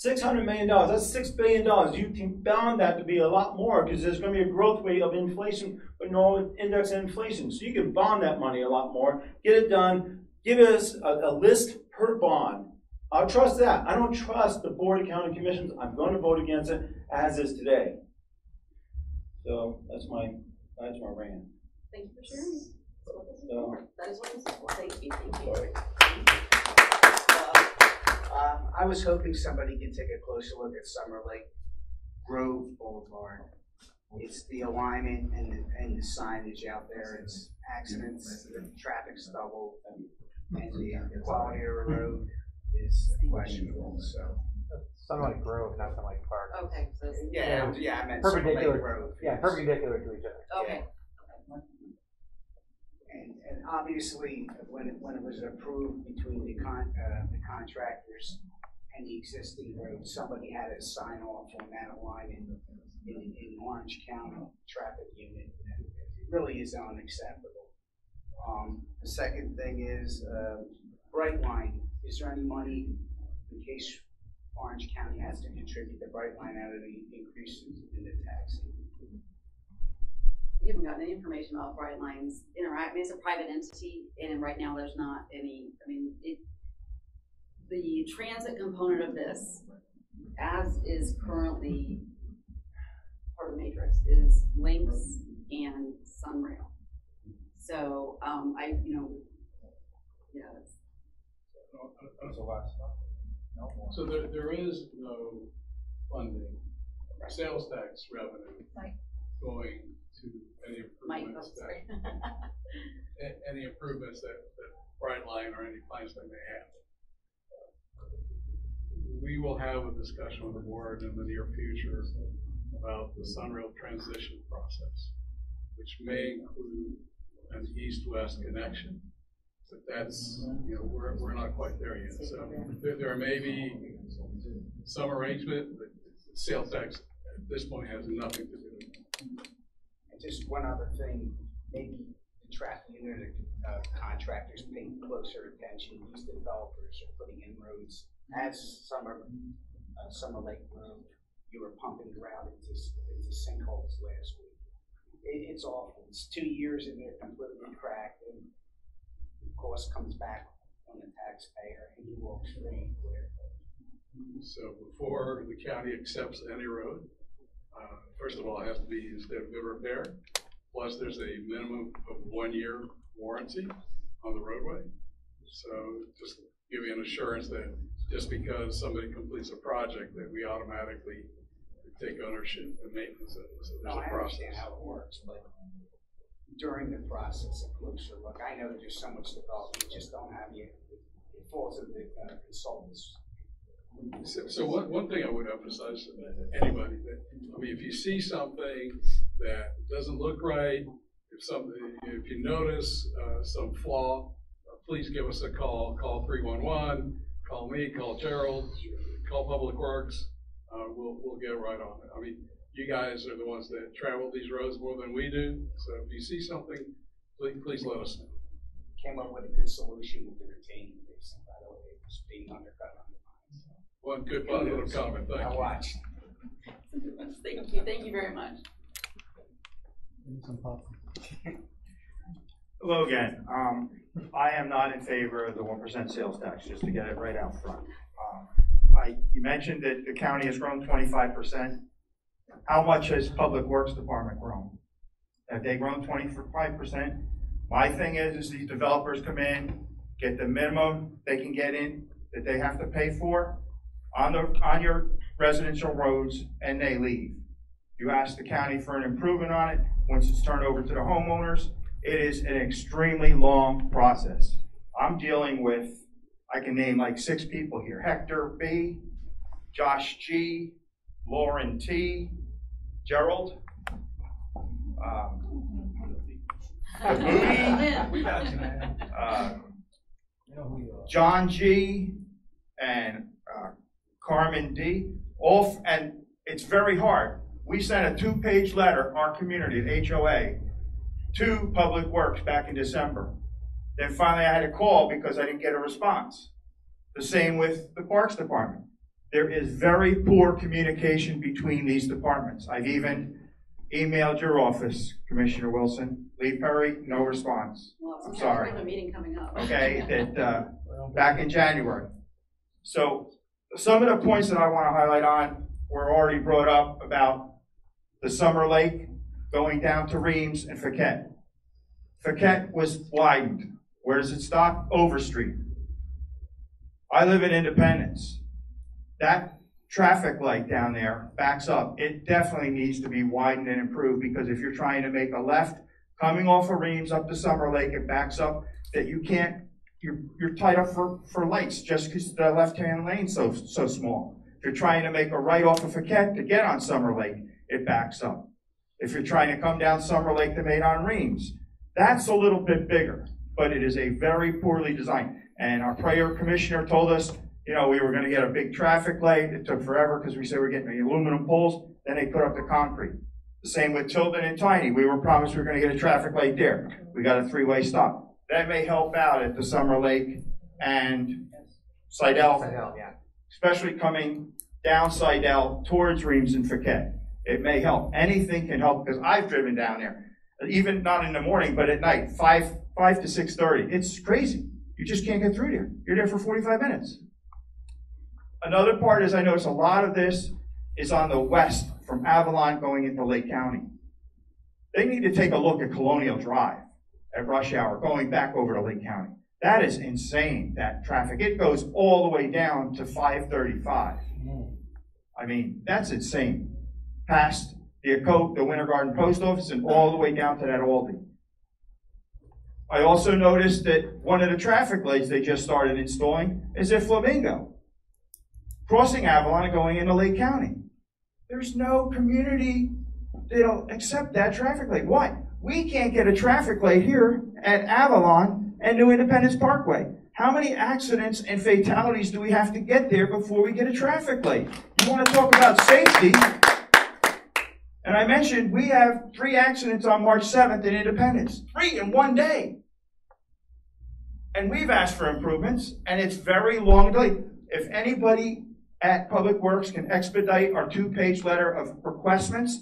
$600 million, that's $6 billion. You can bound that to be a lot more because there's going to be a growth rate of inflation with no index of inflation. So you can bond that money a lot more, get it done, give us a list per bond. I'll trust that. I don't trust the Board of County Commissions. I'm going to vote against it as is today. So that's my rant. Thank you for sharing. So, That is what I'm saying. Thank you. Thank you. I was hoping somebody could take a closer look at Summer Lake Grove Boulevard. It's the alignment and the signage out there. It's accidents, the traffic stubble, and the quality of the road is questionable. So, Summer Lake Grove, not Summer Lake Park. Okay. So yeah, I meant Summer Lake Perpendicular. Grove. Yeah, perpendicular to each other. Okay. And obviously, when it was approved between the contractors and the existing road, somebody had to sign off on that alignment in Orange County traffic unit. It really is unacceptable. The second thing is Brightline. Is there any money in case Orange County has to contribute to Brightline out of the increases in the taxing? We haven't gotten any information about Brightline's Interact. I mean, it's a private entity, and right now there's not any. I mean, the transit component of this, as is currently part of the matrix, is Lynx and Sunrail. So, That's a lot of stuff. So there is no funding, sales tax revenue going to any improvements any improvements that Brightline or any plans they may have. We will have a discussion with the board in the near future about the Sunrail transition process, which may include an east-west connection. But that's, we're not quite there yet. So there may be some arrangement, but sales tax at this point has nothing to do with it. And just one other thing, maybe the traffic unit contractors pay closer attention. These developers are putting in roads. As Summer Lake Road, you were pumping ground into sinkholes last week. It's awful. It's 2 years and they're completely cracked, and the cost comes back on the taxpayer, and he walks free. So before the county accepts any road, first of all, it has to be in state of good repair. Plus, there's a minimum of 1 year warranty on the roadway. So just give you an assurance that just because somebody completes a project, that we automatically take ownership and maintenance of it. So there's a I process. understand how it works, but during the process, a closer look. I know there's so much development, you just don't have it. It falls in the consultants. So one thing I would emphasize to anybody that, if you see something that doesn't look right, if you notice some flaw, please give us a call. Call 311. Call me. Call Gerald. Call Public Works. We'll get right on it. You guys are the ones that travel these roads more than we do. So if you see something, please let us know. Came up with a good solution with the retaining basin. By the way, it was being undercut on the line. So. One good little comment. Thank you. I watched. Thank you. Thank you very much. Hello again. I am not in favor of the 1% sales tax, just to get it right out front. You mentioned that the county has grown 25%. How much has Public Works Department grown? Have they grown 25%? My thing is these developers come in, get the minimum they can get in that they have to pay for on your residential roads, and they leave. You ask the county for an improvement on it. Once it's turned over to the homeowners, it is an extremely long process. I'm dealing with, I can name like 6 people here: Hector B, Josh G, Lauren T, Gerald, John G, and Carmen D. And it's very hard. We sent a 2-page letter, our community, the HOA, to Public Works back in December. Then finally I had to call because I didn't get a response. The same with the Parks Department. There is very poor communication between these departments. I've even emailed your office, Commissioner Wilson. Lee Perry, no response. Well, I'm it's sorry. We have a meeting coming up. Okay, that back in January. So some of the points that I want to highlight on were already brought up about the Summer Lake going down to Reams and Fouquet. Fouquet was widened. Where does it stop? Overstreet. I live in Independence. That traffic light down there backs up. It definitely needs to be widened and improved, because if you're trying to make a left coming off of Reams up to Summer Lake, it backs up that you can't, you're tied up for lights just because the left-hand lane's so small. If you're trying to make a right off of Fouquet to get on Summer Lake, it backs up. If you're trying to come down Summer Lake to make on Reams, that's a little bit bigger, but it is a very poorly designed. And our prior commissioner told us, you know, we were going to get a big traffic light. It took forever because we said we're getting the aluminum poles. Then they put up the concrete. The same with Tilden and Tiny. We were promised we were going to get a traffic light there. We got a three-way stop. That may help out at the Summer Lake and Sidell, yeah. Especially coming down Sidell towards Reams and Fouquet. It may help. Anything can help, because I've driven down there, even not in the morning, but at night, 5 to 6:30. It's crazy. You just can't get through there. You're there for 45 minutes. Another part is I notice a lot of this is on the west from Avalon going into Lake County. They need to take a look at Colonial Drive at rush hour going back over to Lake County. That is insane, that traffic. It goes all the way down to 535. I mean, that's insane. Past the Winter Garden Post Office and all the way down to that Aldi. I also noticed that one of the traffic lights they just started installing is at Flamingo, crossing Avalon and going into Lake County. There's no community that'll accept that traffic light. Why? We can't get a traffic light here at Avalon and New Independence Parkway. How many accidents and fatalities do we have to get there before we get a traffic light? You want to talk about safety? And I mentioned we have 3 accidents on March 7th in Independence. 3 in one day. And we've asked for improvements, and it's very long delayed. If anybody at Public Works can expedite our 2-page letter of requestments,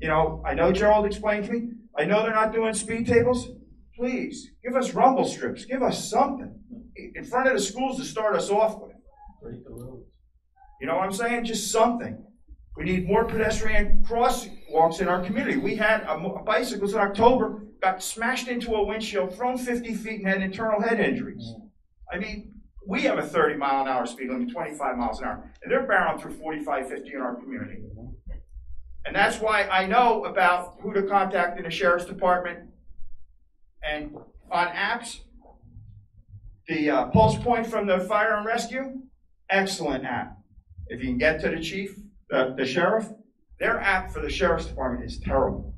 you know, I know Gerald explained to me, I know they're not doing speed tables. Please, give us rumble strips. Give us something in front of the schools to start us off with. You know what I'm saying? Just something. We need more pedestrian crosswalks in our community. We had a bicyclist in October, got smashed into a windshield, thrown 50 feet and had internal head injuries. I mean, we have a 30-mile-an-hour speed limit, 25 miles an hour, and they're barreling through 45, 50 in our community. And that's why I know about who to contact in the Sheriff's Department. And on apps, the Pulse Point from the Fire and Rescue, excellent app. If you can get to the chief, the sheriff, their app for the Sheriff's Department is terrible.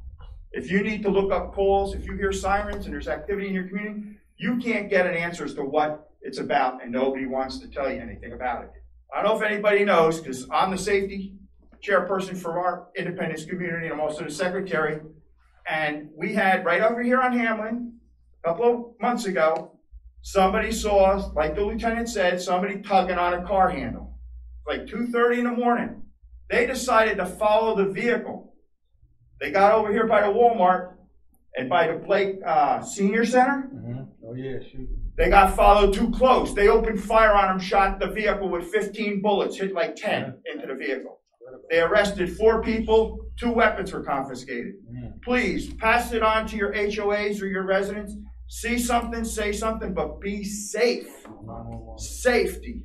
If you need to look up calls, if you hear sirens and there's activity in your community, you can't get an answer as to what it's about, and nobody wants to tell you anything about it. I don't know if anybody knows, because I'm the safety chairperson for our Independence community, and I'm also the secretary. And we had, right over here on Hamlin, a couple of months ago, somebody saw, like the lieutenant said, somebody tugging on a car handle. Like 2:30 in the morning. They decided to follow the vehicle. They got over here by the Walmart and by the Blake Senior Center. Oh yeah, shoot. They got followed too close. They opened fire on them, shot the vehicle with 15 bullets, hit like 10 into the vehicle. They arrested 4 people, 2 weapons were confiscated. Please, pass it on to your HOAs or your residents. See something, say something, but be safe. Safety.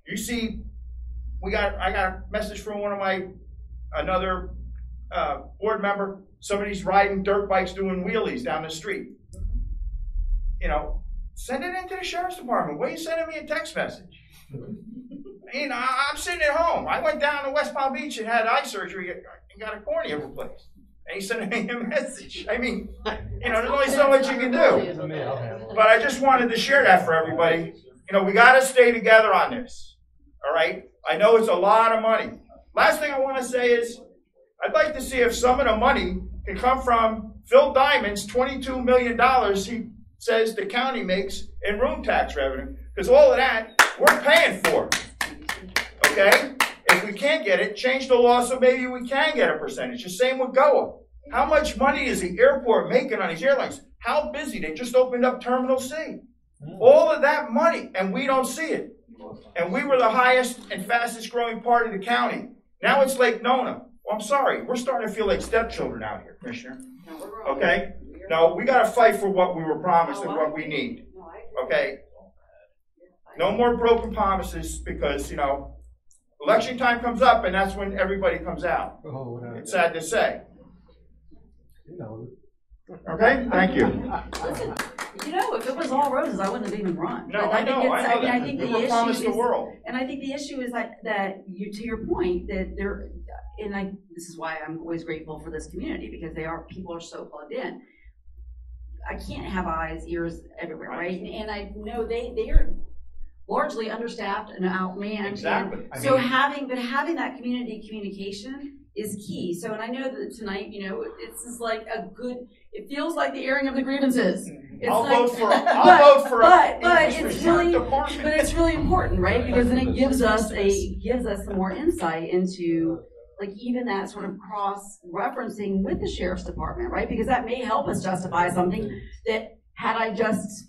You see, I got a message from another board member. Somebody's riding dirt bikes doing wheelies down the street. You know, send it into the Sheriff's Department. Why are you sending me a text message? You know, I'm sitting at home. I went down to West Palm Beach and had eye surgery and got a cornea replaced. And he's sending me a message. I mean, you know, there's only so much you can do. But I just wanted to share that for everybody. You know, we got to stay together on this. All right? I know it's a lot of money. Last thing I want to say is I'd like to see if some of the money can come from Phil Diamond's $22 million he says the county makes in room tax revenue. Because all of that, we're paying for. Okay? If we can't get it, change the law so maybe we can get a percentage. The same with GOA. How much money is the airport making on these airlines? How busy? They just opened up Terminal C. All of that money, and we don't see it. And we were the highest and fastest growing part of the county. Now it's Lake Nona. Well, I'm sorry. We're starting to feel like stepchildren out here, Commissioner. Okay? No, we got to fight for what we were promised and what we need. Okay? No more broken promises because, you know, election time comes up and that's when everybody comes out. It's sad to say. Okay? Thank you. Listen, you know, if it was all roses, I wouldn't have even run. No, I know that. I think we the were promised issue the world. And I think the issue is that you, to your point, that there, and this is why I'm always grateful for this community because people are so plugged in. I can't have eyes, ears everywhere, right? And I know they are largely understaffed and outmanned. Exactly. So having that community communication is key. So, and I know that tonight, you know, it's just like it feels like the airing of the grievances. I'll vote for it. But it's really important, right? Because then it gives us some more insight into like even that sort of cross-referencing with the sheriff's department, right? Because that may help us justify something that had I just,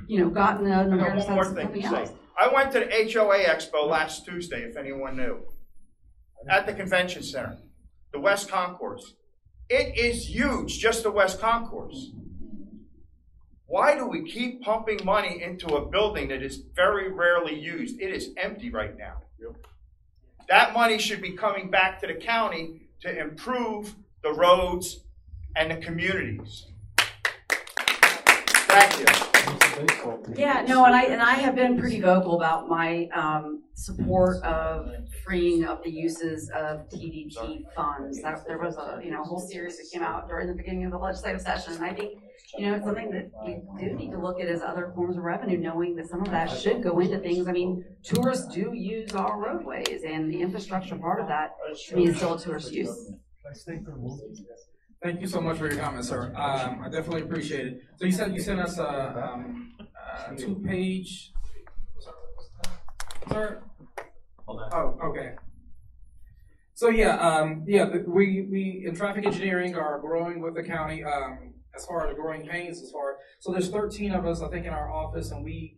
you know, gotten an awareness one more of thing something to say. else. I went to the HOA Expo last Tuesday, if anyone knew, at the convention center, the West Concourse. It is huge, just the West Concourse. Why do we keep pumping money into a building that is very rarely used? It is empty right now. That money should be coming back to the county to improve the roads and the communities. Thank you. Yeah, no, and I have been pretty vocal about my support of freeing up the uses of TDT funds. There was a whole series that came out during the beginning of the legislative session, and I think it's something that we do need to look at as other forms of revenue, knowing that some of that should go into things. I mean, tourists do use our roadways, and the infrastructure part of that to me is still a tourist use. Thank you so much for your comments, sir. I definitely appreciate it. So you sent us a 2-page. Sir. Oh, okay. So we in traffic engineering are growing with the county as far as growing pains. So there's 13 of us, I think, in our office, and we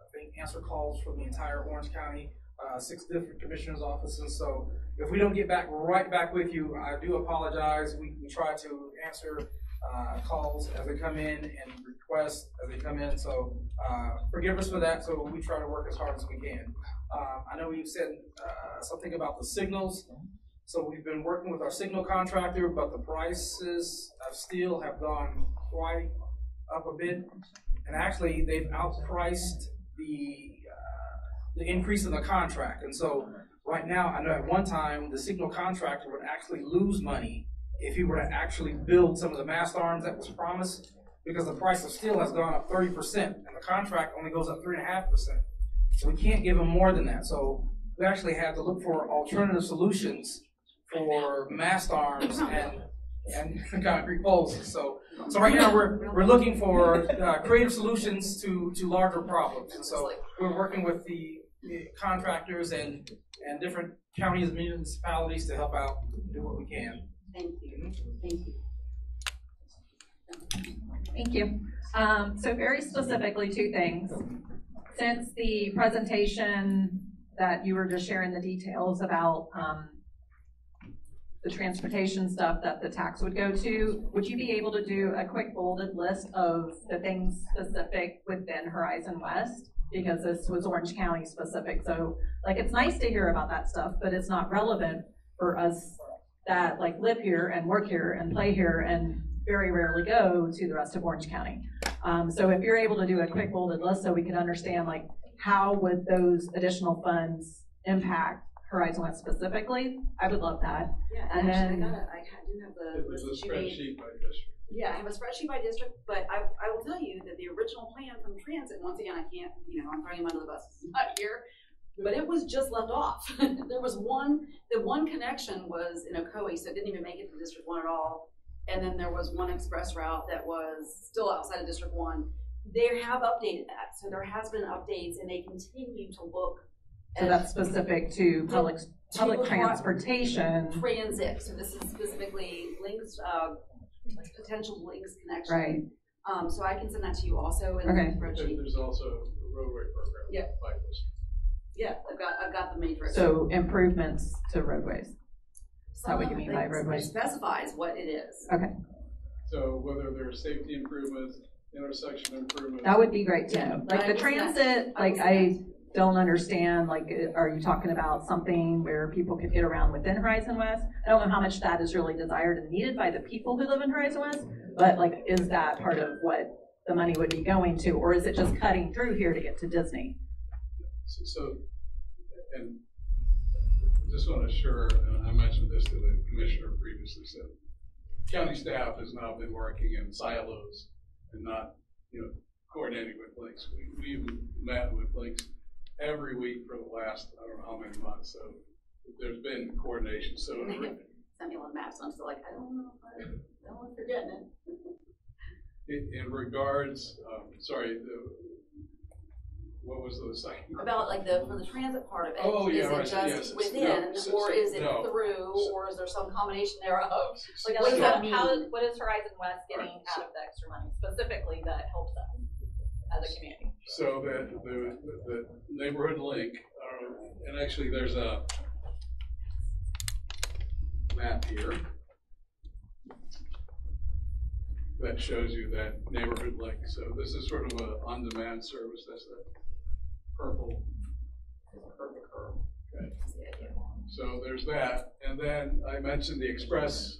I think answer calls from the entire Orange County. 6 different commissioners' offices. So if we don't get right back with you, I do apologize. We try to answer calls as they come in and requests as they come in. So forgive us for that. So we try to work as hard as we can. I know you said something about the signals. So we've been working with our signal contractor, but the prices of steel have gone quite up a bit. And actually, they've outpriced the increase in the contract. And so right now, I know at one time, the signal contractor would actually lose money if he were to actually build some of the mast arms that was promised, because the price of steel has gone up 30%, and the contract only goes up 3.5%. So we can't give them more than that. So we actually had to look for alternative solutions for mast arms and concrete poles. So right now we're looking for creative solutions to larger problems. And so we're working with the contractors and different counties and municipalities to help out and do what we can. Thank you. Thank you. Thank you. So very specifically, 2 things. Since the presentation that you were just sharing the details about the transportation stuff that the tax would go to, would you be able to do a quick bolded list of the things specific within Horizon West? Because this was Orange County specific. So like, it's nice to hear about that stuff, but it's not relevant for us that like live here and work here and play here and very rarely go to the rest of Orange County. So if you're able to do a quick bolded list so we can understand like how would those additional funds impact Horizon West specifically, I would love that. Yeah, and actually, then I do have the list that you made. Spreadsheet by district. Yeah, I have a spreadsheet by district, but I will tell you that the original plan from transit, once again, I can't, I'm throwing him under the bus, it's not here, but it was just left off. There was the one connection was in Ocoee, so it didn't even make it to District 1 at all. And then there was one express route that was still outside of District 1. They have updated that, so there has been updates, and they continue to look So that's specific to public transportation. Transit, so this is specifically links, potential links connection. Right. So I can send that to you also in Okay. the spreadsheet. There's also a roadway program. Yeah. Yeah, I've got the matrix. So improvements to roadways. Is that what you mean by It roadways? specifies what it is. Okay. So whether there's safety improvements, intersection improvements. That would be great to know. Like the transit, like I don't understand, like, are you talking about something where people could get around within Horizon West? I don't know how much that is really desired and needed by the people who live in Horizon West, but like, is that part of what the money would be going to, or is it just cutting through here to get to Disney? So, and just want to assure, and I mentioned this to the commissioner previously, so county staff has now been working in silos and not, coordinating with links. We've met with links every week for the last, I don't know how many months, so there's been coordination. So Send me on maps, and I'm still like, I don't know if they're getting it. in regards, what was the second? About like for the transit part of it. Oh, yeah, is right, it just yes. within, No, or is it no. through, or is there some combination thereof? Like, What does that mean? what is Horizon West getting out of the extra money specifically that helps us as a community? So that the neighborhood link, and actually there's a map here that shows you that neighborhood link. So this is sort of a on-demand service. That's the purple curve. Okay. So there's that, and then I mentioned the express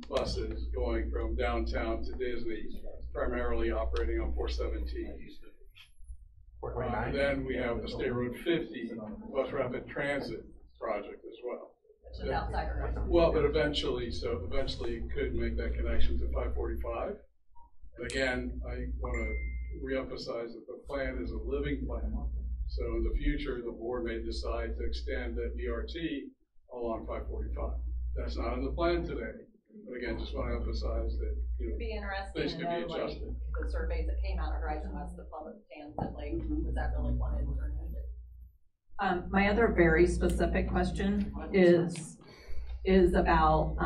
buses going from downtown to Disney, primarily operating on 417. Then we have the State Road 50 bus rapid transit project as well. Which is outside Horizon. Well, but eventually you could make that connection to 545. And again, I want to reemphasize that the plan is a living plan. So in the future, the board may decide to extend that BRT along 545. That's not in the plan today. But again, just want to emphasize that, It'd be interesting things to can know, be like, adjusted. the surveys that came out of Horizon West, the public transit, like, was that really wanted or needed? My other very specific question is about,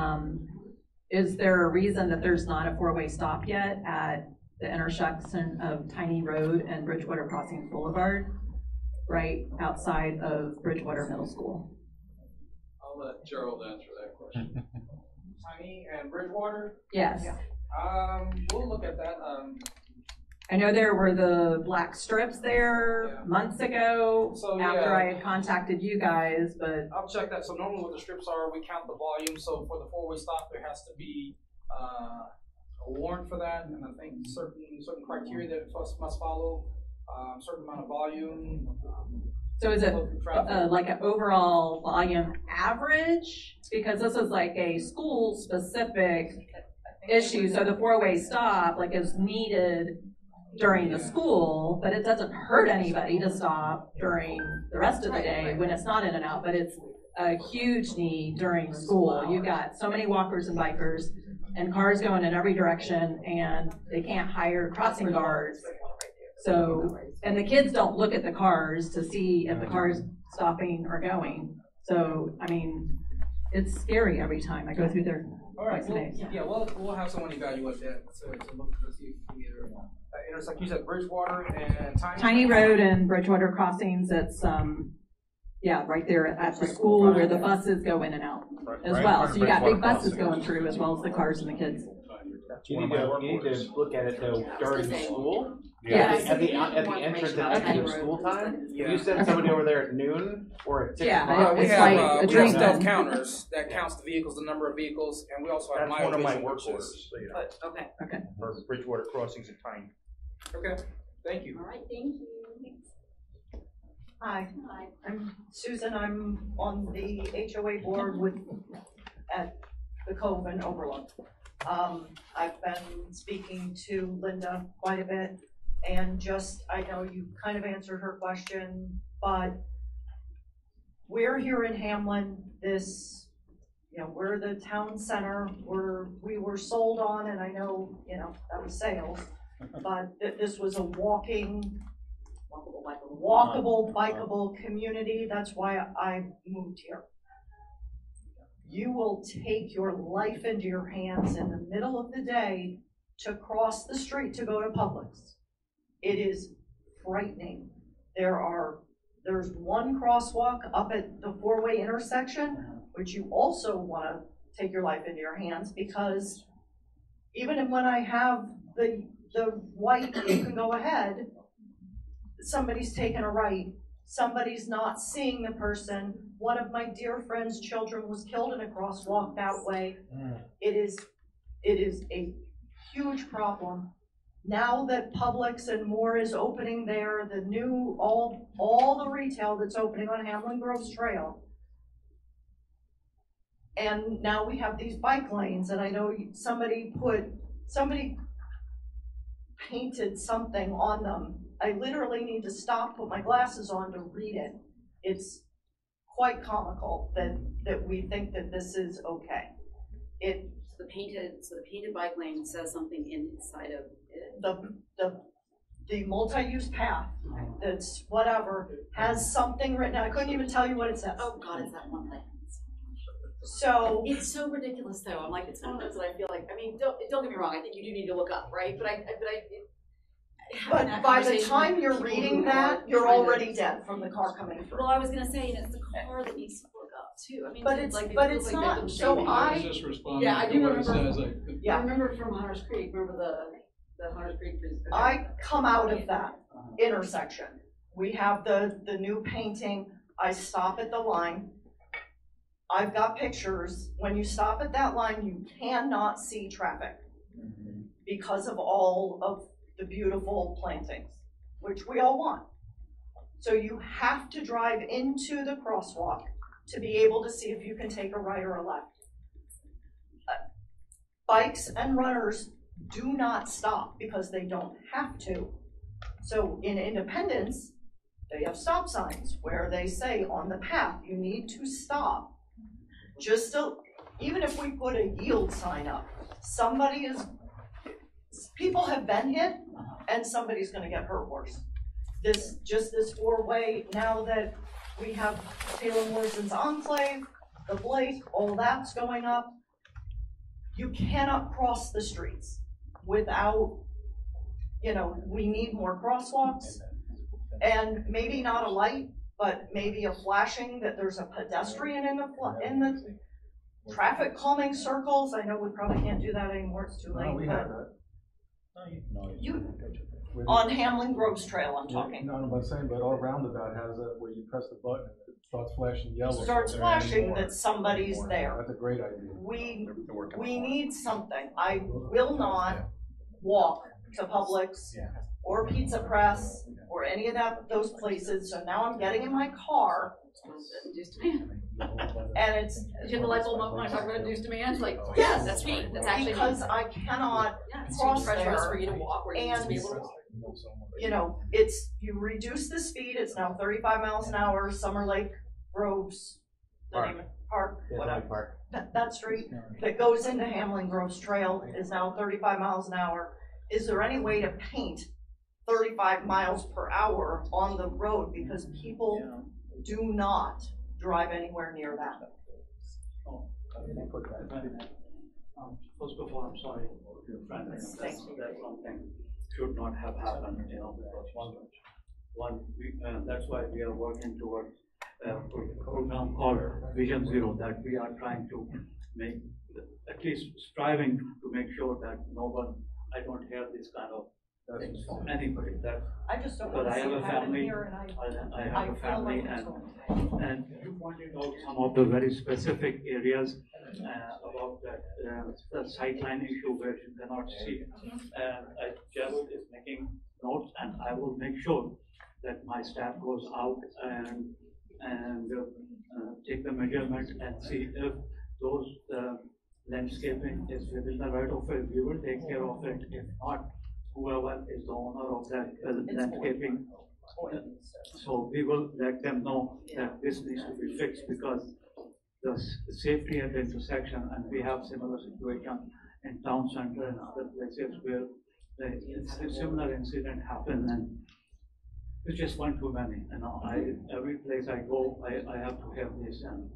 is there a reason that there's not a four-way stop yet at the intersection of Tiny Road and Bridgewater Crossings Boulevard, right outside of Bridgewater Middle School? I'll let Gerald answer that question. Tiny and Bridgewater? Yes. We'll look at that. I know there were the black strips there months ago So, after yeah. I had contacted you guys, but I'll check that. So normally what the strips are, we count the volume. So for the four-way stop, there has to be a warrant for that, and I think certain criteria that it must follow, certain amount of volume. so is it like an overall volume average? Because this is like a school-specific issue, so the four-way stop like is needed during the school, but it doesn't hurt anybody to stop during the rest of the day when it's not in and out, but it's a huge need during school. You've got so many walkers and bikers and cars going in every direction, and they can't hire crossing guards. So, and the kids don't look at the cars to see if the car's stopping or going. So, I mean, it's scary every time I go through there. All right. We'll have someone evaluate that to look to see if we can get intersection. You said Bridgewater and Tiny Road and Bridgewater Crossings. It's right there at the school where the buses go in and out as well. So you got big buses going through as well as the cars and the kids. You need to look at it though during school. Yes. At the entrance and exit of school time. If you send somebody over there at noon or at 6 o'clock. We have stealth counters that counts the vehicles, the number of vehicles, and we also have That's one of my vision, work which orders. is- So, you know, Okay. For Bridgewater Crossings and Tiny. Okay. Thank you. All right, thank you. Hi, I'm Susan. I'm on the HOA board at the Cove in Overlook. I've been speaking to Linda quite a bit, and I know you kind of answered her question, but we're here in Hamlin. We're the town center. We were sold on, and I know, that was sales, but this was a walking walkable, bikeable community. That's why I moved here. You will take your life into your hands in the middle of the day to cross the street to go to Publix. It is frightening. There's one crosswalk up at the four-way intersection, which you also want to take your life into your hands, because even when I have the white, you can go ahead, somebody's taking a right, somebody's not seeing the person. One of my dear friend's children was killed in a crosswalk that way. It is a huge problem. Now that Publix and more is opening there, the new, all the retail that's opening on Hamlin Groves Trail, and now we have these bike lanes, and I know somebody painted something on them. I literally need to stop, put my glasses on to read it. It's quite comical that we think that this is okay. The painted bike lane says something inside of it. The multi-use path that's whatever has something written. I couldn't even tell you what it says. Oh God, it's that one thing. So it's so ridiculous though. I'm like, it's one of those that I feel like, I mean, don't get me wrong, I think you do need to look up, right? But by the time you're reading that, you're already dead from the car coming through. Well, I was gonna say, and it's the car that needs to look up too. I mean, but it's not. So I do remember. I remember from Hunters Creek. Remember the Hunters Creek. I come out of that intersection. We have the new painting. I stop at the line. I've got pictures. When you stop at that line, you cannot see traffic because of all of the beautiful plantings, which we all want. So you have to drive into the crosswalk to be able to see if you can take a right or a left. Bikes and runners do not stop because they don't have to. So in Independence, they have stop signs where they say on the path, you need to stop. Even if we put a yield sign up, people have been hit and somebody's gonna get hurt worse. This four-way, now that we have Taylor Morrison's Enclave, the Blake, all that's going up, you cannot cross the streets without, we need more crosswalks and maybe not a light, but maybe a flashing that there's a pedestrian in the traffic calming circles. I know we probably can't do that anymore, it's too late. No, we have that. On Hamlin Groves Trail, I'm talking. No, but I'm saying, but all roundabout has that where you press the button, it starts flashing yellow. Starts flashing that somebody's there. That's a great idea. We need something. I will not walk to Publix or Pizza Press or any of those places. So now I'm getting in my car. And it's. Did you have the light bulb when I talk about induced demand? Like, yes, that's me. That's actually because me. I cannot it's cross there there. For you to walk where you used to be able to walk. You reduce the speed. It's now 35 miles an hour. Summer Lake Groves, Park, whatever. That street that goes into Hamlin Groves Trail is now 35 miles an hour. Is there any way to paint 35 miles per hour on the road, because people do not drive anywhere near that? First of all, I'm sorry. That's something should not have happened, because that's why we are working towards a program called Vision Zero, that we are trying to make, at least striving to make sure that I don't hear this kind of things from anybody. I just don't because want to I have see a it happen family, here, I have a family, like and you pointed out some of the very specific areas about that the sightline issue where you cannot see. Jared is making notes, and I will make sure that my staff goes out and take the measurement and see if those landscaping is within the right of way. We will take care of it. If not, whoever is the owner of that landscaping, so we will let them know that this needs to be fixed, because the safety at the intersection, and we have similar situation in town center and other places where a similar incident happened, and It's just one too many, you know, every place I go, I have to have this, and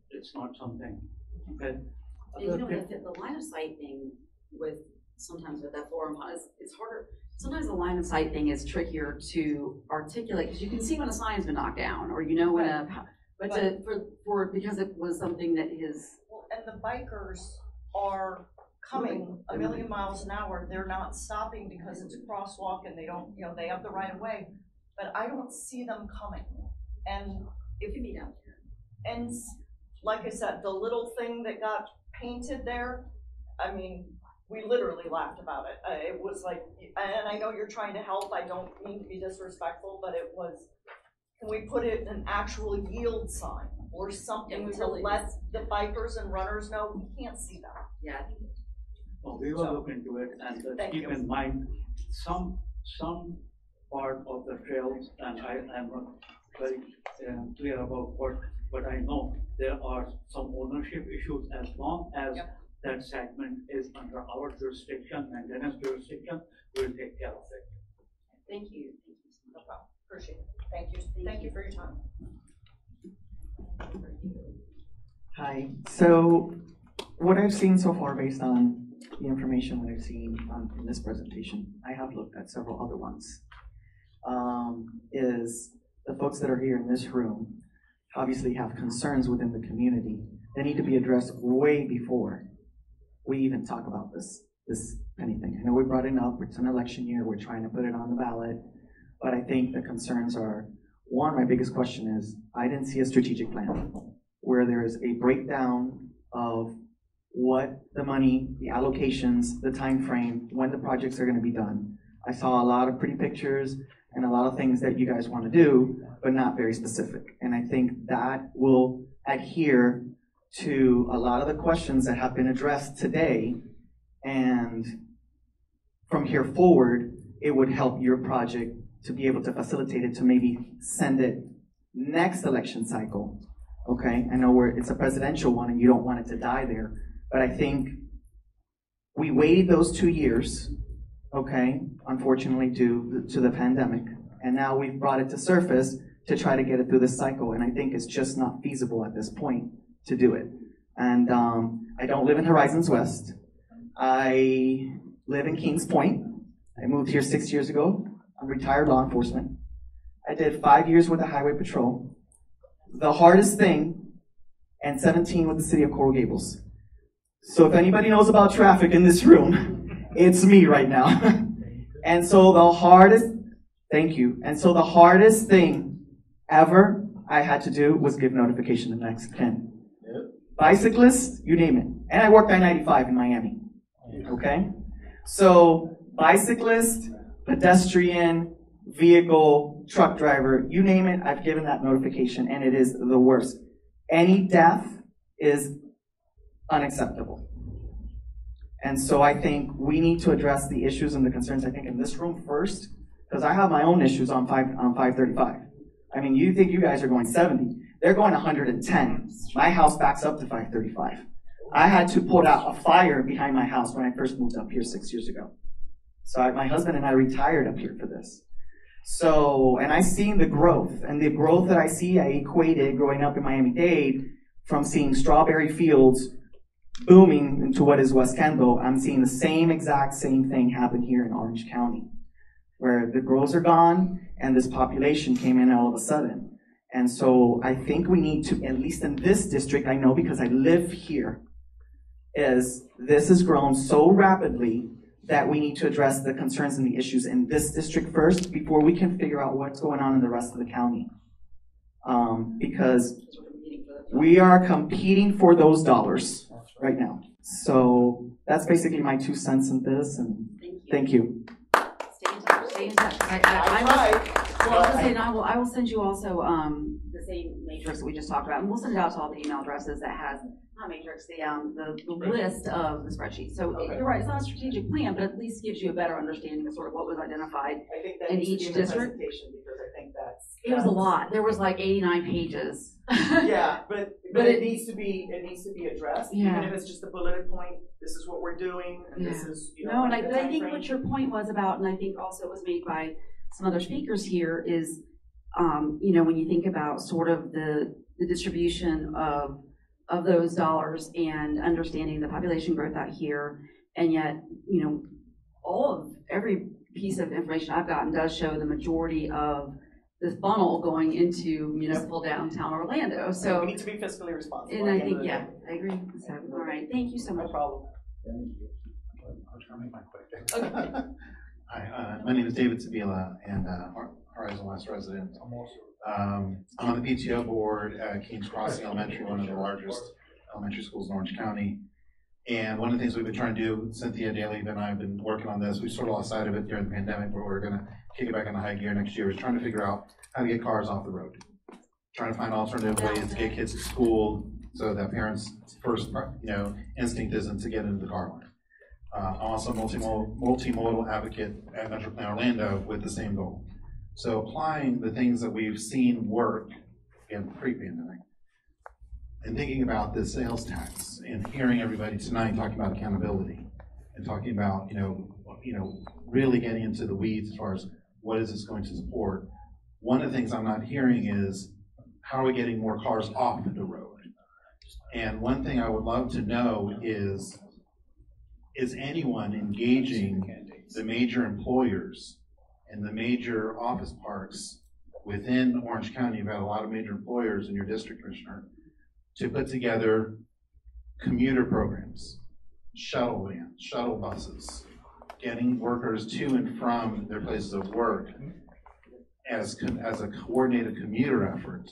it's not something, okay? And you know, the line of sight thing with, sometimes with that forum, it's harder. Sometimes the line of sight thing is trickier to articulate, because you can see when a sign's been knocked down, or you know when because it was something that is. Well, and the bikers are coming a million miles an hour. They're not stopping because it's a crosswalk and they don't, you know, they have the right of way. But I don't see them coming. And it can be down here. And like I said, the little thing that got painted there, I mean, we literally laughed about it. It was like, and I know you're trying to help, I don't mean to be disrespectful, but it was, can we put it an actual yield sign or something to let the bikers and runners know we can't see that? Yeah. Well, we will look into it, and keep in mind, some part of the trails, and I am not very clear about what I know, there are some ownership issues. As long as that segment is under our jurisdiction, maintenance jurisdiction, we'll take care of it. Thank you. No problem. Appreciate it. Thank you. Thank you for your time. Hi. So, what I've seen so far, based on the information that I've seen in this presentation, I have looked at several other ones, is the folks that are here in this room obviously have concerns within the community that need to be addressed way before we even talk about this anything. I know we brought it up, it's an election year, we're trying to put it on the ballot, but I think the concerns are, one, my biggest question is, I didn't see a strategic plan where there is a breakdown of what the money, the allocations, the time frame, when the projects are going to be done. I saw a lot of pretty pictures and a lot of things that you guys want to do, but not very specific. And I think that will adhere to a lot of the questions that have been addressed today, and from here forward, it would help your project to be able to facilitate it, to maybe send it next election cycle. Okay, I know it's a presidential one and you don't want it to die there, but I think we waited those 2 years, okay, unfortunately due to the pandemic, and now we've brought it to surface to try to get it through this cycle, and I think it's just not feasible at this point to do it. And I don't live in Horizons West. I live in Kings Point. I moved here 6 years ago. I'm retired law enforcement. I did 5 years with the Highway Patrol. The hardest thing, and 17 with the city of Coral Gables. So if anybody knows about traffic in this room, it's me right now. And so the hardest, thank you. And so the hardest thing ever I had to do was give notification to the next kin. Bicyclists, you name it. And I worked I-95 in Miami. Okay? So bicyclist, pedestrian, vehicle, truck driver, you name it, I've given that notification, and it is the worst. Any death is unacceptable. And so I think we need to address the issues and the concerns, I think, in this room first, because I have my own issues on 535. I mean, you think you guys are going 70. They're going 110. My house backs up to 535. I had to put out a fire behind my house when I first moved up here 6 years ago. So my husband and I retired up here for this. So, and I've seen the growth, and the growth that I see, I equated growing up in Miami-Dade from seeing strawberry fields booming into what is West Kendall. I'm seeing the exact same thing happen here in Orange County, where the groves are gone and this population came in all of a sudden. And so I think we need to, at least in this district, I know because I live here, is this has grown so rapidly that we need to address the concerns and the issues in this district first before we can figure out what's going on in the rest of the county. Because we are competing for those dollars right now. So that's basically my 2 cents in this, and thank you. Stay in touch. I will send you also the same matrix that we just talked about, and we'll send it out to all the email addresses that has, not matrix, the list of the spreadsheet. So you're right, it's not a strategic plan, but at least gives you a better understanding of sort of what was identified in each district. Because I think it was a lot. There was like 89 pages. Yeah, but it needs to be addressed. Yeah. Even if it's just a bulleted point, this is what we're doing, and this is, No, and I think what your point was about, and I think also it was made by some other speakers here is, you know, when you think about sort of the distribution of those dollars and understanding the population growth out here, and yet, you know, every piece of information I've gotten does show the majority of the funnel going into municipal downtown Orlando. So we need to be fiscally responsible. And I think, yeah, I agree. So, all right, thank you so much. No problem. I'll try to make mine quick. Hi, my name is David Sabila, and Horizon West resident. I'm on the PTO board at Kings Crossing Elementary, one of the largest elementary schools in Orange County. And one of the things we've been trying to do, Cynthia Daly and I have been working on this. We sort of lost sight of it during the pandemic, but we're going to kick it back into high gear next year. Is trying to figure out how to get cars off the road, trying to find alternative ways to get kids to school, so that parents' first, instinct isn't to get into the car line. I'm also a multimodal advocate at Metroplan Orlando with the same goal. So applying the things that we've seen work in pre-pandemic, and thinking about the sales tax, and hearing everybody tonight talking about accountability, and talking about really getting into the weeds as far as what is this going to support. One of the things I'm not hearing is how are we getting more cars off the road? And one thing I would love to know is anyone engaging the major employers and the major office parks within Orange County? You've got a lot of major employers in your district, Commissioner, to put together commuter programs, shuttle vans, shuttle buses, getting workers to and from their places of work as a coordinated commuter effort,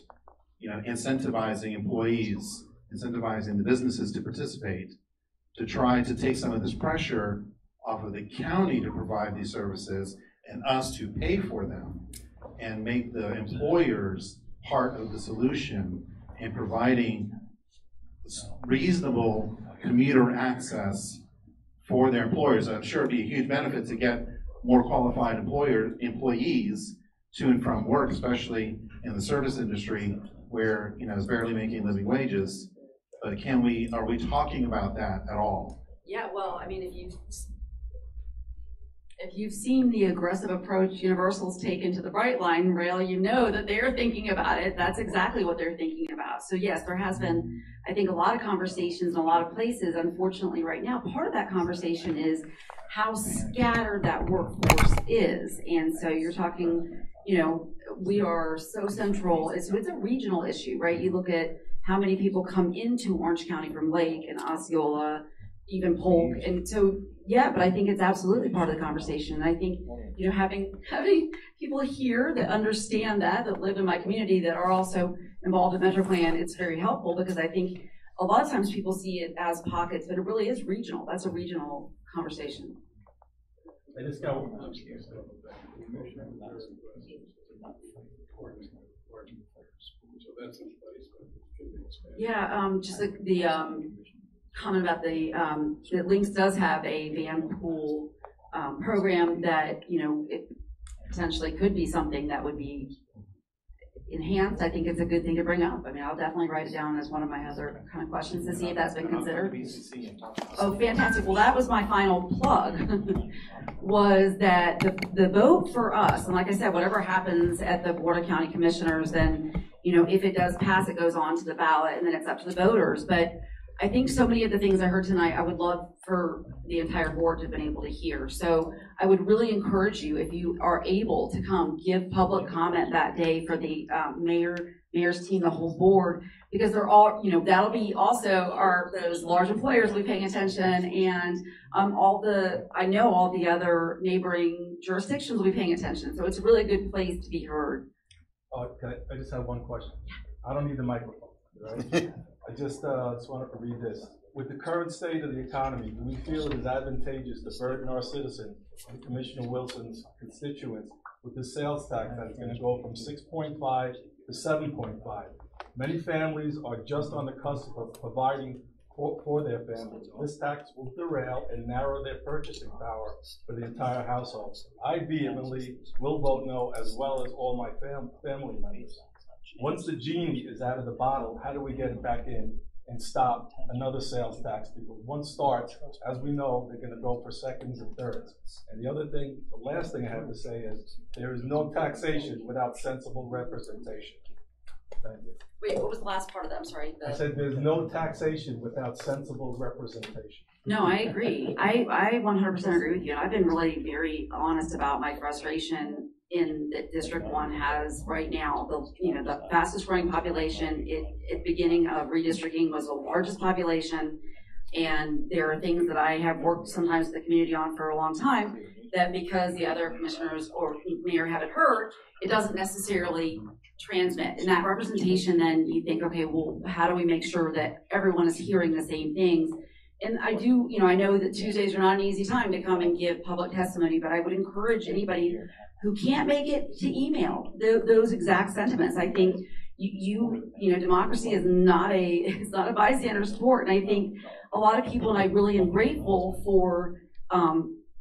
incentivizing employees, incentivizing the businesses to participate, to try to take some of this pressure off of the county to provide these services and us to pay for them, and make the employers part of the solution in providing reasonable commuter access for their employers. I'm sure it'd be a huge benefit to get more qualified employees to and from work, especially in the service industry where it's barely making living wages. But are we talking about that at all? Yeah, well, I mean, if you've seen the aggressive approach Universal's taken to the Brightline rail, you know that they're thinking about it. That's exactly what they're thinking about. So yes, there has been, I think, a lot of conversations in a lot of places. Unfortunately, right now, part of that conversation is how scattered that workforce is. And so you're talking, we are so central. It's a regional issue, right? You look at how many people come into Orange County from Lake and Osceola, even Polk. And so, yeah, but I think it's absolutely part of the conversation. And I think, having people here that understand that live in my community, that are also involved in Metroplan, it's very helpful, because I think a lot of times people see it as pockets, but it really is regional. That's a regional conversation. I just got Yeah, just the comment about that Lynx does have a van pool program that, it potentially could be something that would be enhanced. I think it's a good thing to bring up. I mean, I'll definitely write it down as one of my other kind of questions to see if that's been considered. Oh, fantastic. Well, that was my final plug, was that the vote for us, and like I said, whatever happens at the Board of County Commissioners, then, if it does pass, it goes on to the ballot, and then it's up to the voters. But I think so many of the things I heard tonight, I would love for the entire board to have been able to hear. So I would really encourage you, if you are able to come, give public comment that day for the mayor's team, the whole board, because they're all, that'll be also those large employers will be paying attention, and I know all the other neighboring jurisdictions will be paying attention. So it's a really good place to be heard. I just have one question. I don't need the microphone, right? I just wanted to read this. With the current state of the economy, do we feel it is advantageous to burden our citizens and Commissioner Wilson's constituents with the sales tax that is going to go from 6.5 to 7.5? Many families are just on the cusp of providing for their families. This tax will derail and narrow their purchasing power for the entire household. I vehemently will vote no, as well as all my family members. Once the genie is out of the bottle, how do we get it back in and stop another sales tax, because once starts, as we know, they're gonna go for seconds and thirds. And the other thing, the last thing I have to say is, there is no taxation without sensible representation. Thank you. Wait, what was the last part of that? I'm sorry. I said there's no taxation without sensible representation. No, I agree. I 100% agree with you. And I've been really very honest about my frustration in that District 1 has right now. The fastest growing population at beginning of redistricting was the largest population. And there are things that I have worked sometimes with the community on for a long time, that because the other commissioners or mayor haven't heard, it doesn't necessarily transmit. And that representation, then you think, okay, well, how do we make sure that everyone is hearing the same things? And I do, I know that Tuesdays are not an easy time to come and give public testimony, but I would encourage anybody who can't make it to email those exact sentiments. I think democracy is it's not a bystander sport. And I think a lot of people, and I really am grateful for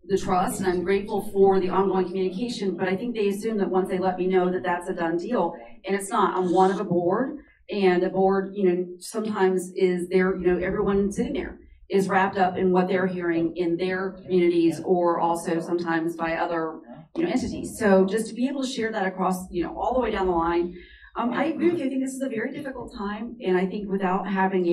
the trust, and I'm grateful for the ongoing communication, but I think they assume that once they let me know that that's a done deal, and it's not. I'm one of a board, and a board, sometimes is there, everyone sitting there is wrapped up in what they're hearing in their communities, or also sometimes by other, entities. So just to be able to share that across, all the way down the line, I agree with you. I think this is a very difficult time, and I think without having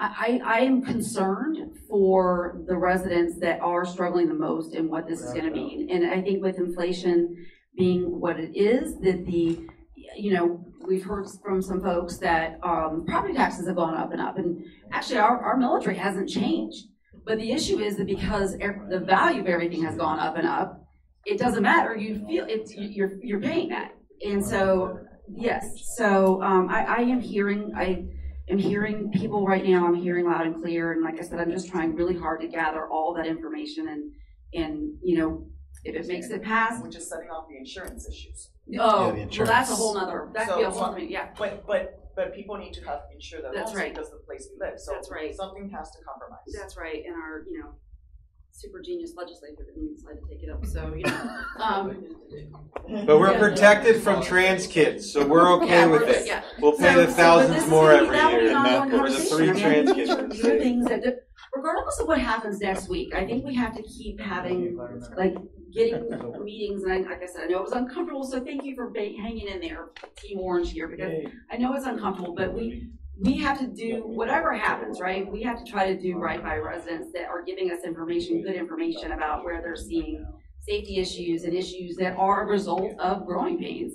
I am concerned for the residents that are struggling the most and what this is going to mean. And I think with inflation being what it is, that we've heard from some folks that property taxes have gone up and up. And actually our millage rate hasn't changed. But the issue is that because the value of everything has gone up and up, it doesn't matter. You feel you're paying that. And so, yes. So I am hearing, I'm hearing people right now. I'm hearing loud and clear, and like I said, I'm just trying really hard to gather all that information, and if it makes it pass, which is setting off the insurance issues. Oh, well, that's a whole nother. That could be a whole thing. Yeah. But people need to have insure their homes because of the place we live. So that's right. Something has to compromise. That's right. And our super genius legislator didn't decide to take it up. So But we're protected from trans kids, so we're okay with it. Yeah. We'll pay the thousands more every year for the 3 trans kids. These are things that, regardless of what happens next week, I think we have to keep having, getting meetings. And like I said, I know it was uncomfortable, so thank you for hanging in there, Team Orange here, because I know it's uncomfortable, but we have to do whatever happens, right? We have to try to do right by residents that are giving us information, good information about where they're seeing safety issues and issues that are a result of growing pains.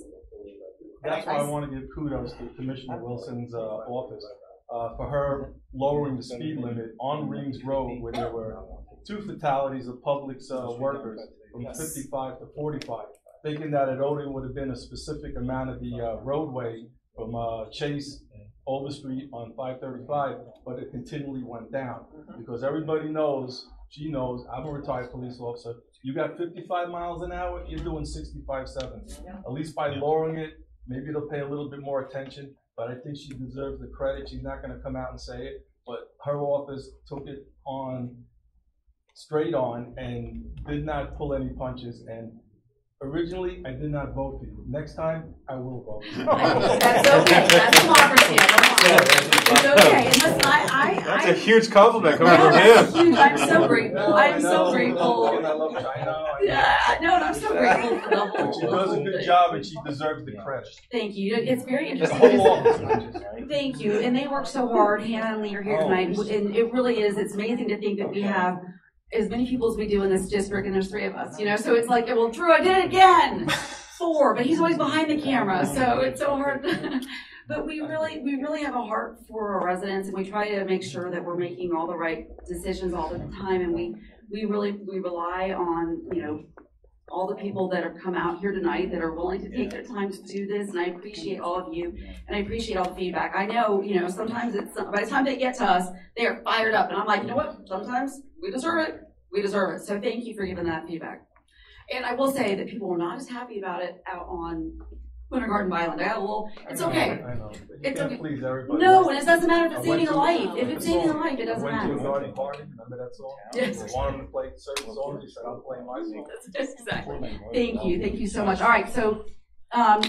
That's why I want to give kudos to Commissioner Wilson's office for her lowering the speed limit on Reams Road, where there were 2 fatalities of public workers from 55 to 45, thinking that it only would have been a specific amount of the roadway from Chase Overstreet on 535, but it continually went down because everybody knows, she knows, I'm a retired police officer, you got 55 miles an hour, you're doing 65, 70. At least by lowering it, maybe it'll pay a little bit more attention, but I think she deserves the credit. She's not gonna come out and say it, but her office took it on, straight on, and did not pull any punches. And originally, I did not vote for you. Next time, I will vote for you. That's okay. That's democracy. It's okay. And listen, That's a huge compliment coming from him. Huge. I'm so grateful. I'm so grateful. And I love China. Yeah, no, I'm so grateful for the whole. But she does a good job, and she deserves the credit. Thank you. It's very interesting. The whole office. Thank you. And they work so hard. Hannah and Lee are here tonight, and it really is. It's amazing to think that we have as many people as we do in this district, and there's 3 of us, so it's like, well, Drew, I did it again, 4, but he's always behind the camera, so it's so hard. But we really have a heart for our residents, and we try to make sure that we're making all the right decisions all the time, and we rely on, all the people that have come out here tonight that are willing to take their time to do this, and I appreciate all of you, and I appreciate all the feedback. I know, sometimes by the time they get to us, they are fired up, and I'm like, you know what, sometimes we deserve it. We deserve it. So thank you for giving that feedback. And I will say that people were not as happy about it out on Winter Garden Island. It's okay. I know. It's okay. Please everybody. No, and it doesn't matter if it's saving a life. If it's saving a life, it doesn't matter. I went to a garden party. Remember that song? Yes. I wanted to play certain songs. He said, I'm playing my song. Exactly. Thank you. Thank you so much. All right. So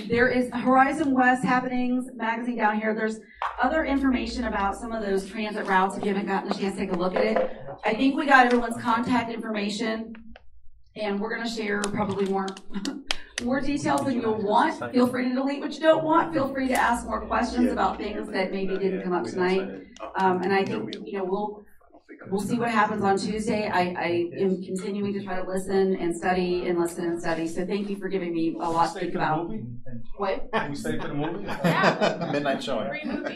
There is Horizon West happenings magazine down here. There's other information about some of those transit routes if you haven't gotten a chance to take a look at it. I think we got everyone's contact information, and we're going to share probably more more details than you'll want. Feel free to delete what you don't want. Feel free to ask more questions about things that maybe didn't come up tonight. And I think, you know, we'll see what happens on Tuesday. I am continuing to try to listen and study and listen and study. So thank you for giving me a lot to think about. What? Can we stay for the movie? Midnight showing. Free movie.